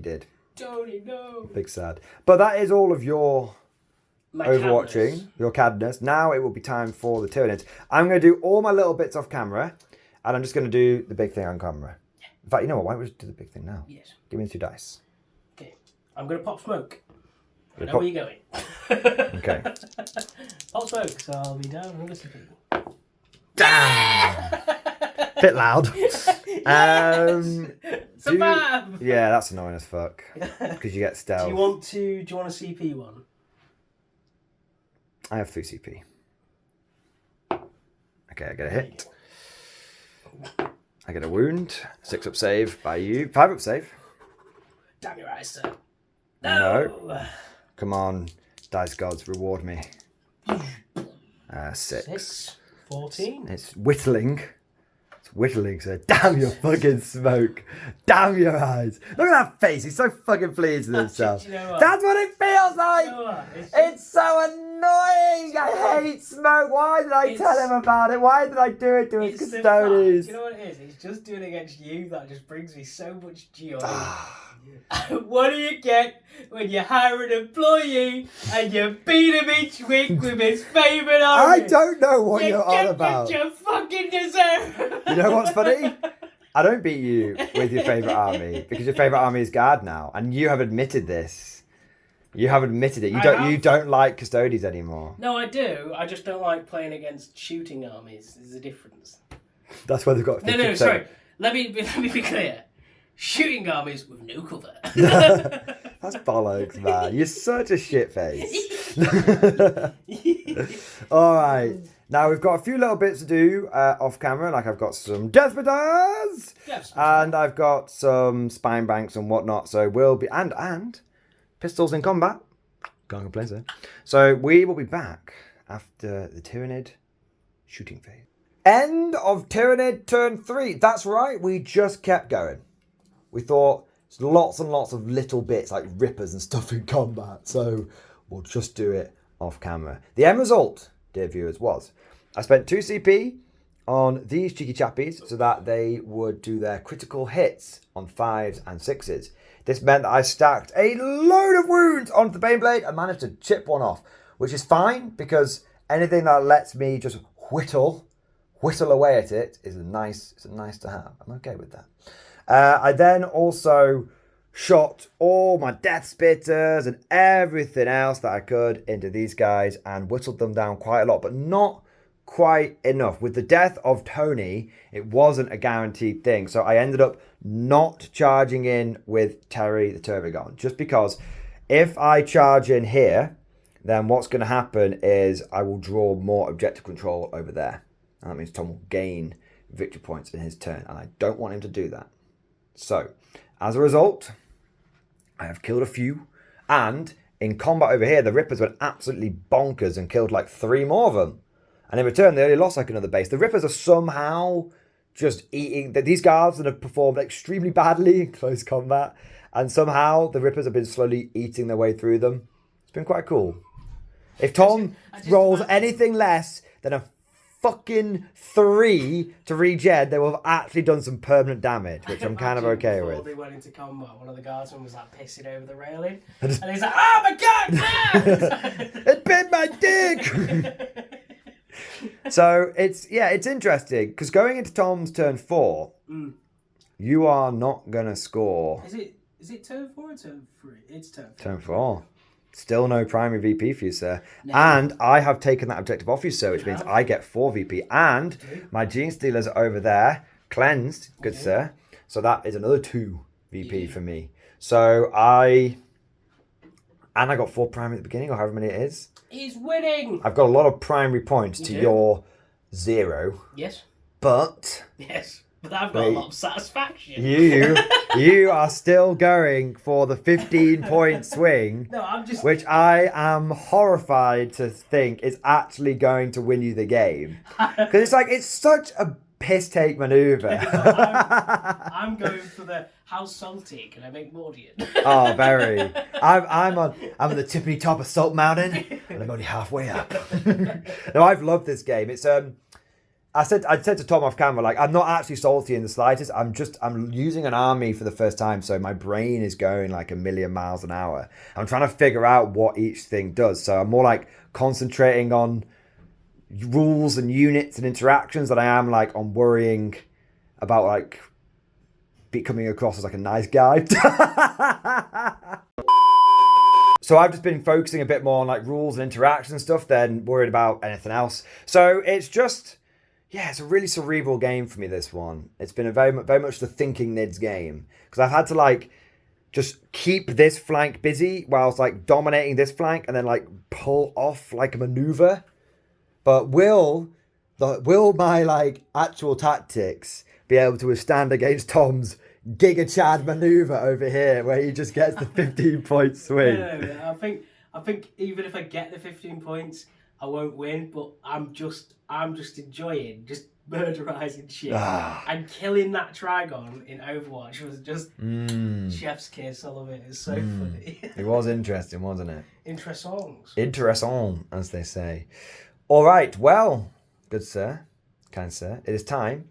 did.
Tony, no.
Big sad. But that is all of your overwatching,
cadness.
your cadness. Now it will be time for the Tyranids. I'm going to do all my little bits off camera, and I'm just going to do the big thing on camera. Yeah. In fact, you know what? Why don't we just do the big thing now?
Yes.
Give me the 2 dice.
Okay. I'm going to pop smoke. I know where you're going.
Okay.
Pop smoke, so I'll be down and listen to you.
Damn! Bit loud.
Survive!
Yeah, that's annoying as fuck. Because you get stealth.
Do you want a CP one?
I have 3 CP. Okay, I get a hit. I get a wound. 6 up save by you. 5 up save.
Damn your eyes, sir.
No. Come on, dice gods, reward me. 6.
14.
It's whittling. It's whittling, so damn your fucking smoke. Damn your eyes. Look at that face. He's so fucking pleased with himself.
You know what?
That's what it feels like.
You know what?
It's so annoying. I hate smoke. Why did I tell him about it? Why did I do it to his custodians?
You know what it is? It's just doing it against you that just brings me so much joy. What do you get when you hire an employee and you beat him each week with his favourite army?
I don't know what you're on about.
You fucking deserve.
You know what's funny? I don't beat you with your favourite army because your favourite army is Guard now, and you have admitted this. You have admitted it. You don't like custodians anymore.
No, I do. I just don't like playing against shooting armies. There's a difference.
That's why they've got 50%.
No, sorry. Let me be clear. Shooting armies with no cover.
That's bollocks, man. You're such a shit face. All right. Now we've got a few little bits to do off camera. Like I've got some death batters, and I've got some spine banks and whatnot. So we'll be and pistols in combat. Can't complain, sir. So we will be back after the Tyranid shooting phase. End of Tyranid turn 3. That's right. We just kept going. We thought there's lots and lots of little bits like rippers and stuff in combat, so we'll just do it off camera. The end result, dear viewers, was I spent 2 CP on these cheeky chappies so that they would do their critical hits on 5s and 6s. This meant that I stacked a load of wounds onto the Baneblade and managed to chip one off, which is fine because anything that lets me just whittle away at it is nice to have. I'm okay with that. I then also shot all my death spitters and everything else that I could into these guys and whittled them down quite a lot, but not quite enough. With the death of Tony, it wasn't a guaranteed thing, so I ended up not charging in with Terry the Turbigon, just because if I charge in here, then what's going to happen is I will draw more objective control over there, and that means Tom will gain victory points in his turn, and I don't want him to do that. So, as a result, I have killed a few, and in combat over here, the Rippers went absolutely bonkers and killed like 3 more of them. And in return, they only lost like another base. The Rippers are somehow just eating... These guards that have performed extremely badly in close combat, and somehow the Rippers have been slowly eating their way through them. It's been quite cool. If Tom rolls anything less than a fucking 3 to regen, they will have actually done some permanent damage, which I'm kind of okay with.
Before they went into combat, one of the guardsmen was like pissing over the railing, and he's like, "Oh my god, no!
It bit my dick!" So it's interesting because going into Tom's turn 4, you are not gonna score.
Is it turn 4 or turn 3? It's turn 4.
Turn 4. Still no primary VP for you, sir. No. And I have taken that objective off you, sir, which means I get 4 VP. And my Gene Stealers are over there, cleansed, good sir. So that is another 2 VP for me. So I got 4 primary at the beginning, or however many it is.
He's winning!
I've got a lot of primary points to your 0.
Yes.
But...
Yes. But I've got a lot of satisfaction.
You are still going for the 15-point swing, which I am horrified to think is actually going to win you the game. Because it's such a piss-take maneuver.
I'm going for the how salty can I make Mordian?
Oh, very. I'm on the tippity top of Salt Mountain, and I'm only halfway up. No, I've loved this game. It's I said to Tom off camera, like, I'm not actually salty in the slightest. I'm using an army for the first time, so my brain is going like a million miles an hour. I'm trying to figure out what each thing does. So I'm more like concentrating on rules and units and interactions than I am like on worrying about like coming across as like a nice guy. So I've just been focusing a bit more on like rules and interactions and stuff than worried about anything else. So it's just... Yeah, it's a really cerebral game for me, this one. It's been a very much the thinking Nids game. Because I've had to, like, just keep this flank busy whilst, like, dominating this flank and then, like, pull off, like, a maneuver. But will my, like, actual tactics be able to withstand against Tom's Giga Chad maneuver over here, where he just gets the 15-point swing.
No, I think even if I get the 15 points, I won't win. But I'm just enjoying just murderizing shit and killing that Trigon in Overwatch was just chef's kiss. All of it is so funny.
It was interesting, wasn't it?
Interessant,
as they say. All right, well, good sir, kind sir, it is time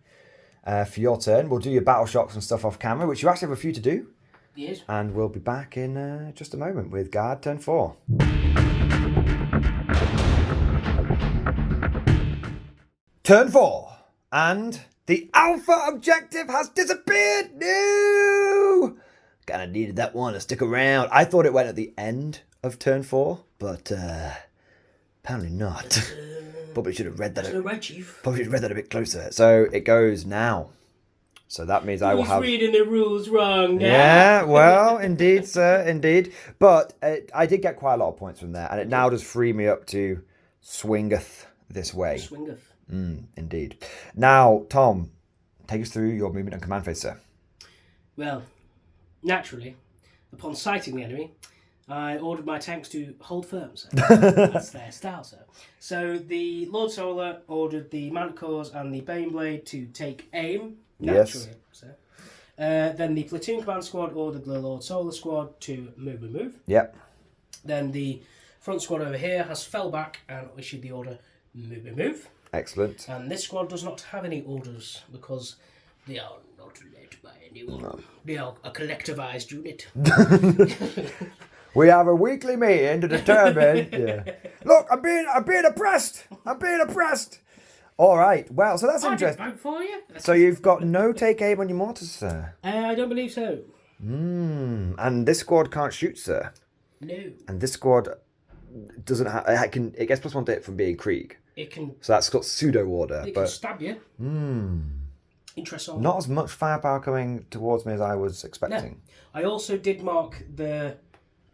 for your turn. We'll do your battle shocks and stuff off camera, which you actually have a few to do.
Yes.
And we'll be back in just a moment with Guard turn 4. Turn 4. And the Alpha objective has disappeared. No! Kind of needed that one to stick around. I thought it went at the end of turn 4, but apparently not. Probably should have read that.
Right, Chief.
Probably should have read that a bit closer. So it goes now. So that means I will have...
reading the rules wrong now.
Yeah, well, indeed, sir, indeed. But I did get quite a lot of points from there, and it now does free me up to swingeth this way.
Swingeth.
Indeed. Now, Tom, take us through your movement and command phase, sir.
Well, naturally, upon sighting the enemy, I ordered my tanks to hold firm, sir. That's their style, sir. So the Lord Solar ordered the Manticores and the Baneblade to take aim. Naturally, yes. Sir. Then the Platoon Command Squad ordered the Lord Solar Squad to move.
Yep.
Then the front squad over here has fell back and issued the order move.
Excellent.
And this squad does not have any orders because they are not led by anyone. No. They are a collectivized unit.
We have a weekly meeting to determine. Yeah. Look, I'm being oppressed. All right. Well, so that's interesting.
Vote for you.
So you've got no take aim on your mortars, sir.
I don't believe so.
And this squad can't shoot, sir.
No.
And this squad doesn't have. It gets +1 to hit from being Krieg.
It can.
So that's got pseudo order.
It can stab you. Interesting.
Not as much firepower coming towards me as I was expecting.
No. I also did mark the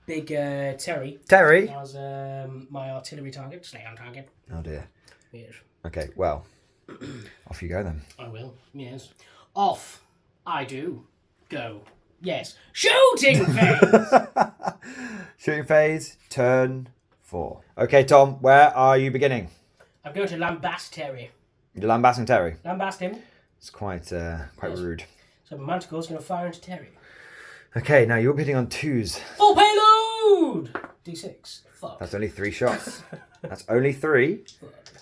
big Terry. As my artillery target. Stay on target.
Oh dear.
Yes.
Okay, well, off you go then.
I will, yes. Off I do go. Yes. Shooting phase!
Shooting phase, turn 4. Okay, Tom, where are you beginning?
I'm going to lambast Terry.
You're lambasting Terry?
Lambast him.
It's quite rude.
So my Manticore's going to fire into Terry.
Okay, now you're hitting on 2s.
Full payload! D6. Fuck.
That's only 3 shots. That's only 3.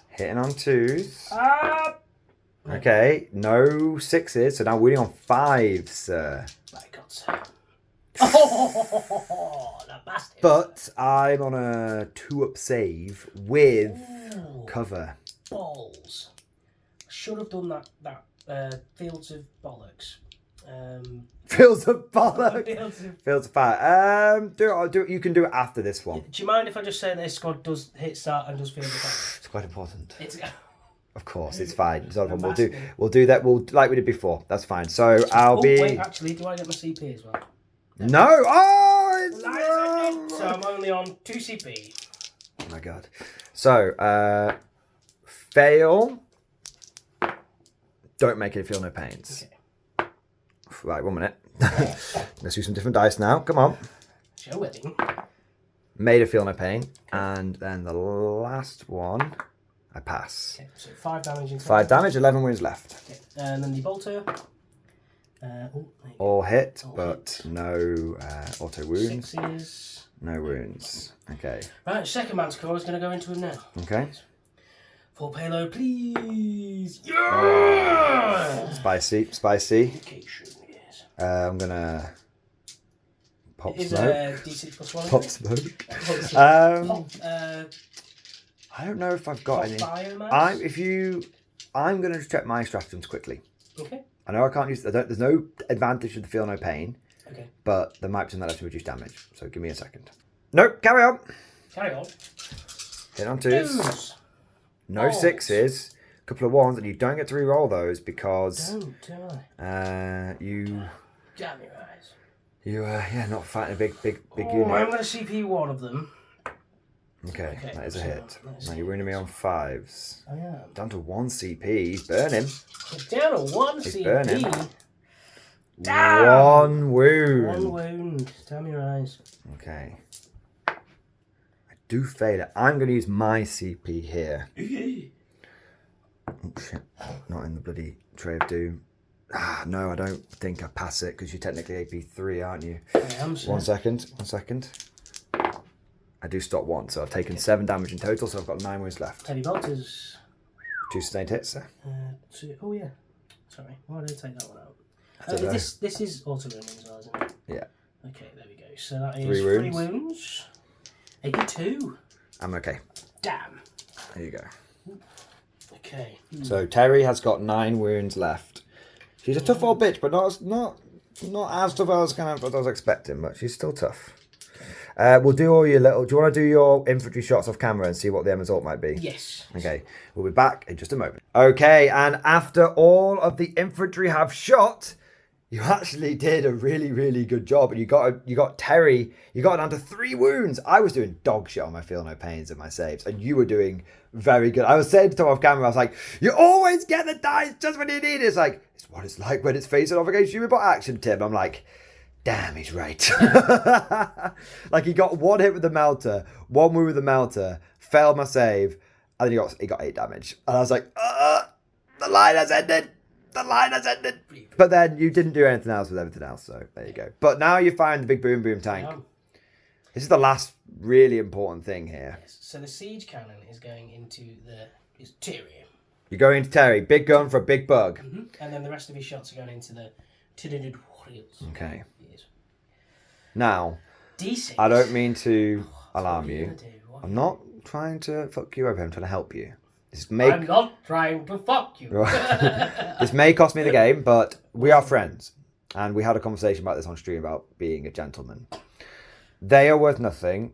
Hitting on 2s. Okay, no 6s, so now we're on 5s, sir.
My God, sir. Oh, the bastard.
But I'm on a 2-up save with cover.
Balls. Should have done that Fields of Bollocks.
Fields of Bollocks. Fields of Fire. Do it. You can do it after this one.
Do you mind if I just say that this squad does hit start and does Fields of Fire?
It's quite important.
It's...
Of course, it's fine. It's not a problem. We'll do that. We'll like we did before. That's fine. So I'll be.
Wait, actually, do I get my CP as well?
No. Oh, it's no.
So I'm only on 2 CP.
Oh my God. So fail. Don't make it feel no pains.
Okay.
Right, 1 minute. Let's do some different dice now. Come on.
Show wedding.
Made it feel no pain, and then the last one. I pass.
Okay, so 5 damage.
5 damage, 11 wounds left.
Okay. And then the bolter.
All hit,
all
but
hit.
no auto wounds.
6s.
No wounds. Okay.
Right, second Manticore is going to go into him now.
Okay.
Full payload, please. Yeah!
Spicy.
Indication, yes.
I'm going to pop
Is
smoke.
D6+1?
Pop smoke. I don't know if I've got any. I'm going to check my stratagems quickly.
Okay.
I know I can't use. There's no advantage to the feel no pain.
Okay.
But there might be something that to reduce damage. So give me a second. Nope. Carry on. Hit on 2s. No 6s. A couple of 1s, and you don't get to re-roll those because
you. Damn your eyes.
You not fighting a big
unit.
unit.
I'm going to CP one of them.
Okay, that is a
so
hit.
let's
Now
see.
you're winning me on 5s.
I am.
Down to 1 CP. He's burning.
Down to 1
He's
CP.
burning.
Damn!
1 wound.
1 wound. Damn your eyes.
Okay. I do fail it. I'm going to use my CP here. Oh shit. Not in the bloody Tray of Doom. Ah, no, I don't think I pass it because you're technically AP3, aren't you?
I am, sir.
1 second. 1 second. I do stop 1, so I've taken 7 damage in total, so I've got 9 wounds left.
Heavy bolters.
2 sustained hits, sir.
2. Oh, yeah. Sorry. Why did I take that one out?
Don't know.
This is auto running as well, isn't it?
Yeah.
Okay, there we go. So that is
3
3
wounds.
wounds. AP2.
I'm okay.
Damn.
There you go.
Okay.
So Terry has got 9 wounds left. She's a tough old bitch, but not as tough as I was expecting, but she's still tough. We'll do all your little... Do you want to do your infantry shots off camera and see what the end result might be?
Yes.
Okay, we'll be back in just a moment. Okay, and after all of the infantry have shot, you actually did a really, really good job. And you got Terry, you got down to 3 wounds. I was doing dog shit on my feel no pains and my saves, and you were doing very good. I was saying to off camera, I was like, you always get the dice just when you need it. It's like, it's what it's like when it's facing off against human bot action, Tim. I'm like, damn, he's right. Like, he got 1 hit with the melter, 1 wound with the melter, failed my save, and then he got 8 damage. And I was like, the line has ended. The line has ended. But then you didn't do anything else with everything else, so there you go. But now you find the big boom boom tank. This is the last really important thing here.
Yes. So the siege cannon is going into is Tyrion.
You're going to Terry, big gun for a big bug.
Mm-hmm. And then the rest of his shots are going into the Tyranids warriors.
Okay.
Yes.
Now,
D6.
I don't mean to alarm
What are
you.
gonna do? What are
I'm
you
not trying to fuck you over. I'm trying to help you.
I'm not trying to fuck you.
This may cost me the game, but we are friends. And we had a conversation about this on stream about being a gentleman. They are worth nothing.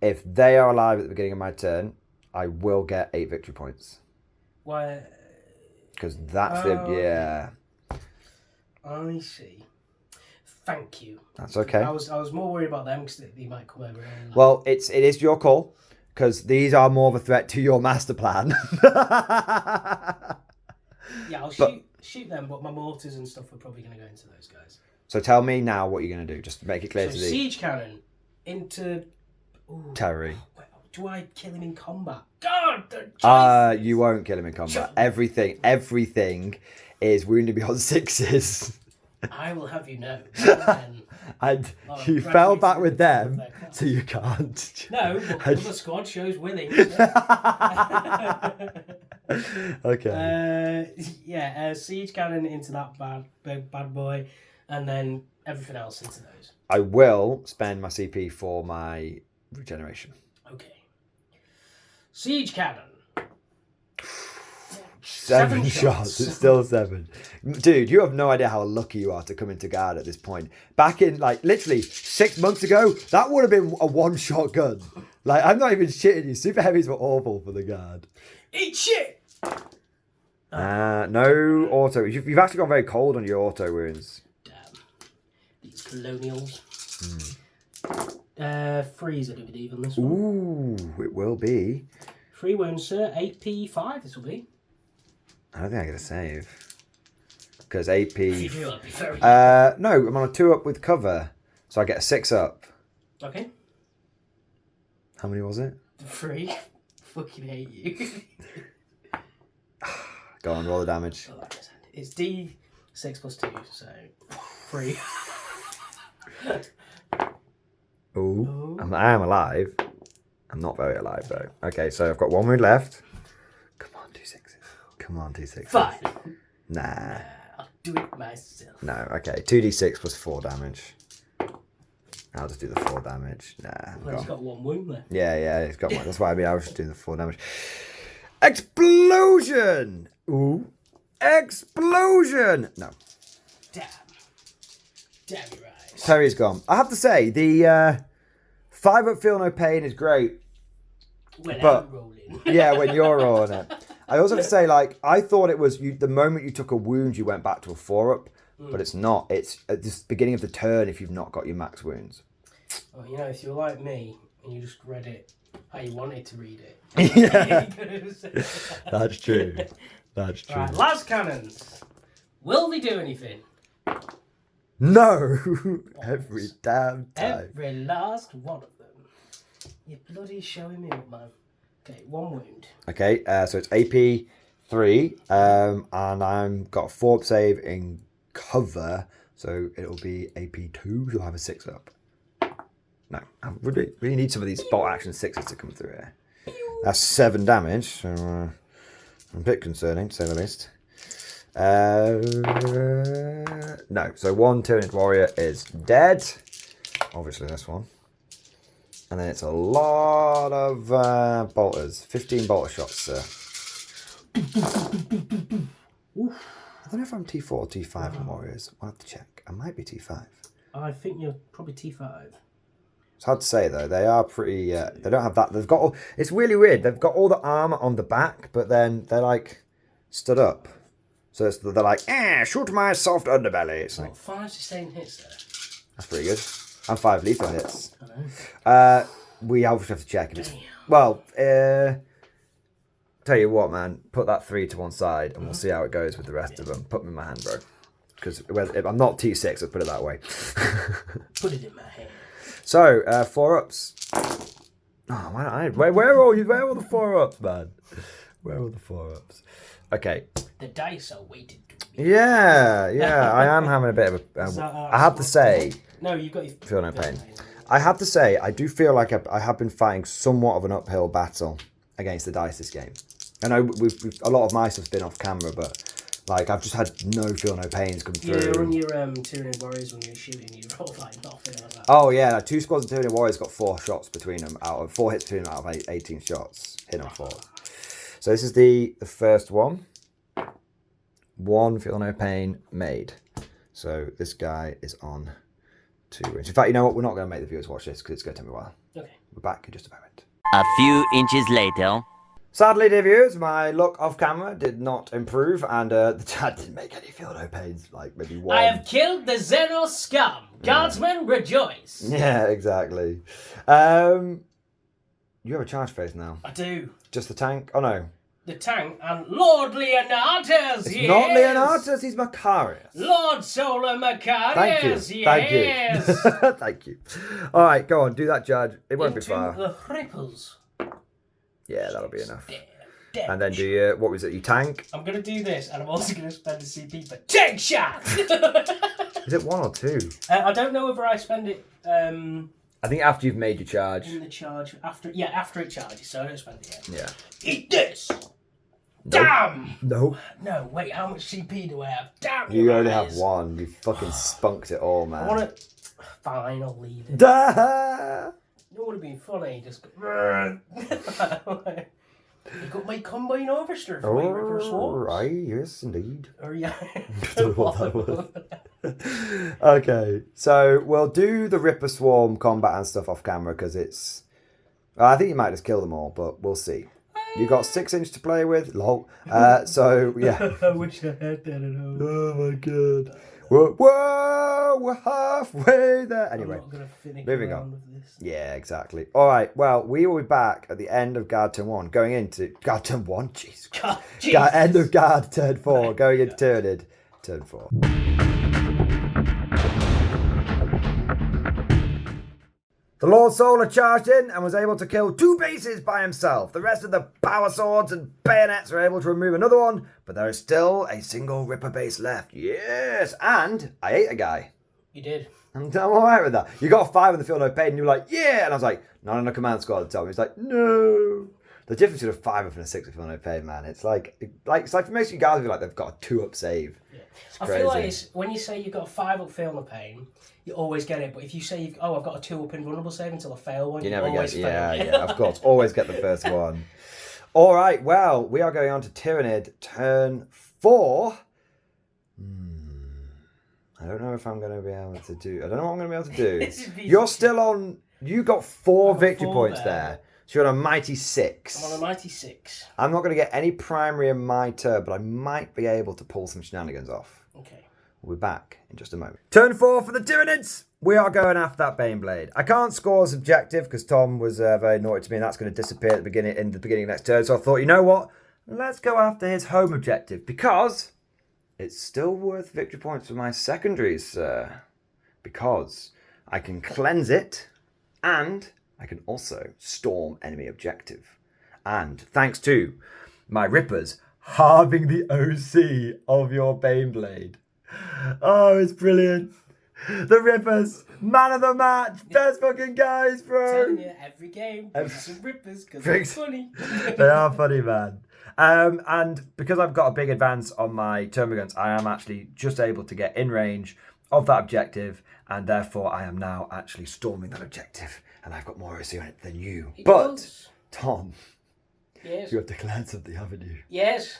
If they are alive at the beginning of my turn, I will get 8 victory points.
Why?
Because that's yeah.
I see. Thank you.
That's okay.
I was more worried about them because they might come over. And
Well, it is your call. Because these are more of a threat to your master plan.
Yeah, I'll shoot them, but my mortars and stuff are probably going to go into those guys.
So tell me now what you're going to do. Just make it clear
So
to the
siege cannon into... Ooh,
Terry.
do I kill him in combat? God!
You won't kill him in combat. Everything is wounded beyond 6s.
I will have you know.
And you fell back with them, so you can't.
No, but the squad shows winning.
Okay.
Siege cannon into that bad boy, and then everything else into those.
I will spend my CP for my regeneration.
Okay. Siege cannon.
7 shots. It's still 7. Dude, you have no idea how lucky you are to come into guard at this point. Back in, like, literally 6 months ago, that would have been a 1-shot gun. Like, I'm not even shitting you. Super heavies were awful for the guard.
Eat shit!
No auto. You've actually gone very cold on your auto wounds.
Damn. These colonials. 3's a good even this one.
Ooh, it will be.
3 wounds, sir. AP5 this will be.
I don't think I get a save. Because AP...
You do, that'd be very
no, I'm on a 2-up with cover. So I get a 6-up.
Okay.
How many was it?
3. Fucking hate you.
Go on, roll the damage.
It's D6 plus 2, so 3.
Ooh. I am alive. I'm not very alive, though. Okay, so I've got 1 wound left. Come on, 2 6s. Come on, 2 6s.
Fine.
Nah.
I'll do it myself.
No, okay. 2d6 plus 4 damage. I'll just do the 4 damage. Nah,
Well, he's got 1 wound left.
Yeah, he's got one. That's why I was just doing the 4 damage. Explosion! Ooh. Explosion! No.
Damn your eyes.
Terry's gone. I have to say, the 5-up feel no pain is great.
When
but,
I'm rolling.
Yeah, when you're rolling it. I also have to say, like, I thought it was the moment you took a wound, you went back to a 4-up, but it's not. It's at the beginning of the turn if you've not got your max wounds.
Well, if you're like me and you just read it How you wanted to read it.
Yeah. That's true. That's true.
Right, las cannons. Will they do anything?
No! Every damn time.
Every last one of them. You're bloody showing me up, man. Okay, 1 wound.
Okay, so it's AP 3, and I'm got a 4 up save in cover, so it'll be AP 2, so I'll have a 6 up. No, I really need some of these bolt action 6s to come through here. That's 7 damage, so a bit concerning, to say the least. No, so 1 Tyranid warrior is dead. Obviously this one. And then it's a lot of bolters. 15 bolter shots, sir. I don't know if I'm T4 or T5 in warriors. I'll have to check. I might be T5.
I think you're probably T5.
It's hard to say though. They are pretty. They don't have that. They've got. All, it's really weird. They've got all the armor on the back, but then they're like stood up. So they're like, shoot my soft underbelly. It's like
5 sustained hits there.
that's pretty good. And 5 lethal hits.
I know.
We obviously have to check if it's well. Tell you what, man. Put that 3 to one side, and we'll see how it goes with the rest of them. Put them in my hand, bro. Because I'm not T6. Let's put it that way.
Put it in my hand.
So 4 ups. Oh, why not? Where are all you? Where are all the 4 ups, man? Where are all the 4 ups? Okay.
The dice are weighted to me.
Yeah. I am having a bit of a. I have to say.
No, you've got your.
Feel no pain. I have to say, I do feel like I have been fighting somewhat of an uphill battle against the dice this game. I know we've a lot of my stuff's been off camera, but like I've just had no pains come through.
Yeah, on your Tyranid warriors when you're shooting, you roll like nothing like that.
Oh yeah, 2 squads of Tyranid warriors got 4 shots between them out of 4 hits between them out of 18 shots. Hit on 4. So this is the first one. 1 feel no pain made. So this guy is on 2 wounds. In fact, you know what? We're not going to make the viewers watch this because it's going to take me a while.
Okay.
We're back in just a moment.
A few inches later.
Sadly, dear viewers, my look off camera did not improve, and the chat didn't make any feel no pains, like maybe 1.
I have killed the Xenos scum. Guardsmen rejoice.
Yeah, exactly. You have a charge phase now.
I do.
Just the tank? Oh no.
The tank and Lord Leonatus.
It's
yes.
not Leonatus, he's Macarius.
Lord Solar Macarius.
Thank you.
Yes.
Thank you. Thank you. All right, go on, do that, Judge. It won't be far.
The ripples.
Yeah, that'll be enough.
Damn.
And then do you, what was it, you tank?
I'm going to do this, and I'm also going to spend a CP for tank shot.
Is it 1 or 2?
I don't know whether I spend it
I think after you've made your charge.
in the charge. After it charges, so I don't spend it yet.
Yeah.
Eat this.
Nope.
Damn!
No.
No, wait, how much CP do I have? Damn
You only
eyes.
have 1. You fucking spunked it all, man.
I want to... Fine, I'll leave it.
Da!
It would have been funny, just go... You got my combine harvester for my river swarms.
Right, yes, indeed.
Or yeah.
Don't know what that was. Okay, so we'll do the Ripper Swarm combat and stuff off camera because it's... I think you might just kill them all, but we'll see. You got 6 inch to play with, lol. So yeah.
I wish I had that at home.
Oh my god. Whoa, we're halfway there. Anyway,
I'm not gonna finish
moving
around
on.
with this.
Yeah, exactly. All right. Well, we will be back at the end of guard turn 1, going into guard turn 1. Jeez.
God,
End of guard turn 4, going into Tyranid turn 4. The Lord Solar charged in and was able to kill 2 bases by himself. The rest of the power swords and bayonets were able to remove another one, but there is still a single Ripper base left. Yes, and I ate a guy.
You did.
I'm alright with that. You got a 5 in the field no pain, and you were like, yeah, and I was like, not on a command squad at the time. He's like, no. The difference between a 5 up and a 6 with field no pain, man. It's like it makes you guys feel like they've got a 2 up save.
Yeah.
It's
I
crazy.
feel like it's, when you say you've got a 5 up fail no pain, you always get it. But if you say, I've got a 2 up invulnerable save until I fail one,
You never
always
get,
fail.
yeah, of course. Always get the first one. All right, well, we are going on to Tyranid turn 4. I don't know if I'm going to be able to do... I don't know what I'm going to be able to do. You're still on... You got 4 victory
4
points
there.
there. So you're on a mighty 6.
I'm on a mighty 6.
I'm not going to get any primary in my turn, but I might be able to pull some shenanigans off.
Okay.
We'll be back in just a moment. Turn 4 for the Tyranids. we are going after that Baneblade. I can't score as objective because Tom was very naughty to me, and that's going to disappear at the beginning of next turn. So I thought, you know what? Let's go after his home objective because it's still worth victory points for my secondaries, because I can cleanse it and I can also storm enemy objective. And thanks to my Rippers halving the OC of your Baneblade. Oh, it's brilliant. The Rippers, man of the match, best fucking guys, bro.
I'm telling you, every game brings some Rippers because they're funny.
They are funny, man. And because I've got a big advance on my termagants, I am actually just able to get in range of that objective, and therefore I am now actually storming that objective, and I've got more OC on it than you. But, Tom,
yes.
you have declared something, haven't you?
Yes.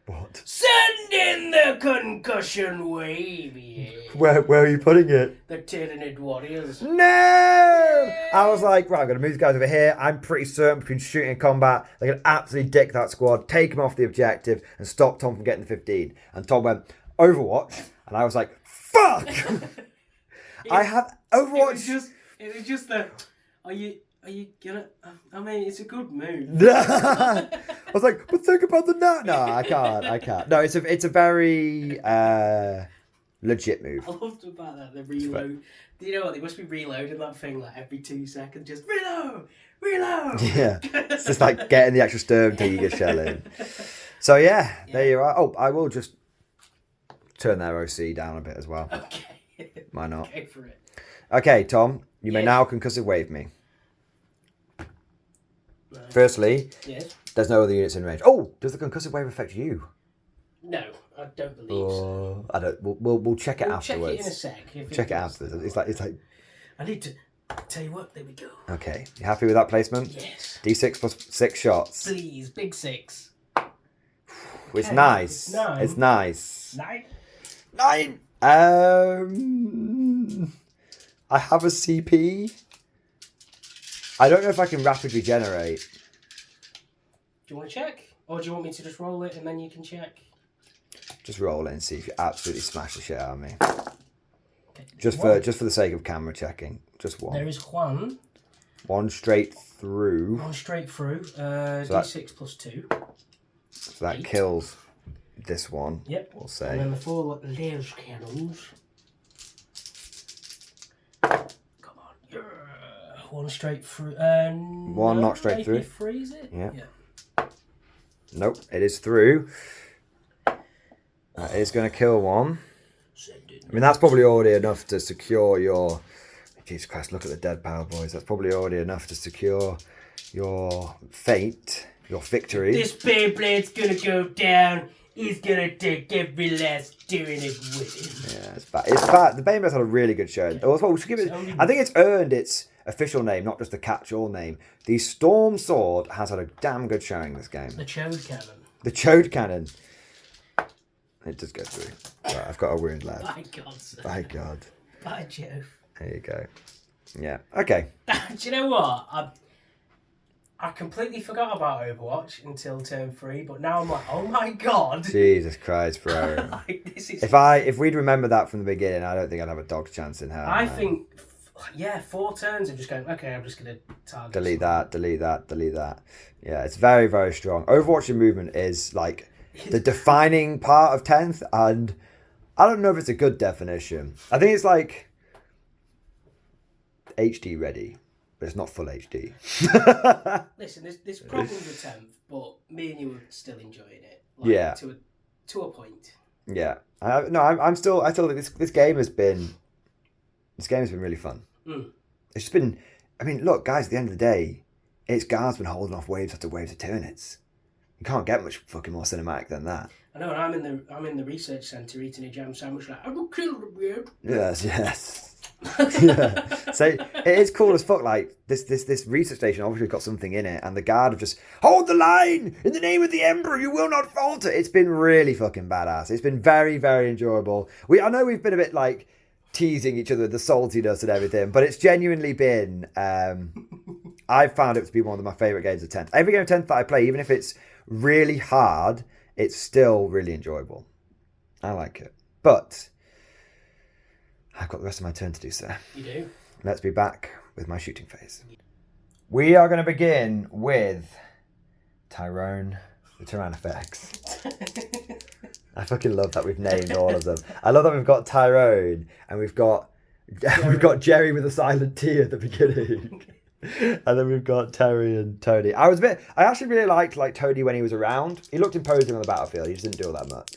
What?
Send in the concussion wave. Yeah.
Where are you putting it?
The Tyranid warriors.
No! Yeah. I was like, right, I'm going to move these guys over here. I'm pretty certain between shooting and combat, they're going to absolutely dick that squad, take him off the objective, and stop Tom from getting the 15. And Tom went, Overwatch. And I was like, fuck! I have Overwatch.
It was just the, are you gonna, I mean, it's a good move.
I was like, but think about the net. No, I can't. No, it's a very legit move.
I loved about that, the reload. Do you know what, they must be reloading that thing like every 2 seconds, just reload!
Yeah, it's just like getting the extra sturm till you get shell in. So yeah, there you are. Oh, I will just turn their OC down a bit as well.
Okay.
Why not?
Go for it.
Okay, Tom, you may now concussive wave me. Firstly, there's no other units in range. Oh, does the concussive wave affect you?
No, I don't believe so.
I don't. We'll check it afterwards.
Check it in a sec.
Check it afterwards. It's like.
I need to tell you what. There we go.
Okay, you happy with that placement?
Yes.
D6 plus 6 shots.
Please, big 6.
It's nice. It's nice. 9. I have a CP. I don't know if I can rapid regenerate.
Do you want to check? Or do you want me to just roll it and then you can check?
Just roll it and see if you absolutely smash the shit out of me.
Okay.
Just for the sake of camera checking. Just one.
There is one.
One straight through.
One straight through. D6 plus 2.
So that kills this one.
Yep.
We'll say.
And then the 4 laser cannons. One straight through.
One not straight through.
Three, is it?
Yeah. Nope, it is through. That is going to kill one. I mean, that's probably already enough to secure your... Jesus Christ, look at the dead power, boys. That's probably already enough to secure your fate, your victory.
This Beyblade's going to go down. He's going to take every last Tyranid with him.
Yeah, it's bad. It's bad. The Bayblade's had a really good show. Well, we should give it... I think it's earned its official name, not just the catch-all name. The Storm Sword has had a damn good showing this game.
The Chode Cannon.
The Chode Cannon. It does go through. Right, I've got a wound left.
By God, sir.
By God.
By Jove.
There you go. Yeah. Okay.
Do you know what? I completely forgot about Overwatch until turn 3, but now I'm like, oh my God.
Jesus Christ, bro.
Like, this is...
If we'd remembered that from the beginning, I don't think I'd have a dog's chance in hell.
I think, 4 turns of just going, okay, I'm just going to target.
Delete that. Yeah, it's very, very strong. Overwatch and movement is like the defining part of 10th, and I don't know if it's a good definition. I think it's like HD ready, but it's not full HD.
Listen, there's problems with 10th, but me and you were still enjoying it. Like,
yeah.
To a point.
Yeah. I still think this game has been really fun.
Mm.
It's just been, I mean, look, guys, at the end of the day, it's guards been holding off waves after waves of Tyranids. You can't get much fucking more cinematic than that.
I know, and I'm in the research centre eating a jam sandwich like, I will kill the weird.
Yes. Yeah. So it is cool as fuck. Like this research station obviously got something in it, and the guard have just hold the line in the name of the Emperor. You will not falter. It's been really fucking badass. It's been very, very enjoyable. I know we've been a bit like teasing each other with the saltiness and everything, but it's genuinely been. I've found it to be one of my favourite games of 10th. Every game of 10th that I play, even if it's really hard, it's still really enjoyable. I like it. But I've got the rest of my turn to do, sir.
You do.
Let's be back with my shooting phase. We are going to begin with Tyrone, the Tyrannifex. I fucking love that we've named all of them. I love that we've got Tyrone and we've got Jerry with a silent T at the beginning. And then we've got Terry and Tony. I actually really liked Tony when he was around. He looked imposing on the battlefield. He just didn't do all that much.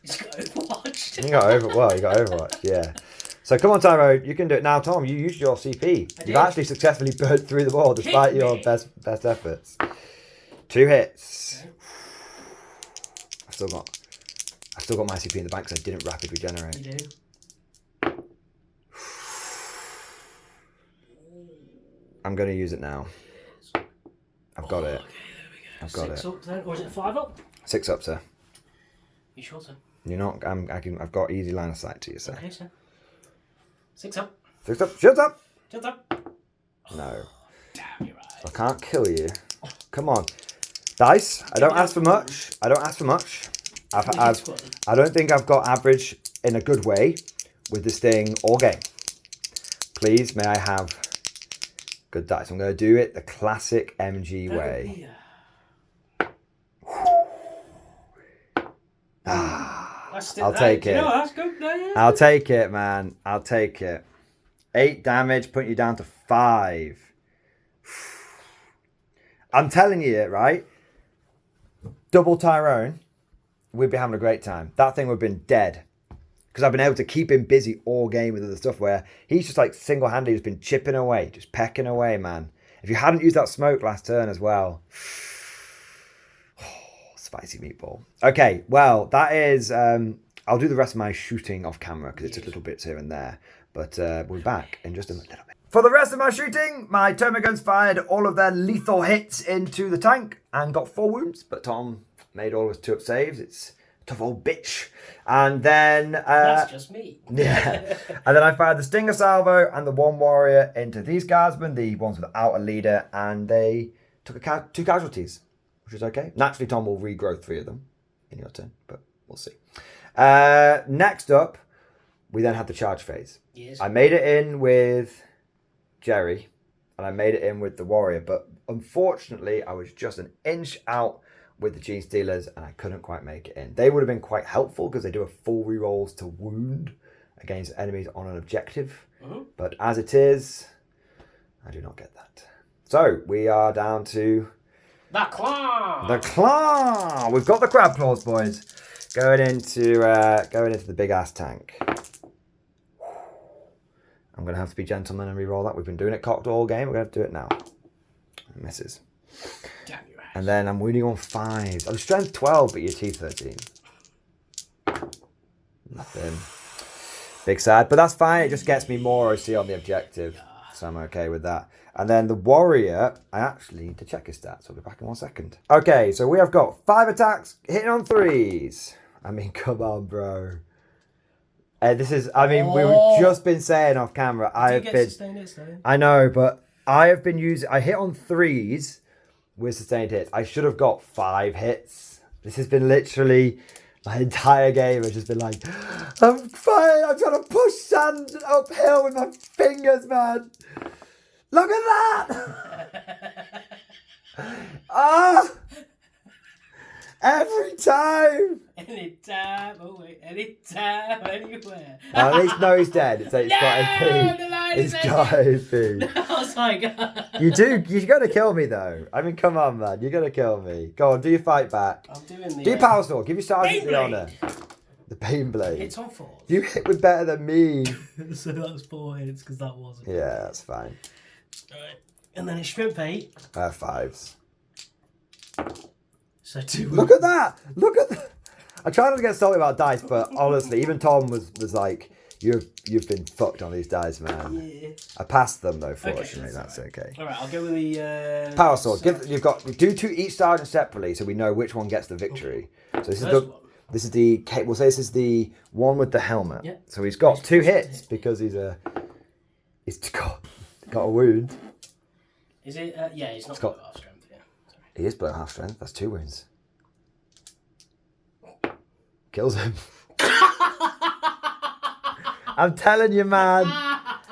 He's got Overwatch.
You got Overwatch, yeah. So come on, Tyrone, you can do it now. Tom, you used your CP. You've actually successfully burnt through the wall despite your best efforts. 2 hits. I've still got my CP in the bank because I didn't rapid regenerate.
You do.
I'm going to use it now. I've got it.
Okay, there we go.
I've got
6
it.
up then, or is it 5 up?
6 up, sir.
You sure, sir?
You're not. I've got easy line of sight to you, sir.
Okay, sir. 6 up.
6 up. Shut up.
Shut up.
No.
Damn, you're right.
I can't kill you. Come on. Dice. I don't ask for much. I don't think I've got average in a good way with this thing all game. Please, may I have good dice? I'm going to do it the classic MG way. I'll take it.
That's good. No, yeah.
I'll take it, man. I'll take it. 8 damage, putting you down to 5. I'm telling you it, right? Double Tyrone, we'd be having a great time. That thing would have been dead. Because I've been able to keep him busy all game with other stuff where he's just like single-handedly just been chipping away, just pecking away, man. If you hadn't used that smoke last turn as well. Spicy meatball. Okay, well, that is... I'll do the rest of my shooting off camera because it's a little bits here and there. But we're back in just a little bit. For the rest of my shooting, my Termagants fired all of their lethal hits into the tank and got 4 wounds. But Tom made all of his 2-up saves. It's a tough old bitch. And then...
that's just me.
Yeah. And then I fired the Stinger Salvo and the 1 warrior into these guardsmen, the ones without a leader. And they took 2 casualties, which is okay. Naturally, Tom will regrow 3 of them in your turn, but we'll see. Next up, we then had the charge phase.
Yes.
I made it in with Jerry, and I made it in with the warrior, but unfortunately, I was just an inch out with the Gene Stealers, and I couldn't quite make it in. They would have been quite helpful because they do a full rerolls to wound against enemies on an objective, but as it is, I do not get that. So we are down to
the claw.
The claw. We've got the crab claws, boys. Going into the big ass tank. I'm going to have to be gentleman and re-roll that. We've been doing it cocked all game. We're going to have to do it now. It misses.
Damn you,
and then I'm wounding on 5s. I'm strength 12, but you're T13. Nothing. Big sad, but that's fine. It just gets me more OC on the objective. So I'm okay with that. And then the warrior, I actually need to check his stats. I'll be back in 1 second. Okay, so we have got 5 attacks hitting on 3s. I mean, come on, bro. This is, I mean, we've just been saying off camera. I know, but I have been using, I hit on 3s with sustained hits. I should have got 5 hits. This has been literally, my entire game has just been like, I'm fine, I'm trying to push sand uphill with my fingers, man. Look at that! Every time!
Anytime, anytime, anywhere.
At least no, he's dead. It's got a P. It's got a P.
I was like...
You gotta kill me though. I mean, come on, man. You gotta kill me. Go on, do your fight back.
I'm doing the...
Do your power sword. Give your sergeant the honour. The Bane Blade.
Hits on 4.
You hit with better than me.
So that's 4 hits because that wasn't.
Yeah, that's fine.
Alright. And then it's strength 8.
5s.
So 2.
Look at that! Look at that! I try not to get salty about dice, but honestly, even Tom was like, you've been fucked on these dice, man. Yeah. I passed them though, fortunately. Okay, that's okay.
Alright, I'll go with the
power sword. Do 2 each sergeant separately so we know which one gets the victory. So this is the we'll say this is the one with the helmet. Yep. So he's got 2 hits because he's got a wound.
Is it? Yeah, he's not got half strength. Yeah, sorry.
He is below half strength. That's 2 wounds. I'm telling you, man.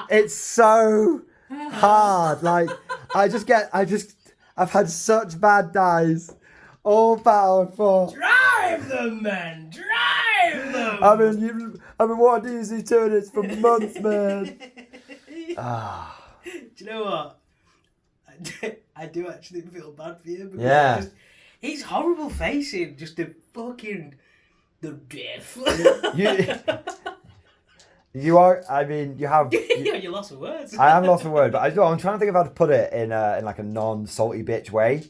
It's so hard. Like, I've had such bad dies. All power for.
Drive them, man! Drive them!
I've been wanting to use these Tyranids for months, man.
Do you know what? I do actually feel bad for you. Because
Yeah.
he's horrible facing, just a fucking the death.
You are. I mean, you have.
Yeah, you lost for words.
I am lost for word, but I'm trying to think of how to put it in like a non-salty bitch way.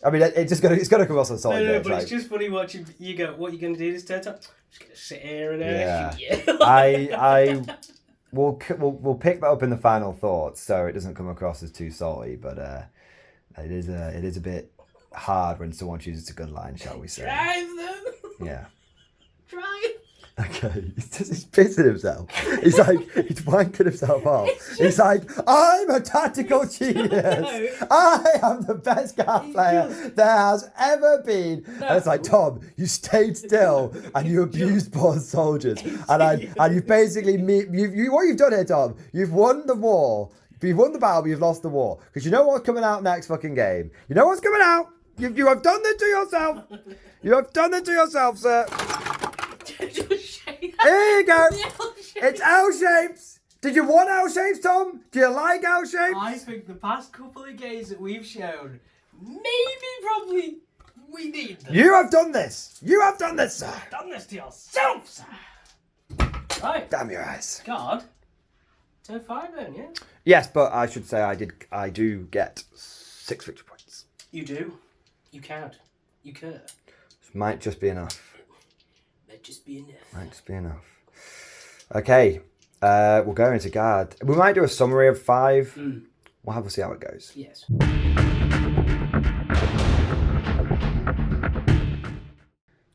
I mean, it's gonna come across as salty
No,
bitch.
but
like,
it's just funny watching you go. What are you gonna do this turn time? Just gonna sit here and shoot you.
We'll pick that up in the final thoughts, so it doesn't come across as too salty. But it is a bit hard when someone chooses a good line, shall we say?
Drive them.
Yeah.
Drive.
Okay, he's pissing himself. He's wanking himself off. He's like, I'm a tactical genius. I am the best card player there has ever been. And it's like, Tom, you stayed still and you abused poor soldiers. And you've basically what you've done here, Tom, you've won the war. You've won the battle, but you've lost the war. Because you know what's coming out next fucking game. You know what's coming out. You have done this to yourself. You have done it to yourself, sir. Here you go. It's L shapes. Did you want L shapes, Tom? Do you like L shapes?
I think the past couple of games that we've shown, probably, we need them.
You have done this. You have done this, sir.
You've done this to yourself, sir. Right.
Damn your eyes.
God. Turn 5 then, yeah?
Yes, but I should say I do get 6 victory points.
You do. You count. You care.
This might just be enough.
Might just be enough.
Might just be enough. Okay. We'll go into guard. We might do a summary of 5. We'll see how it goes.
Yes.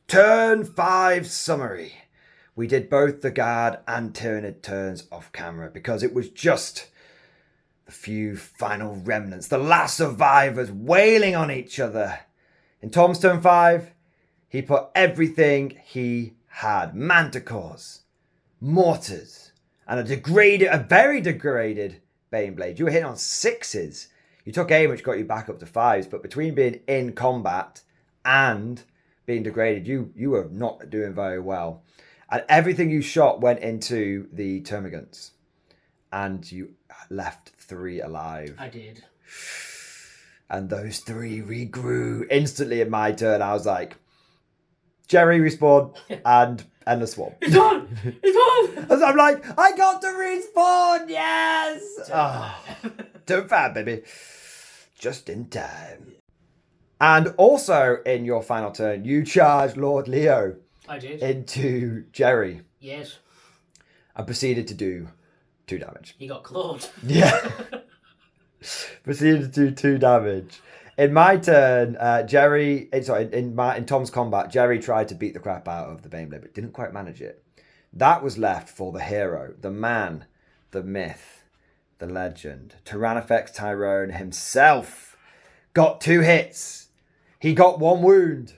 Turn 5 summary. We did both the guard and Tyranid turns off camera because it was just the few final remnants, the last survivors wailing on each other. In Tom's turn 5, he put everything he had. Manticores, mortars, and a very degraded Baneblade. You were hitting on 6s. You took aim, which got you back up to 5s, but between being in combat and being degraded, you were not doing very well. And everything you shot went into the termagants. And you left 3 alive.
I did.
And those 3 regrew instantly in my turn. I was like, Jerry respawn and end the swamp.
It's on! It's on!
I'm like, I got to respawn, yes! Turn 5, baby. Just in time. And also in your final turn, you charged Lord Leo.
I did.
Into Jerry.
Yes.
And proceeded to do 2 damage.
He got clawed.
Yeah. Proceeded to do 2 damage. In my turn, in Tom's combat, Jerry tried to beat the crap out of the Baneblade, but didn't quite manage it. That was left for the hero, the man, the myth, the legend. Tyrannifex Tyrone himself got 2 hits. He got 1 wound.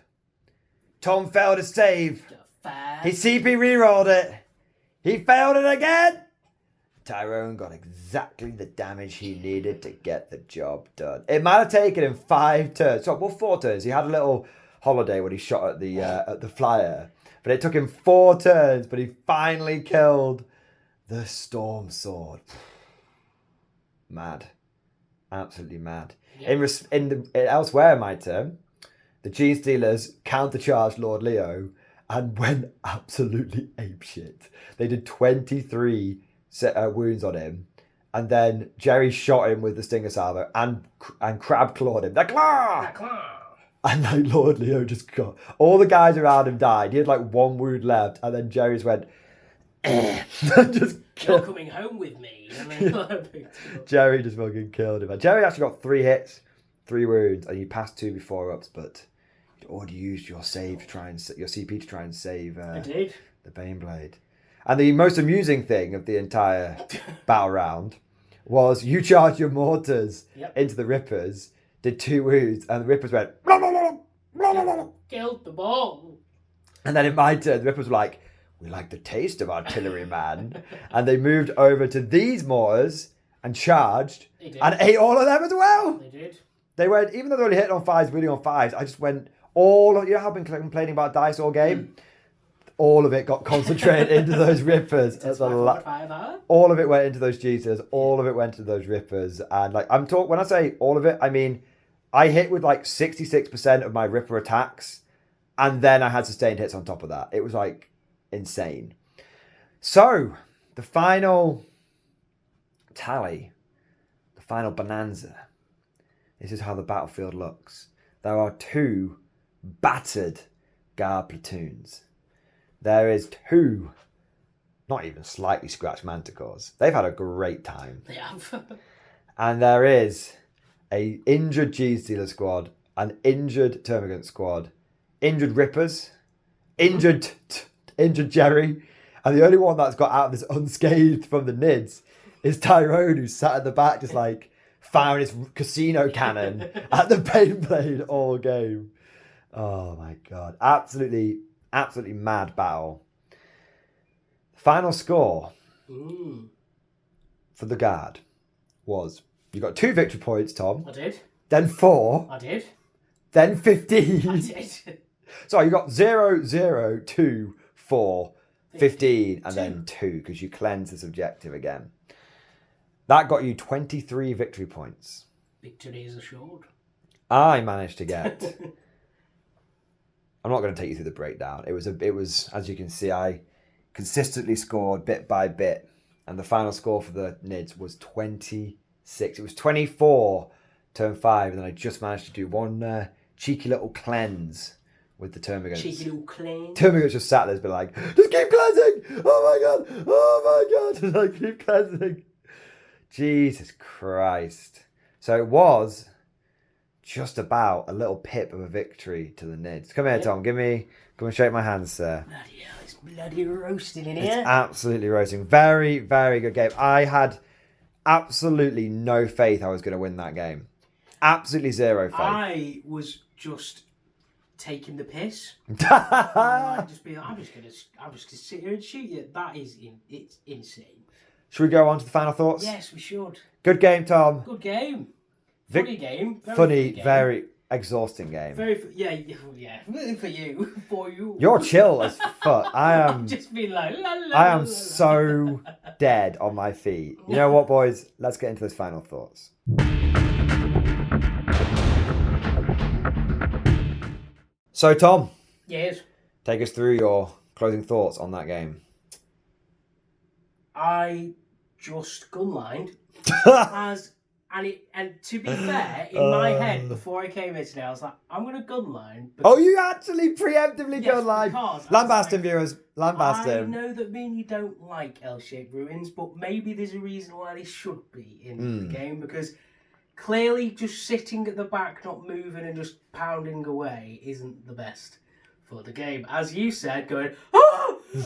Tom failed to save. He CP rerolled it. He failed it again. Tyrone got exactly the damage he needed to get the job done. It might have taken him 5 turns. 4 turns. He had a little holiday when he shot at the flyer. But it took him 4 turns, but he finally killed the Storm Sword. Mad. Absolutely mad. Yeah. Elsewhere in my turn, the Gene Stealers countercharged Lord Leo and went absolutely apeshit. They did 23 wounds on him, and then Jerry shot him with the Stinger Salvo and crab clawed him. The claw! And like Lord Leo just got... All the guys around him died. He had like 1 wound left, and then Jerry just went... just
You're coming home with me.
Jerry just fucking killed him. And Jerry actually got 3 hits, 3 wounds, and you passed 2 before ups, but you'd already used your CP to try and save
I did.
The Baneblade. And the most amusing thing of the entire battle round was you charged your mortars into the Rippers, did 2 wounds, and the Rippers went blah, blah, blah, blah, blah, blah.
Killed the ball.
And then in my turn, the Rippers were like, we like the taste of artilleryman. And they moved over to these mortars and charged and ate all of them as well.
They did.
They went, even though they only hit on 5s, really on 5s, I just went all of, you know how I've been complaining about dice all game? All of it got concentrated into those rippers. All of it went into those Jesus. All of it went into those rippers. And like when I say all of it, I mean I hit with like 66% of my ripper attacks, and then I had sustained hits on top of that. It was like insane. So the final tally, the final bonanza. This is how the battlefield looks. There are 2 battered guard platoons. There is 2, not even slightly scratched manticores. They've had a great time.
They have.
And there is a injured G-Stealer squad, an injured Termagant squad, injured Rippers, injured Jerry, and the only one that's got out of this unscathed from the Nids is Tyrone, who's sat at the back just like firing his casino cannon at the paint blade all game. Oh my God. Absolutely mad battle. Final score for the guard was, you got 2 victory points, Tom.
I did.
Then 4.
I did.
Then 15.
I did.
So you got 0, 0, 2, 4, 15, and then 2 because you cleansed this objective again. That got you 23 victory points.
Victory is assured.
I managed to get... I'm not going to take you through the breakdown. It was, as you can see, I consistently scored bit by bit. And the final score for the Nids was 26. It was 24 turn 5. And then I just managed to do one cheeky little cleanse with the Termagants.
Cheeky little cleanse.
Termagants just sat there and been like, just keep cleansing. Oh my God. Oh my God. Just like, keep cleansing. Jesus Christ. So it was just about a little pip of a victory to the Nids. Come here, Tom. Come and shake my hands, sir.
Bloody hell, it's bloody roasting in
It's
here.
absolutely roasting. Very, very good game. I had absolutely no faith I was going to win that game. Absolutely zero faith.
I was just taking the piss. I'm just gonna sit here and shoot you. It's insane.
Should we go on to the final thoughts?
Yes, we should.
Good game, Tom.
Good game. Funny game.
Funny, very exhausting game.
Yeah. For you.
You're chill as fuck.
I'm just being like, la, la,
I am
la,
so dead on my feet. You know what, boys? Let's get into those final thoughts. So, Tom.
Yes.
Take us through your closing thoughts on that game.
I just gunlined and to be fair, in my head before I came here today, I was like, I'm gonna gunline.
Oh, you actually preemptively gunlined. Lambast him, viewers. Lambast him.
I know that me and you don't like L-shaped ruins, but maybe there's a reason why they should be in the game, because clearly just sitting at the back, not moving and just pounding away isn't the best for the game. As you said, going,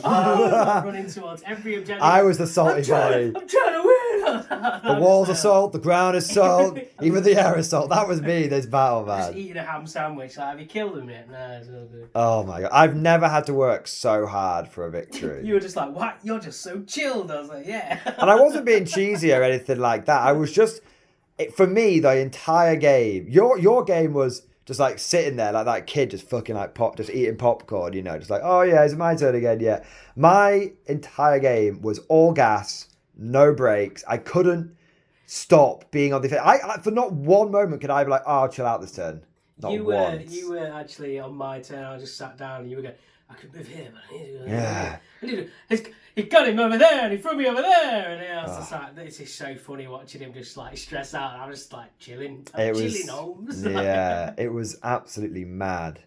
running towards every objective.
I was the salty boy.
I'm trying to win.
The walls are salt, the ground is salt, even the air is salt. That was me, this battle, man.
Just eating a ham sandwich. Like, have you killed him yet? No, it's all good.
Oh my God. I've never had to work so hard for a victory.
You were just like, what? You're just so chilled. I was like, yeah.
And I wasn't being cheesy or anything like that. I was just, for me, the entire game, your game was just like sitting there like that kid just fucking like just eating popcorn, you know, just like, oh yeah, is it my turn again? Yeah. My entire game was all gas, no brakes. I couldn't stop being on the defense. I for not one moment could I be like, oh, I'll chill out this turn. Not once.
You were actually on my turn. I just sat down and you were going, I could move here, but I need to go
Yeah.
He got him over there and he threw me over there. And I was just like, this is so funny watching him just like stress out. And I'm just like chilling. Chilling, Holmes.
Yeah, it was absolutely mad.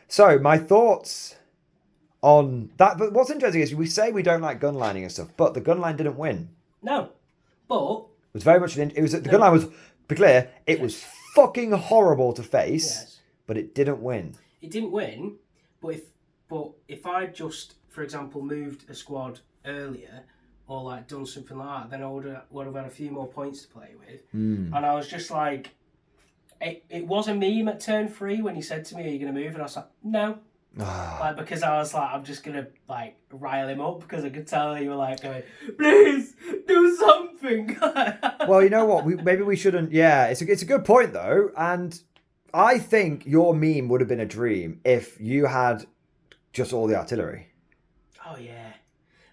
So my thoughts on that. But what's interesting is we say we don't like gunlining and stuff, but the gunline didn't win.
No, but
it was very much the gunline was, to be clear, it was fucking horrible to face, but it didn't win.
It didn't win, but if I just, for example, moved a squad earlier or like done something like that, then I would have had a few more points to play with. And I was just like, it was a meme at turn 3 when he said to me, are you going to move? And I was like, no. Like, because I was like, I'm just gonna like rile him up because I could tell you were like going, please do something.
Well, you know what? Maybe we shouldn't. Yeah, it's a good point though, and I think your meme would have been a dream if you had just all the artillery.
Oh yeah,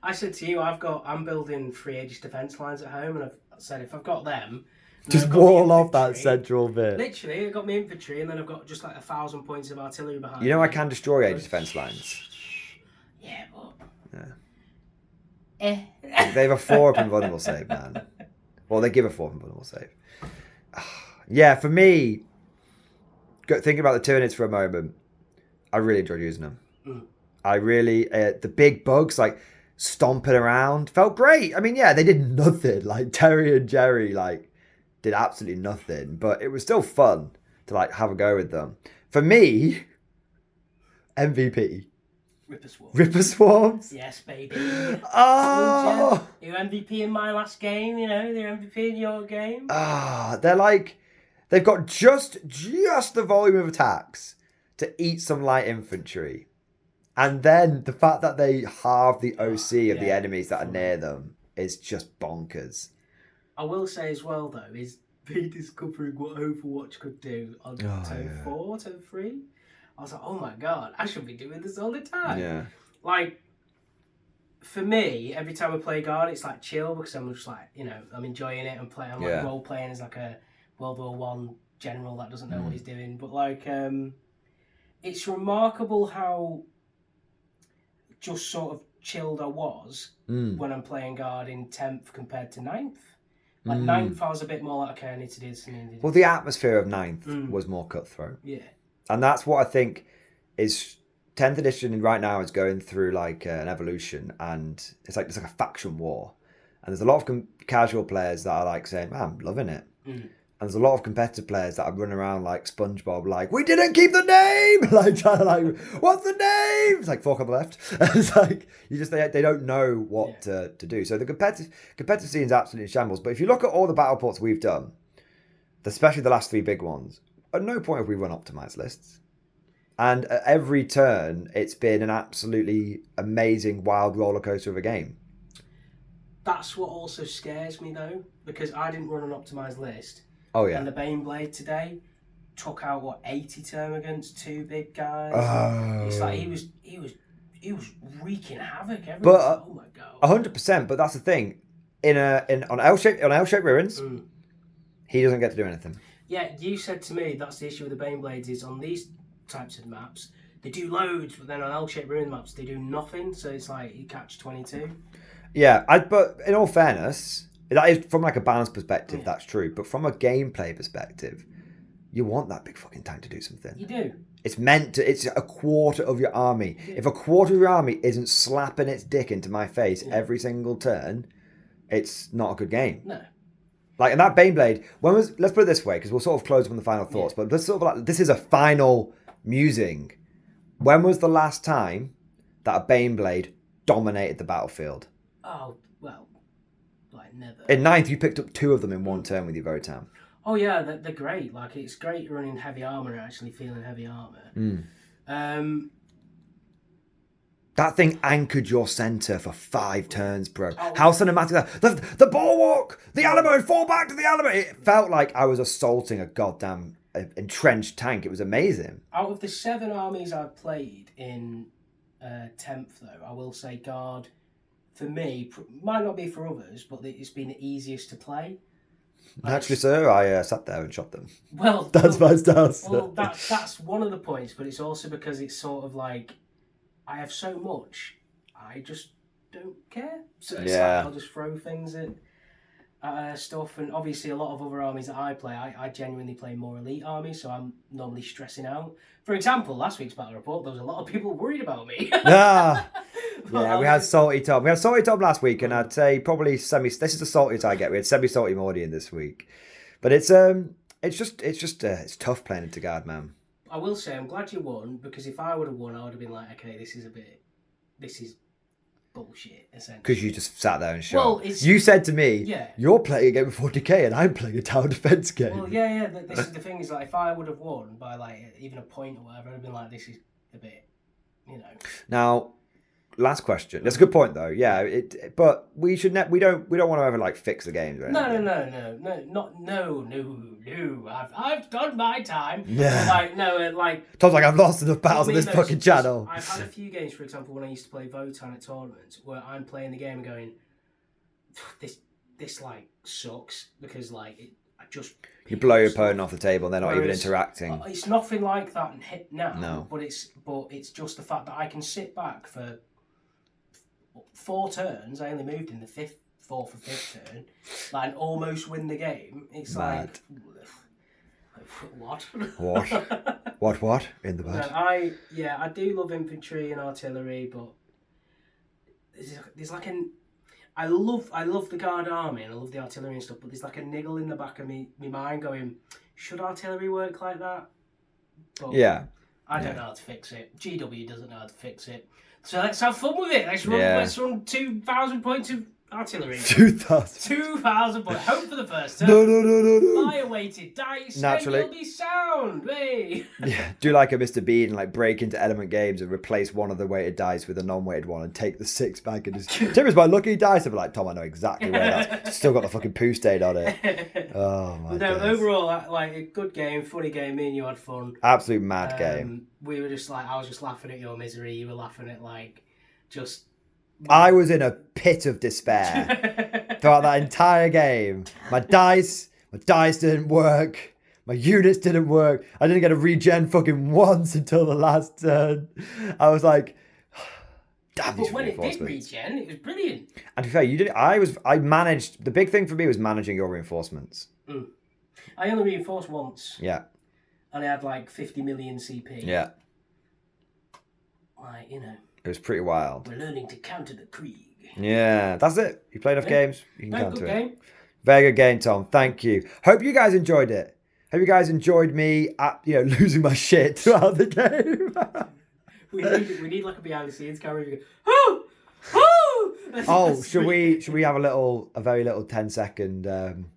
I said to you, I'm building 3 Aegis defense lines at home, and I've said if I've got them,
just wall off that central bit.
Literally, I've got my infantry, and then I've got just like 1,000 points of artillery behind.
You know, I can destroy Aegis defense lines.
Yeah, but
they have a 4 up invulnerable save, man. Well, they give a 4 up invulnerable save. Yeah, for me, thinking about the Tyranids for a moment, I really enjoyed using them. I really, the big bugs, like, stomping around, felt great. I mean, yeah, they did nothing. Like, Terry and Jerry, like, did absolutely nothing. But it was still fun to, like, have a go with them. For me, MVP. Ripper Swarms?
Yes, baby.
Oh!
You MVP in my last game, you know, they're MVP in your game.
They're like, they've got just the volume of attacks to eat some light infantry. And then the fact that they halve the OC of the enemies that are near them is just bonkers.
I will say as well, though, is rediscovering what Overwatch could do on turn 4, turn 3. I was like, oh my god, I should be doing this all the time.
Yeah.
Like, for me, every time I play Guard, it's like chill because I'm just like, you know, I'm enjoying it and I'm like role playing as like a World War One general that doesn't know what he's doing. But like, it's remarkable how just sort of chilled I was when I'm playing Guard in 10th compared to 9th. Like 9th, I was a bit more like, okay, I need to do this.
Well, the atmosphere of 9th was more cutthroat.
Yeah.
And that's what I think is 10th edition right now is going through like an evolution, and it's like a faction war. And there's a lot of casual players that are like saying, man, I'm loving it. And there's a lot of competitive players that are running around like SpongeBob, like, we didn't keep the name! Like, trying to like, what's the name? It's like, fork on the left. It's like, they don't know what to do. So the competitive scene is absolutely shambles. But if you look at all the battle ports we've done, especially the last 3 big ones, at no point have we run optimized lists. And at every turn, it's been an absolutely amazing, wild roller coaster of a game.
That's what also scares me, though, because I didn't run an optimized list.
Oh, yeah.
And the Baneblade today took out, 80 termagants, 2 big guys.
Oh.
It's like he was wreaking havoc everywhere.
But,
oh, my God.
100%, but that's the thing. On L-shaped ruins, he doesn't get to do anything.
Yeah, you said to me that's the issue with the Baneblades is on these types of maps, they do loads, but then on L-shaped ruin maps, they do nothing. So it's like you catch 22.
Yeah, but in all fairness, that is from like a balance perspective, that's true. But from a gameplay perspective, you want that big fucking tank to do something.
You do.
It's it's a quarter of your army. If a quarter of your army isn't slapping its dick into my face every single turn, it's not a good game.
No.
Like, and that Baneblade, let's put it this way, because we'll sort of close on the final thoughts, but let's sort of like, this is a final musing. When was the last time that a Baneblade dominated the battlefield?
Oh, well, like never.
In 9th, you picked up 2 of them in one turn with your Votam.
Oh yeah, they're great. Like, it's great running heavy armor and actually feeling heavy armor.
That thing anchored your centre for 5 turns, bro. How cinematic that. The bulwark! The Alamo! Fall back to the Alamo! It felt like I was assaulting a goddamn entrenched tank. It was amazing.
Out of the 7 armies I've played in 10th, though, I will say Guard, for me, might not be for others, but it's been the easiest to play.
Naturally, sir, I sat there and shot them.
Well,
that's my stance.
Well, that's one of the points, but it's also because it's sort of like, I have so much, I just don't care. So it's like I'll just throw things at stuff. And obviously a lot of other armies that I play, I genuinely play more elite armies, so I'm normally stressing out. For example, last week's battle report, there was a lot of people worried about me.
Yeah, we had Salty Tom. We had Salty Tom last week, and I'd say probably this is the saltiest I get. We had semi-salty Mordian this week. But it's tough playing into guard, man.
I will say, I'm glad you won, because if I would have won, I would have been like, okay, this is bullshit, essentially.
Because you just sat there and shot.
Well,
you said to me, you're playing a game of 40k and I'm playing a tower defense game.
Well, yeah, this is the thing, is like, if I would have won by like even a point or whatever, I'd have been like, this is a bit you know.
Now, last question. That's a good point, though. Yeah, but we should. We don't want to ever like fix the games. Right?
No. I've done my time.
Yeah.
Like
Tom's like, I've lost enough battles on this fucking channel.
I've had a few games, for example, when I used to play Votan at tournaments, where I'm playing the game and going, this like sucks because like I just.
You blow your opponent off the table and they're not even interacting.
It's nothing like that and hit now.
No.
But it's just the fact that I can sit back for 4 turns. I only moved in the fourth or fifth turn, like, and almost win the game. It's
Mad.
What?
What in the bad?
I do love infantry and artillery, but there's like I love the guard army and I love the artillery and stuff, but there's like a niggle in the back of me mind going, should artillery work like that? But
yeah.
I don't know how to fix it. GW doesn't know how to fix it. So let's have fun with it. Let's run 2,000 points of artillery. 2,000 points. Hope for the first turn.
No.
Buy a weighted dice.
Naturally.
And you'll be sound. Hey.
Yeah. Do like a Mr. Bean and like break into Element Games and replace one of the weighted dice with a non-weighted one and take the 6 back and just. Tim is my lucky dice. I'll be like, Tom, I know exactly where that's. Still got the fucking poo stain on it. Oh my god.
No, overall, like a good game, funny game. Me and you had fun.
Absolute mad game.
We were just like, I was just laughing at your misery. You were laughing at like, just.
I was in a pit of despair throughout that entire game. My dice didn't work. My units didn't work. I didn't get a regen fucking once until the last turn. I was like, damn these
when it did
reinforcements.
regen, it was brilliant.
And to be fair, you did. I managed. The big thing for me was managing your reinforcements.
I only reinforced once.
Yeah.
And I had like 50 million CP.
Yeah.
Like, you know.
It was pretty wild.
We're learning to counter the Krieg.
Yeah, that's it. You played enough games, you can counter it.
Game.
Very good game, Tom. Thank you. Hope you guys enjoyed it. Hope you guys enjoyed me, losing my shit throughout the game.
we need like a behind the scenes camera.
Should we have a very little 10-second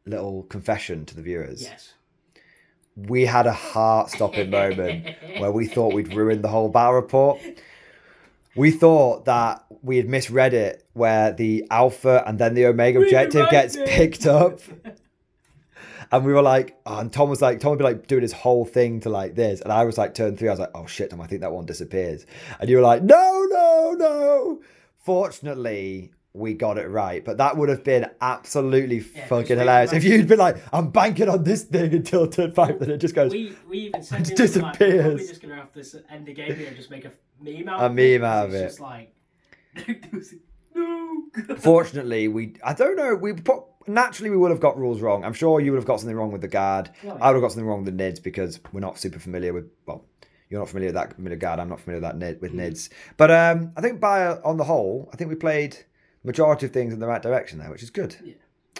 little confession to the viewers?
Yes.
We had a heart-stopping moment where we thought we'd ruined the whole battle report. We thought that we had misread it, where the Alpha and then the Omega objective gets picked up. And we were like, and Tom would be like doing his whole thing to like this. And I was like, turn 3, I was like, oh shit, Tom, I think that one disappears. And you were like, no. Fortunately, we got it right, but that would have been absolutely fucking hilarious if you'd been like, I'm banking on this thing until turn 5, then it just goes.
We even said
it disappears.
Like, we're probably just gonna have to end the game here and just make a meme out of it. It's just like, no.
Fortunately, I don't know. Naturally, we would have got rules wrong. I'm sure you would have got something wrong with the guard.
Oh, yeah.
I would have got something wrong with the NIDs because we're not super familiar with. Well, you're not familiar with that with the guard. I'm not familiar with that NIDs. But I think on the whole, I think we played majority of things in the right direction there, which is good.
Yeah.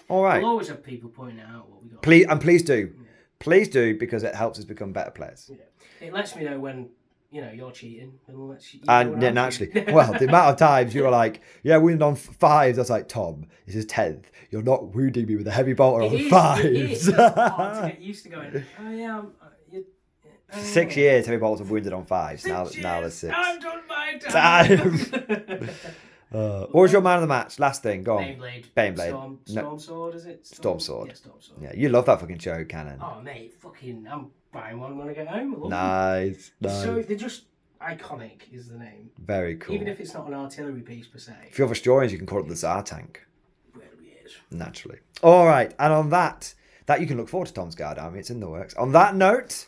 All right.
We'll always have people pointing out what we got.
Please do. Yeah. Please do, because it helps us become better players.
Yeah. It lets me know when you're cheating,
and naturally, well, the amount of times you were like, "Yeah, we went on 5s." I was like, "Tom, this is 10th. You're not wounding me with a heavy bolter on 5s."
It is. It's hard to get used to going. Oh yeah.
6 years, heavy bolters have wounded on 5s. Now there's 6.
I've done my time.
What was your man of the match? Last thing, go on.
Baneblade. Storm Sword, is it?
Storm Sword.
Yeah, Storm Sword.
Yeah, you love that fucking show cannon.
Oh mate, I'm buying one when I get home.
Nice.
So they're just iconic, is the name.
Very cool.
Even if it's not an artillery piece per se.
If you're historians, you can call it the Tsar tank.
Well, yes.
Naturally. All right, and on that you can look forward to Tom's Guard Army. It's in the works. On that note,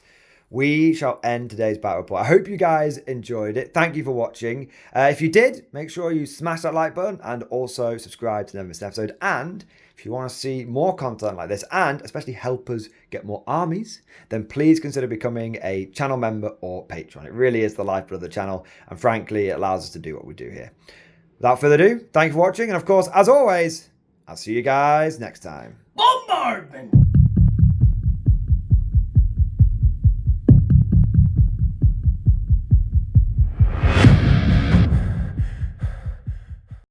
we shall end today's battle report. I hope you guys enjoyed it. Thank you for watching. If you did, make sure you smash that like button and also subscribe to never miss an episode. And if you want to see more content like this and especially help us get more armies, then please consider becoming a channel member or patron. It really is the lifeblood of the channel. And frankly, it allows us to do what we do here. Without further ado, thank you for watching. And of course, as always, I'll see you guys next time.
Bombardment!